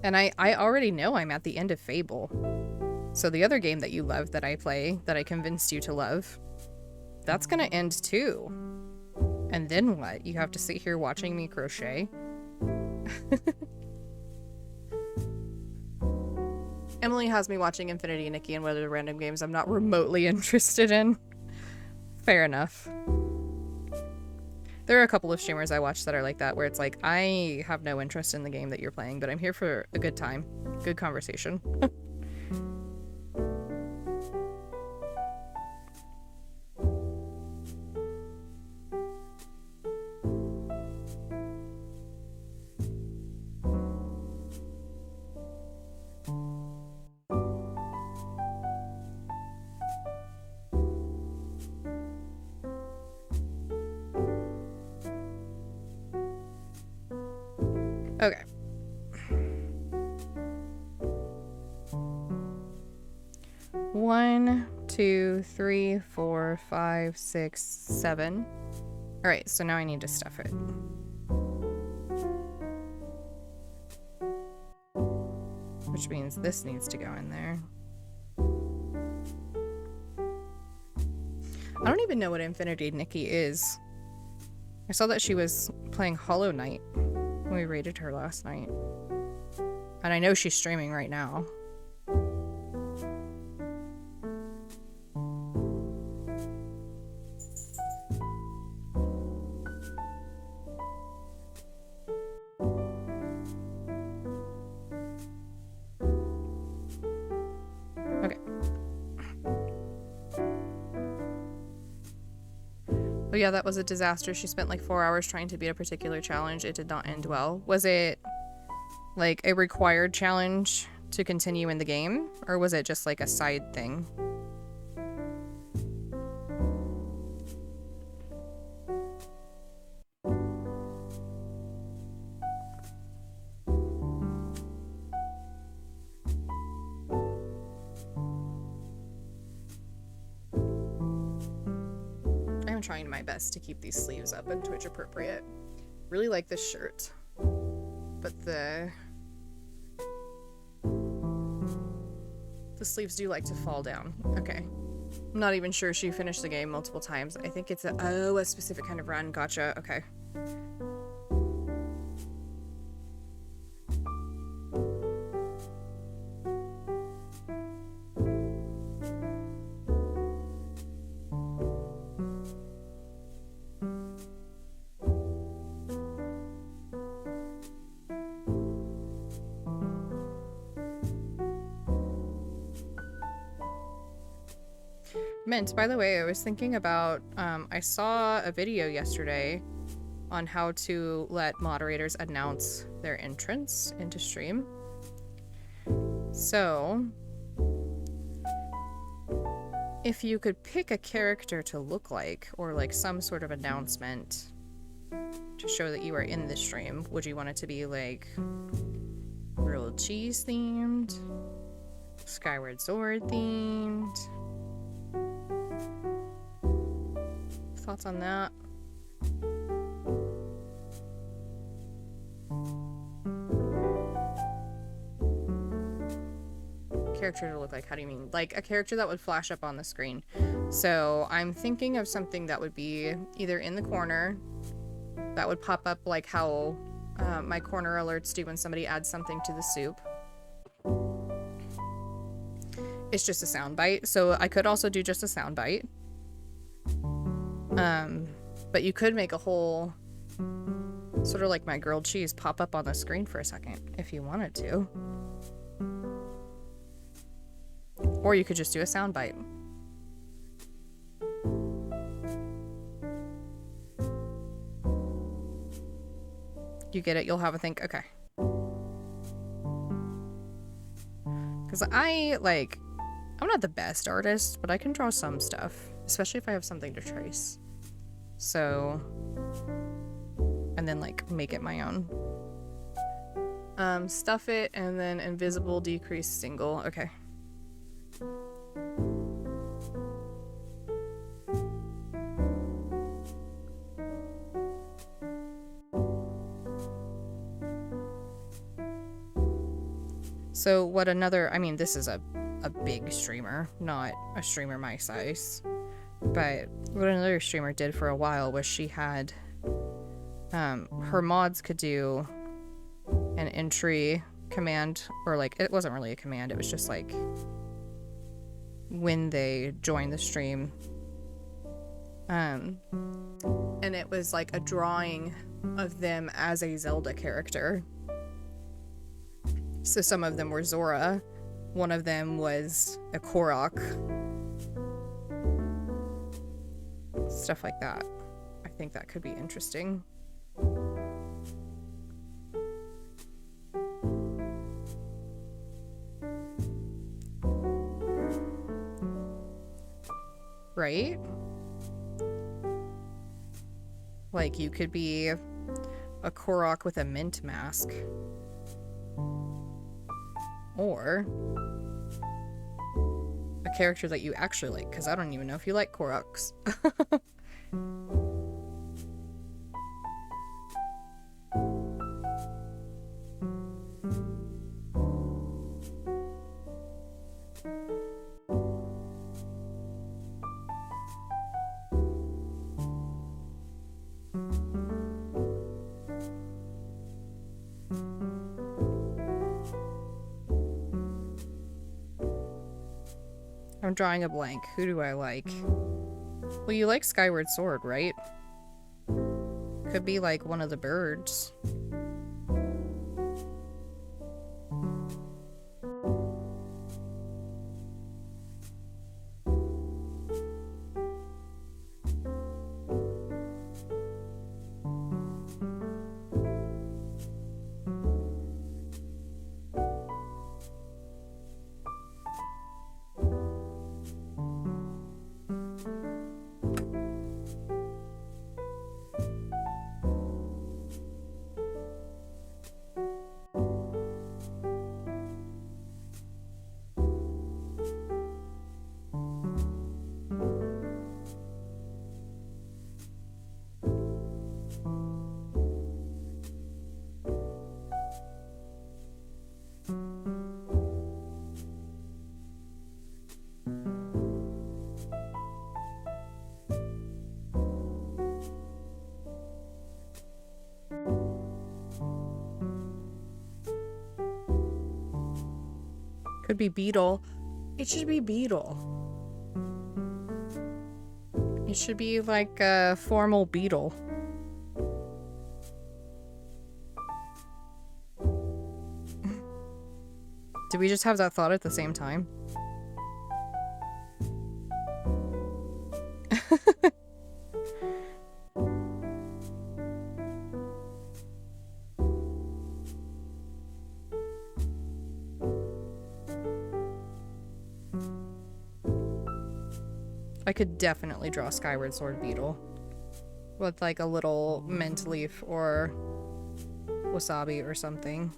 And I already know I'm at the end of Fable. So the other game that you love that I play, that I convinced you to love, that's gonna end too. And then what? You have to sit here watching me crochet? Emily has me watching Infinity Nikki and what other random games I'm not remotely interested in. Fair enough. There are a couple of streamers I watch that are like that, where it's like, I have no interest in the game that you're playing, but I'm here for a good time. Good conversation. Okay. One, 2, 3, 4, 5, 6, 7. Alright, so now I need to stuff it. Which means this needs to go in there. I don't even know what Infinity Nikki is. I saw that she was playing Hollow Knight when we raided her last night. And I know she's streaming right now. yeah, that was a disaster. She spent like 4 hours trying to beat a particular challenge. It did not end well. Was it like a required challenge to continue in the game, or was it just like a side thing? I'm trying my best to keep these sleeves up and Twitch appropriate. Really like this shirt, but the sleeves do like to fall down. Okay. I'm not even sure she finished the game multiple times. I think it's a specific kind of run. Gotcha. Okay. Mint, by the way, I was thinking about, I saw a video yesterday on how to let moderators announce their entrance into stream. So, if you could pick a character to look like, or like some sort of announcement to show that you are in the stream, would you want it to be like grilled cheese themed, Skyward Sword themed? Thoughts on that? Character to look like, how do you mean? Like a character that would flash up on the screen. So I'm thinking of something that would be either in the corner, that would pop up like how my corner alerts do when somebody adds something to the soup. It's just a sound bite, so I could also do just a sound bite. But you could make a whole, sort of like my grilled cheese, pop up on the screen for a second if you wanted to. Or you could just do a sound bite. You get it? You'll have a think. Okay. Because I'm not the best artist, but I can draw some stuff, especially if I have something to trace. So, and then like make it my own. Stuff it, and then invisible, decrease, single. Okay. So what another, I mean, this is a big streamer, not a streamer my size. But what another streamer did for a while was she had, her mods could do an entry command, or like, it wasn't really a command, it was just like, when they join the stream. And it was like a drawing of them as a Zelda character. So some of them were Zora, one of them was a Korok. Stuff like that. I think that could be interesting. Right? Like you could be a Korok with a mint mask. Or a character that you actually like, because I don't even know if you like Koroks. I'm drawing a blank. Who do I like? Well, you like Skyward Sword, right? Could be like one of the birds. Could be beetle. It should be beetle. It should be like a formal beetle. Did we just have that thought at the same time? I could definitely draw Skyward Sword Beetle with like a little mint leaf or wasabi or something.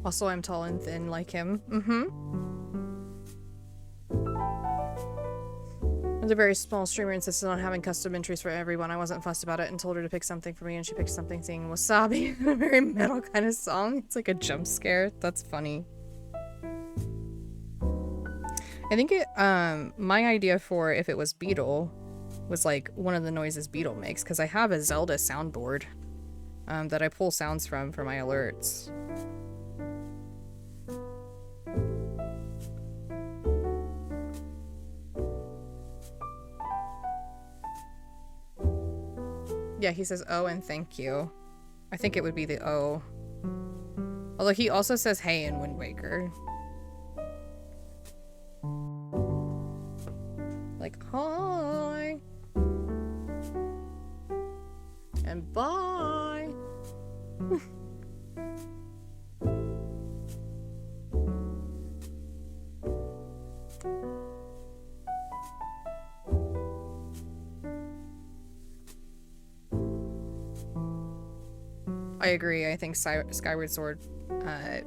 Also, I'm tall and thin like him. The very small streamer insisted on having custom entries for everyone. I wasn't fussed about it and told her to pick something for me, and she picked something singing wasabi in a very metal kind of song. It's like a jump scare. That's funny. I think it, my idea for if it was Beetle was like one of the noises Beetle makes, because I have a Zelda soundboard that I pull sounds from for my alerts. Yeah, he says oh and thank you. I think it would be the oh. Although he also says hey in Wind Waker. Like hi. And bye. I agree. I think Skyward Sword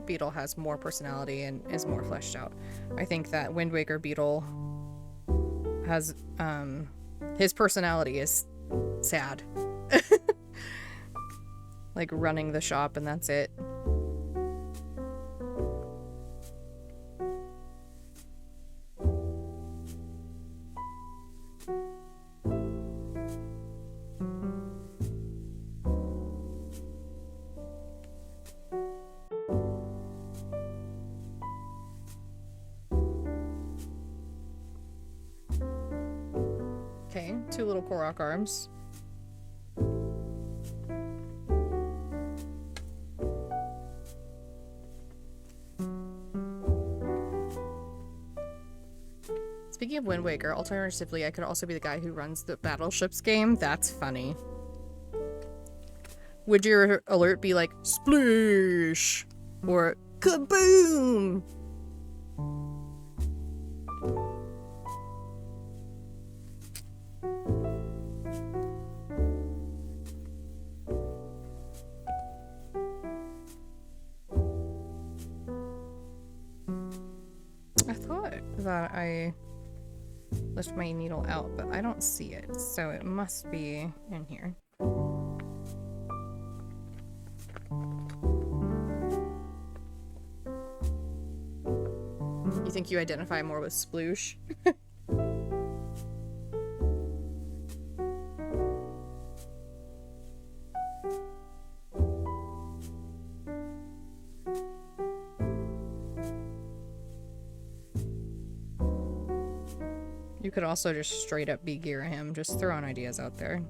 Beetle has more personality and is more fleshed out. I think that Wind Waker Beetle has his personality is sad. Like running the shop and that's it. Okay, 2 little Korok arms. Speaking of Wind Waker, alternatively, I could also be the guy who runs the battleships game. That's funny. Would your alert be like, sploosh? Or kaboom? I thought that I left my needle out, but I don't see it, so it must be in here. You think you identify more with sploosh? You could also just straight up be Gear him, just throwing ideas out there.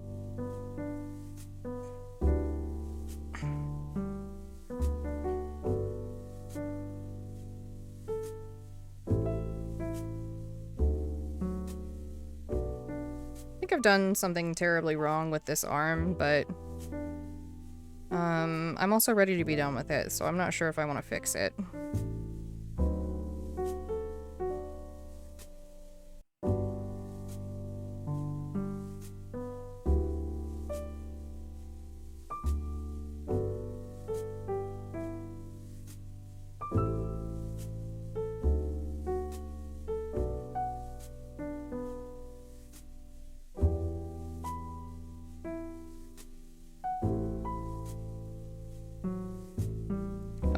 I think I've done something terribly wrong with this arm, but I'm also ready to be done with it, so I'm not sure if I want to fix it.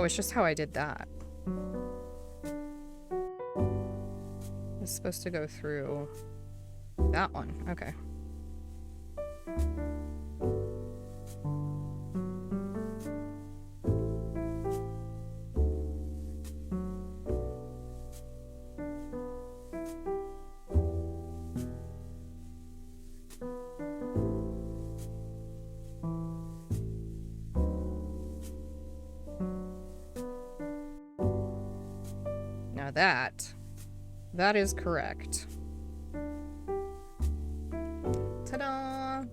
Oh, it's just how I did that. It's supposed to go through that one. Okay. Now that is correct. Ta-da!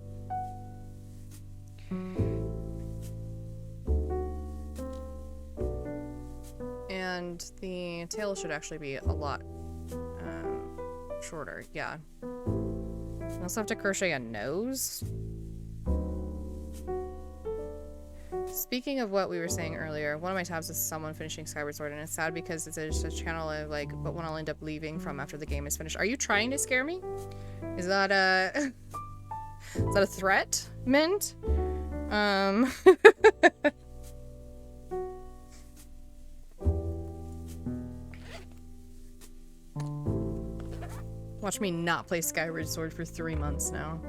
And the tail should actually be a lot shorter. Yeah. I also have to crochet a nose. Speaking of what we were saying earlier, one of my tabs is someone finishing Skyward Sword, and it's sad because it's just a channel of like, but one I'll end up leaving from after the game is finished. Are you trying to scare me? Is that a is that a threat, Mint? Watch me not play Skyward Sword for 3 months now.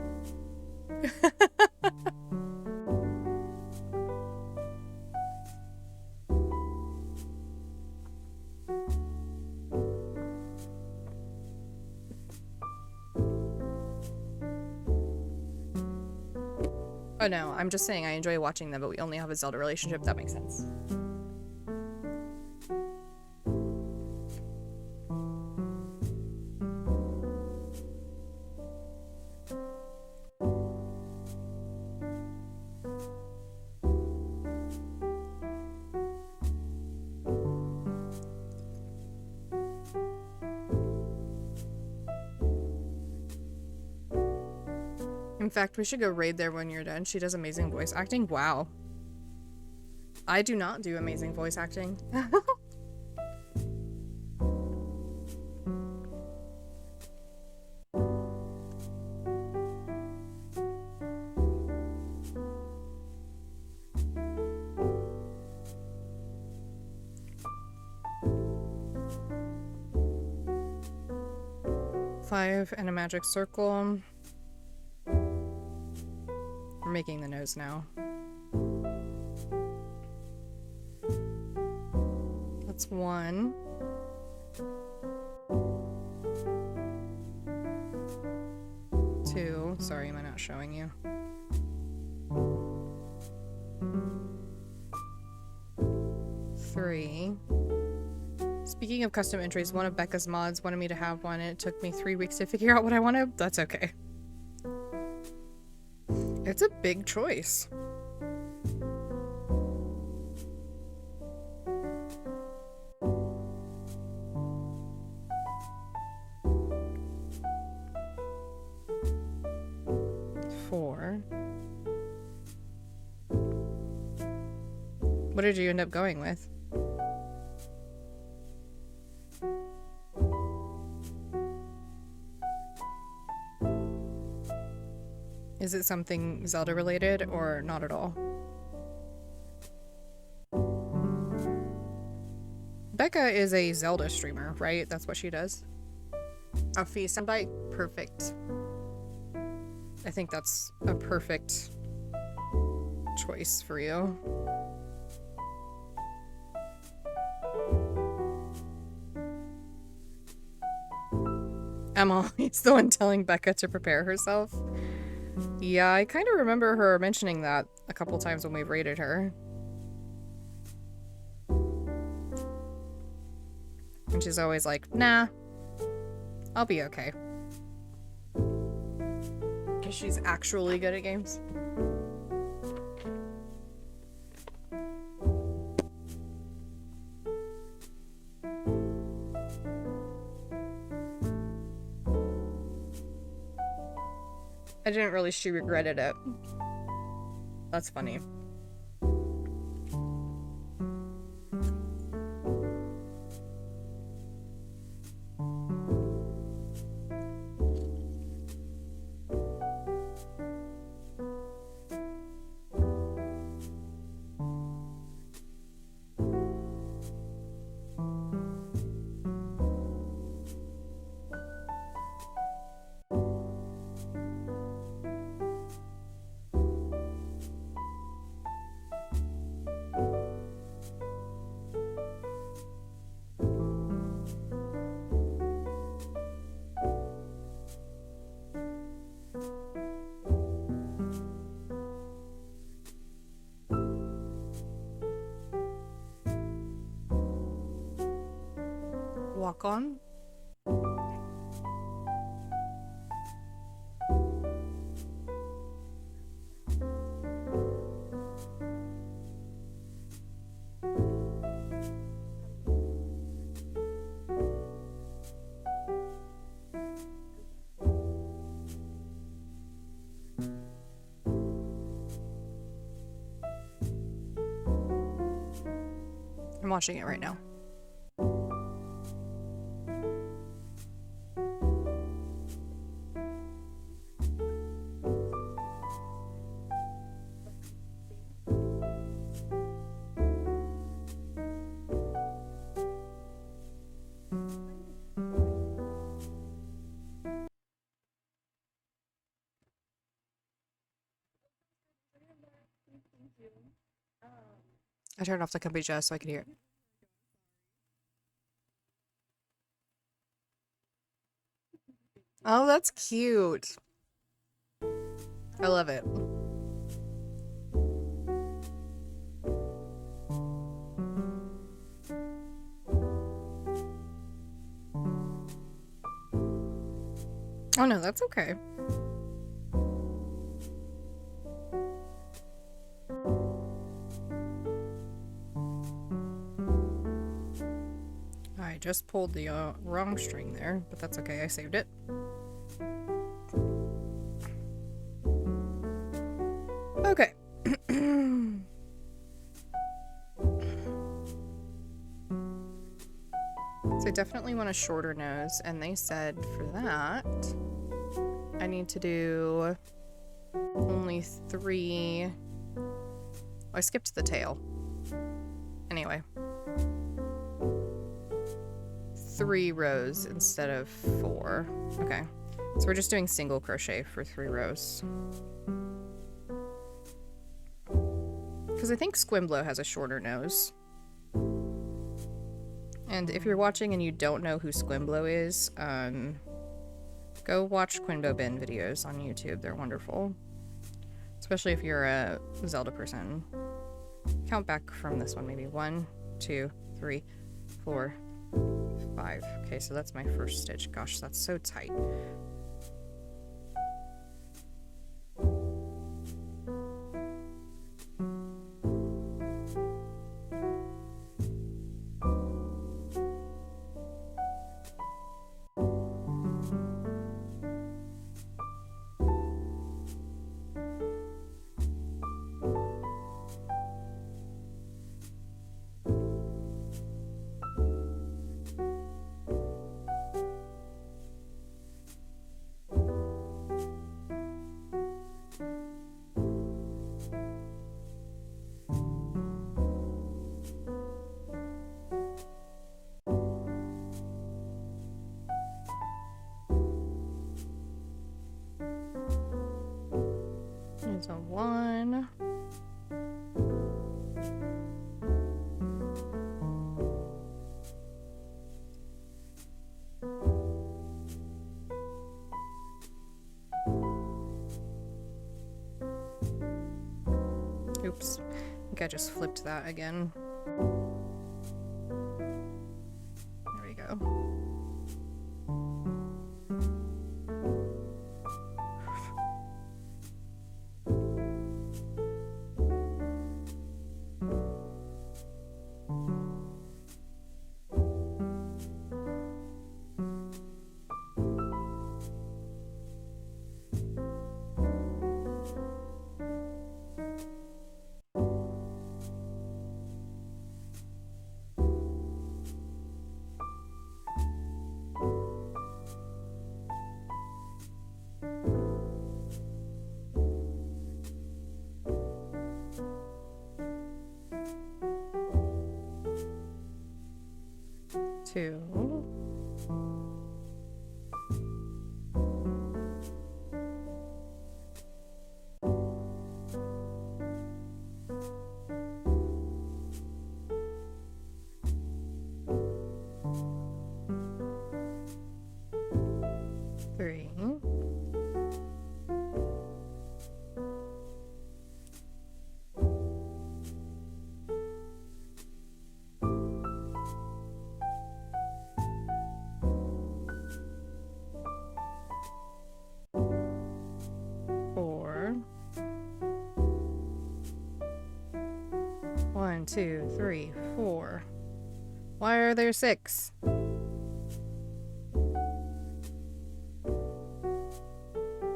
Oh no, I'm just saying I enjoy watching them, but we only have a Zelda relationship. That makes sense. In fact, we should go raid there when you're done. She does amazing voice acting. Wow. I do not do amazing voice acting. Five and a magic circle. We're making the nose now. That's 1. 2. Sorry, am I not showing you? 3. Speaking of custom entries, one of Becca's mods wanted me to have one, and it took me 3 weeks to figure out what I wanted. That's okay. It's a big choice. Four. What did you end up going with? Is it something Zelda related or not at all? Becca is a Zelda streamer, right? That's what she does? A feast and bite? Perfect. I think that's a perfect choice for you. I'm always the one telling Becca to prepare herself. Yeah, I kind of remember her mentioning that a couple times when we've raided her. And she's always like, nah, I'll be okay. Because she's actually good at games. I didn't really, she regretted it. That's funny. lock on. I'm watching it right now. I turned off the kombucha so I could hear it. Oh, that's cute. I love it. Oh no, that's okay. I just pulled the wrong string there, but that's okay, I saved it. Okay. So I definitely want a shorter nose, and they said for that I need to do only 3. Oh, I skipped the tail. Anyway. 3 rows instead of 4. Okay. So we're just doing single crochet for 3 rows. Because I think Squimblow has a shorter nose. And if you're watching and you don't know who Squimblow is, go watch Quinbo Bin videos on YouTube. They're wonderful. Especially if you're a Zelda person. Count back from this one, maybe. 1, 2, 3, 4, 5. Okay, so that's my first stitch. Gosh, that's so tight. There's a 1. Oops. I think I just flipped that again. There we go. Two. Three. 4. 1, 2, 3, 4. Why are there 6?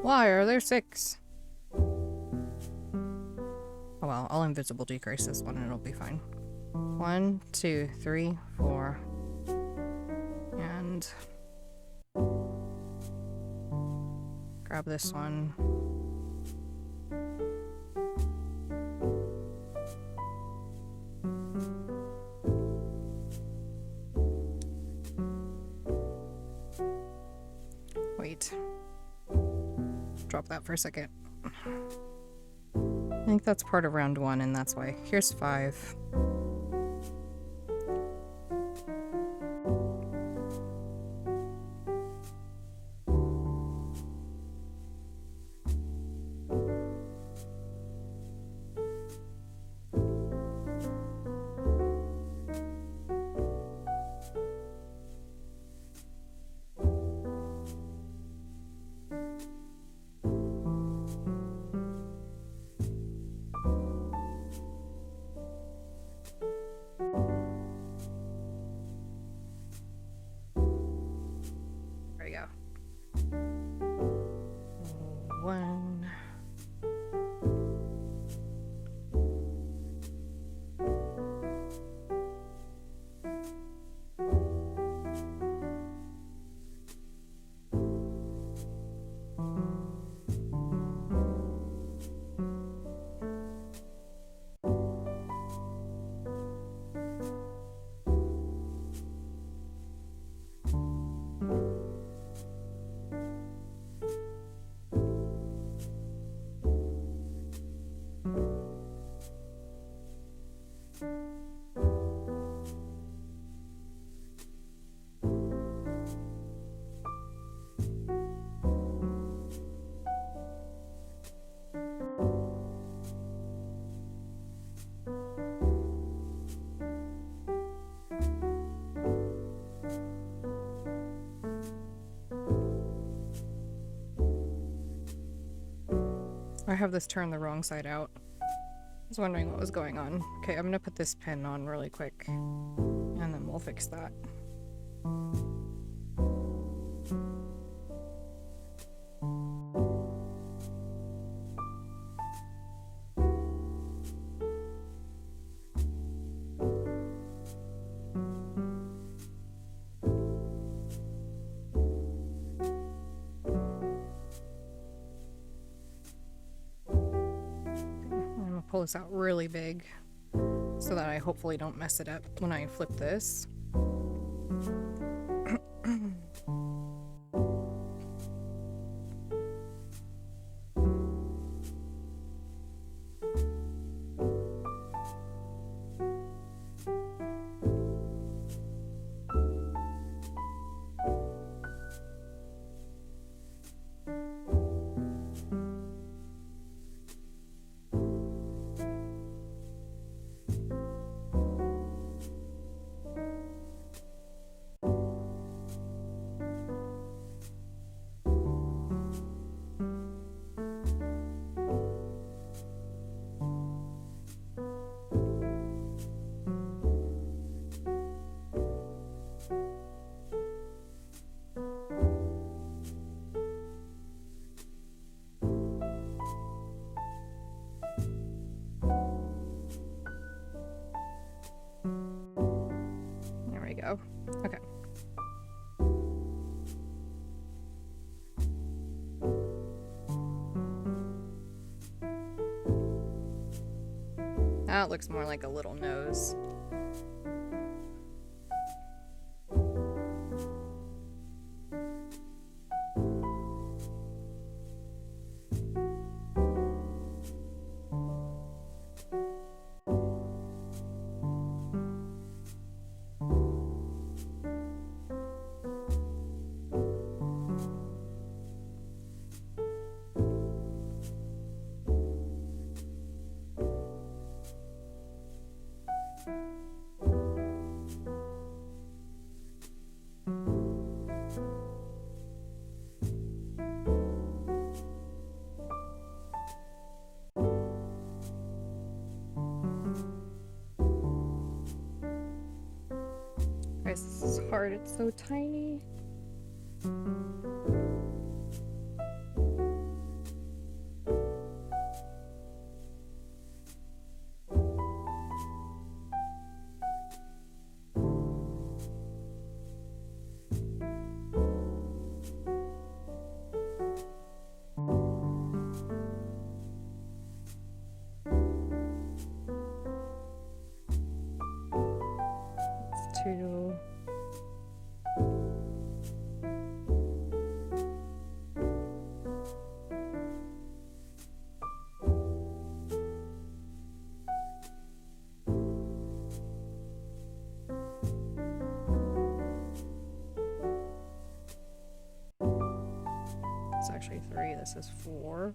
Why are there 6? Oh well, I'll invisible decrease this one and it'll be fine. 1, 2, 3, 4. And grab this one. Wait. Drop that for a second. I think that's part of round 1 and that's why. Here's 5. There we go. 1. I have this turned the wrong side out. I was wondering what was going on. Okay, I'm gonna put this pin on really quick, and then we'll fix that. Pull this out really big so that I hopefully don't mess it up when I flip this. There we go. Okay. That looks more like a little nose. card. It's so tiny. It's 2. It's actually 3. This is 4.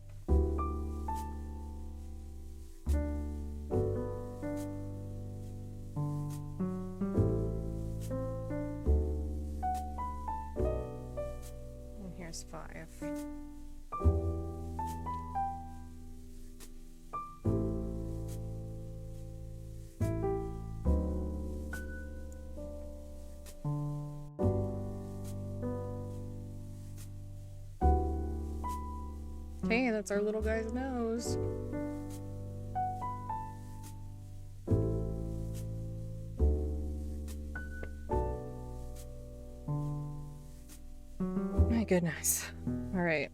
And here's 5. Okay, that's our little guy's nose. My goodness. All right.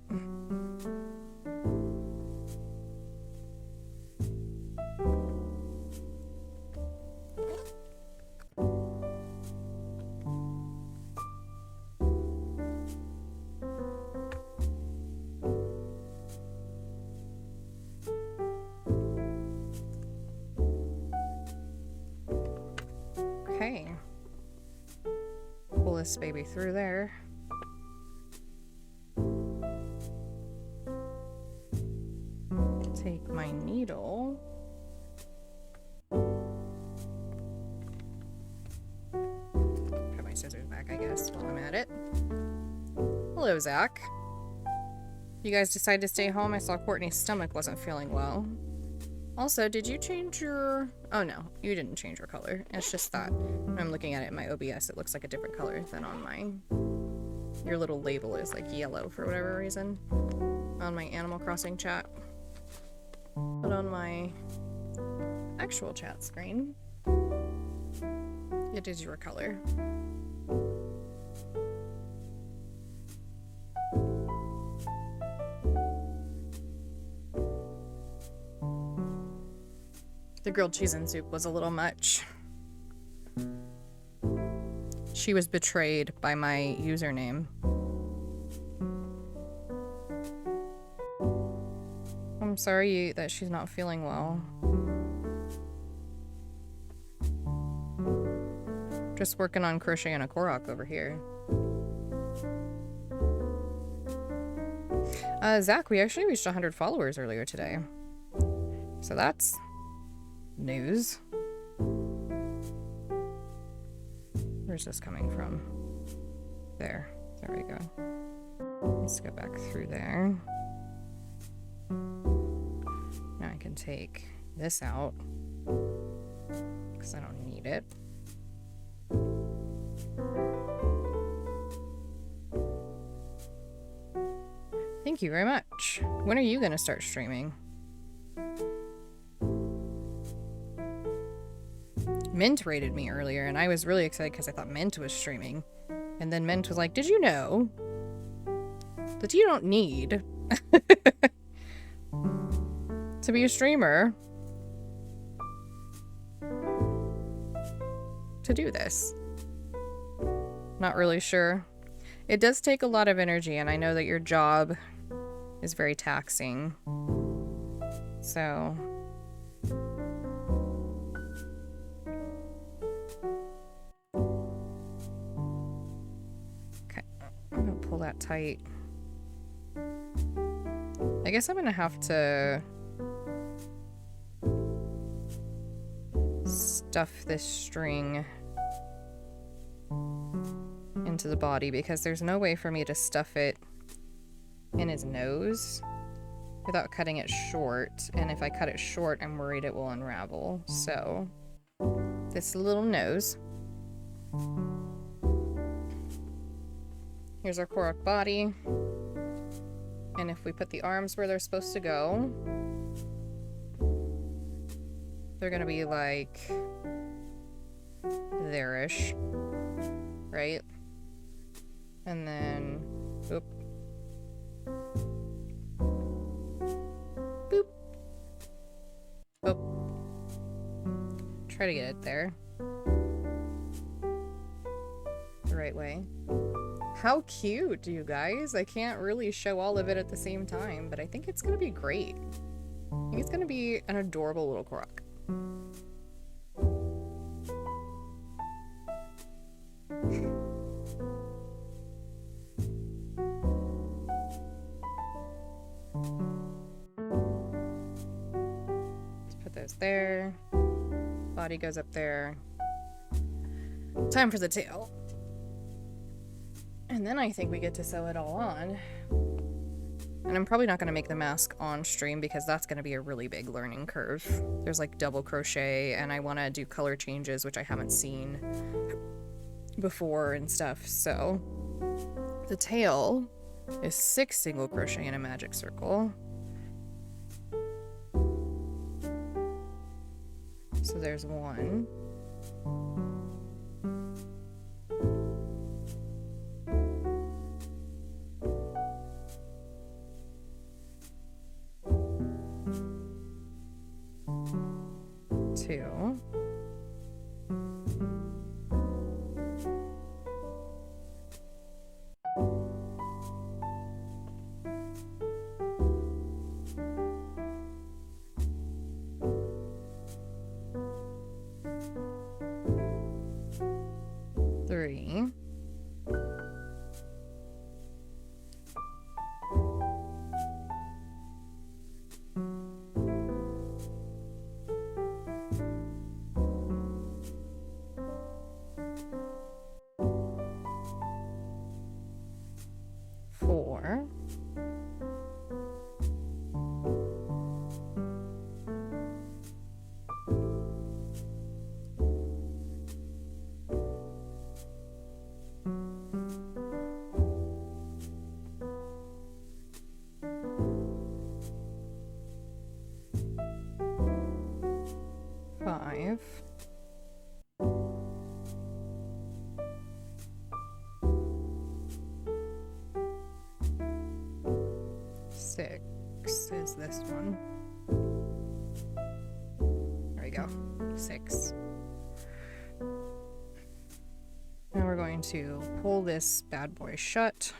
Okay. Pull this baby through there. Take my needle. Put my scissors back, I guess, while I'm at it. Hello, Zach. You guys decided to stay home? I saw Courtney's stomach wasn't feeling well. Also, did you change your... Oh, no. You didn't change your color. It's just that when I'm looking at it in my OBS, it looks like a different color than on mine. Your little label is, like, yellow for whatever reason on my Animal Crossing chat. But on my actual chat screen, it is your color. The grilled cheese and soup was a little much. She was betrayed by my username. I'm sorry that she's not feeling well. Just working on crocheting a Korok over here. Zach, we actually reached 100 followers earlier today. So that's news. Where's this coming from? There. There we go. Let's go back through there. Now I can take this out because I don't need it. Thank you very much. When are you going to start streaming? Mint rated me earlier, and I was really excited because I thought Mint was streaming. And then Mint was like, did you know that you don't need to be a streamer to do this? Not really sure. It does take a lot of energy, and I know that your job is very taxing. So... I'm gonna pull that tight. I guess I'm gonna have to stuff this string into the body because there's no way for me to stuff it in his nose without cutting it short. And if I cut it short, I'm worried it will unravel. So this little nose Here's our Korok body. And if we put the arms where they're supposed to go, they're gonna be like there-ish, right? And then, oop. Boop. Boop. Try to get it there. The right way. How cute, you guys! I can't really show all of it at the same time, but I think it's gonna be great. I think it's gonna be an adorable little Korok. Let's put those there. Body goes up there. Time for the tail. And then I think we get to sew it all on. And I'm probably not going to make the mask on stream because that's going to be a really big learning curve. There's like double crochet and I want to do color changes, which I haven't seen before and stuff. So the tail is 6 single crochet in a magic circle. So there's 1. 2. 3. 4. 5. 6 is this one. There we go. 6. Now we're going to pull this bad boy shut.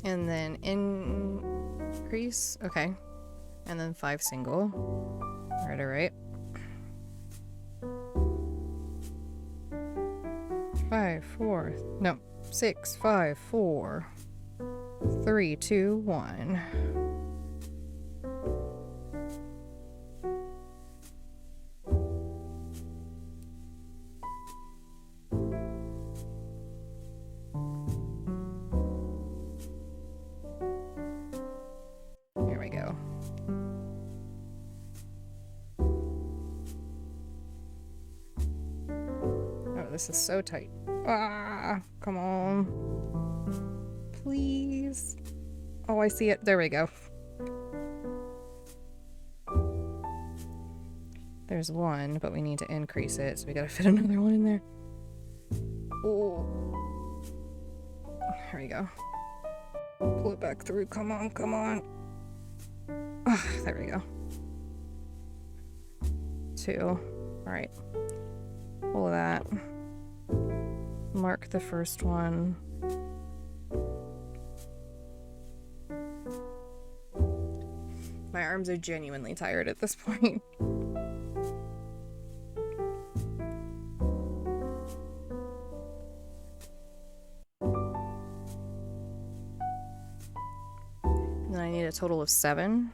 And then increase. Okay. And then 5 single. Alright, alright. 5, 4. No. 6, 5, 4. 3, 2, 1. Here we go. Oh, this is so tight. Ah, come on. Please. Oh, I see it. There we go. There's 1, but we need to increase it, so we gotta fit another one in there. Oh. There we go. Pull it back through. Come on, come on. Oh, there we go. 2. Alright. Pull that. Mark the first one. My arms are genuinely tired at this point. And then I need a total of 7.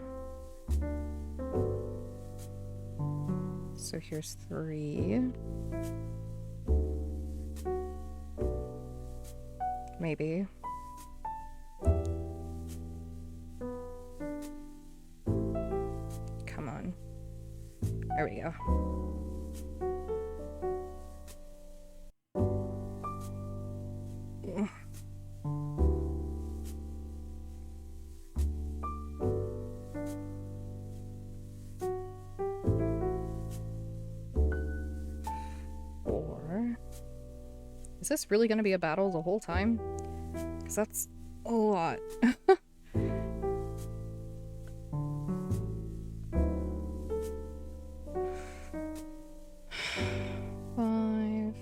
So here's 3. Maybe. Come on. There we go. Four. Is this really going to be a battle the whole time? Because that's a lot. Five.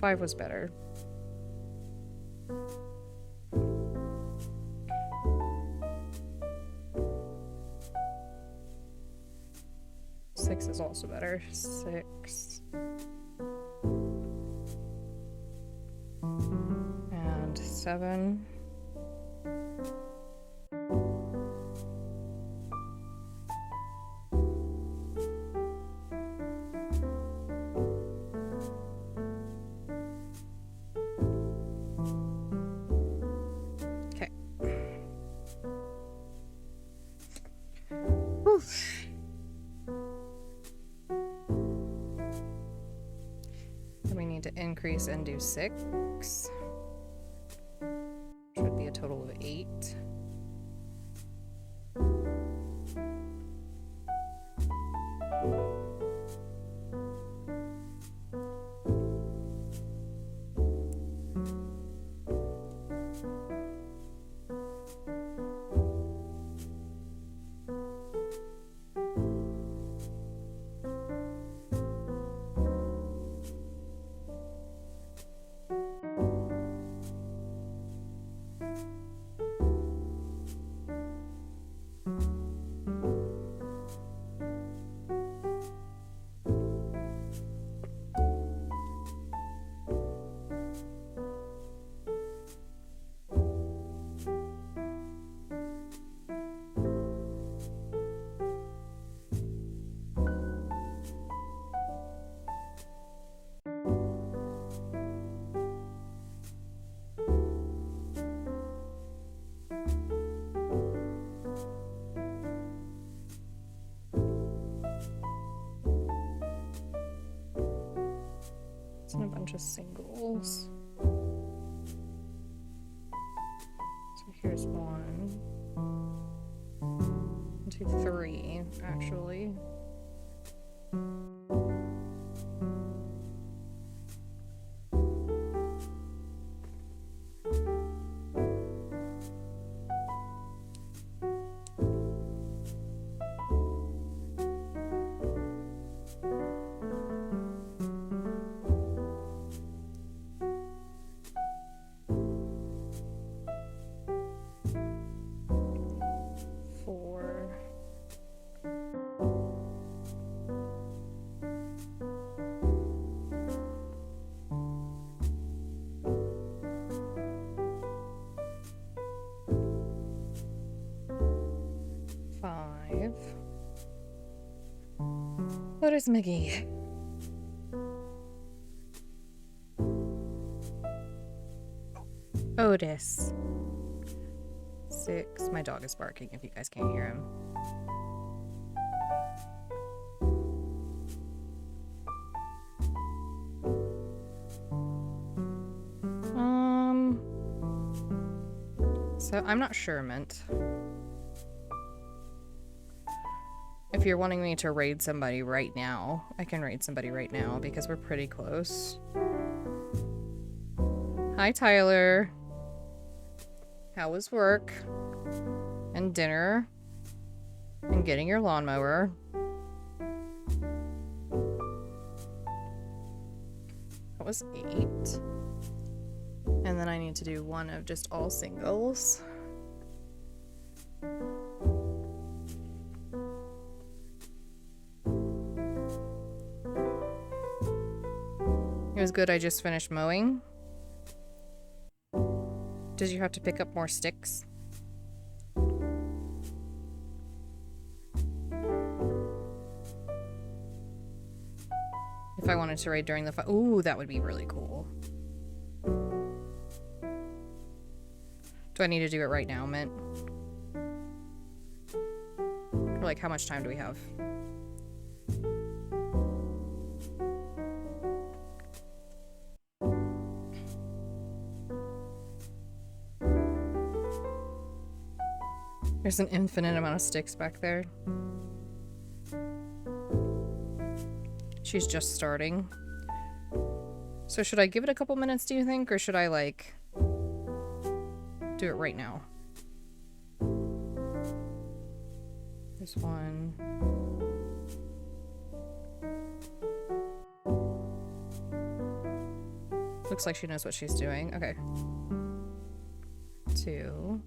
Five was better. Six is also better. 6. And 7. Okay. Oof. We need to increase and do 6, which would be a total of 8. And a bunch of singles. So here's 1, 2, 3, actually. What is Mickey? Otis. 6. My dog is barking if you guys can't hear him. So I'm not sure, Mint. If you're wanting me to raid somebody right now, I can raid somebody right now because we're pretty close. Hi, Tyler. How was work? And dinner? And getting your lawnmower? That was 8. And then I need to do 1 of just all singles. It was good I just finished mowing. Did you have to pick up more sticks? If I wanted to raid during the fight. Ooh, that would be really cool. Do I need to do it right now, Mint? Or like, how much time do we have? There's an infinite amount of sticks back there. She's just starting. So should I give it a couple minutes, do you think? Or should I, like, do it right now? This one. Looks like she knows what she's doing. Okay. 2.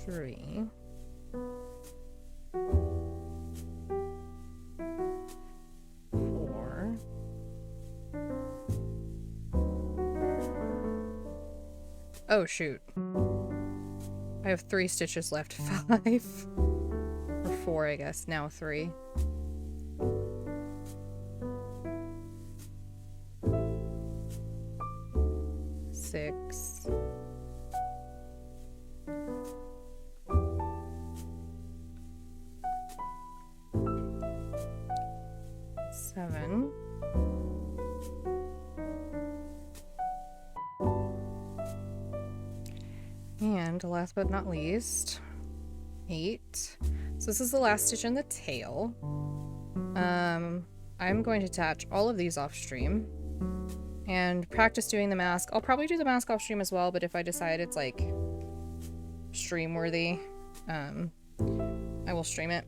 3. 4. 'Oh shoot. I have 3 stitches left. 5. Or 4, I guess. Now 3. 6. 7. 'And last but not least, 8. So this is the last stitch in the tail. I'm going to attach all of these off stream and practice doing the mask. I'll probably do the mask off stream as well, but if I decide it's like stream worthy, I will stream it.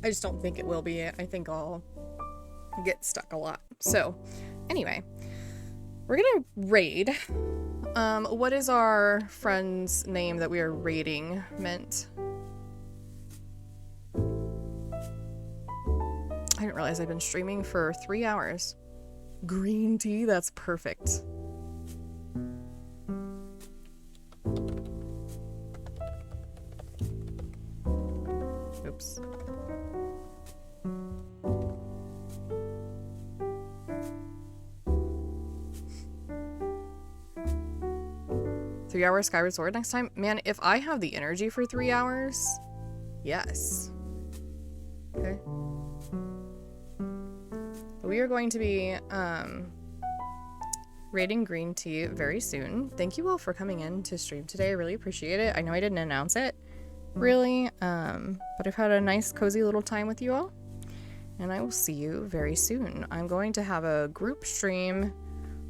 I just don't think it will be. I think I'll get stuck a lot. So anyway, we're gonna raid. What is our friend's name that we are raiding, Mint? I didn't realize I've been streaming for 3 hours. Green tea? That's perfect. Oops. Three-hour Skyward Sword next time? Man, if I have the energy for 3 hours, yes. Okay. We are going to be raiding green tea very soon. Thank you all for coming in to stream today. I really appreciate it. I know I didn't announce it, really, but I've had a nice, cozy little time with you all, and I will see you very soon. I'm going to have a group stream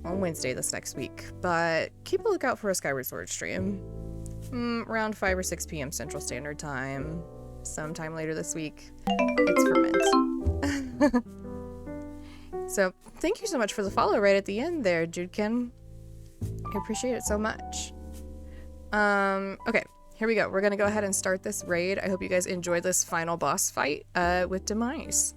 on Wednesday this next week, but keep a lookout for a Skyward Sword stream around 5 or 6 p.m. Central Standard Time, sometime later this week. It's for Mint. So thank you so much for the follow right at the end there, Judekin. I appreciate it so much. Okay, here we go. We're gonna go ahead and start this raid. I hope you guys enjoyed this final boss fight with Demise.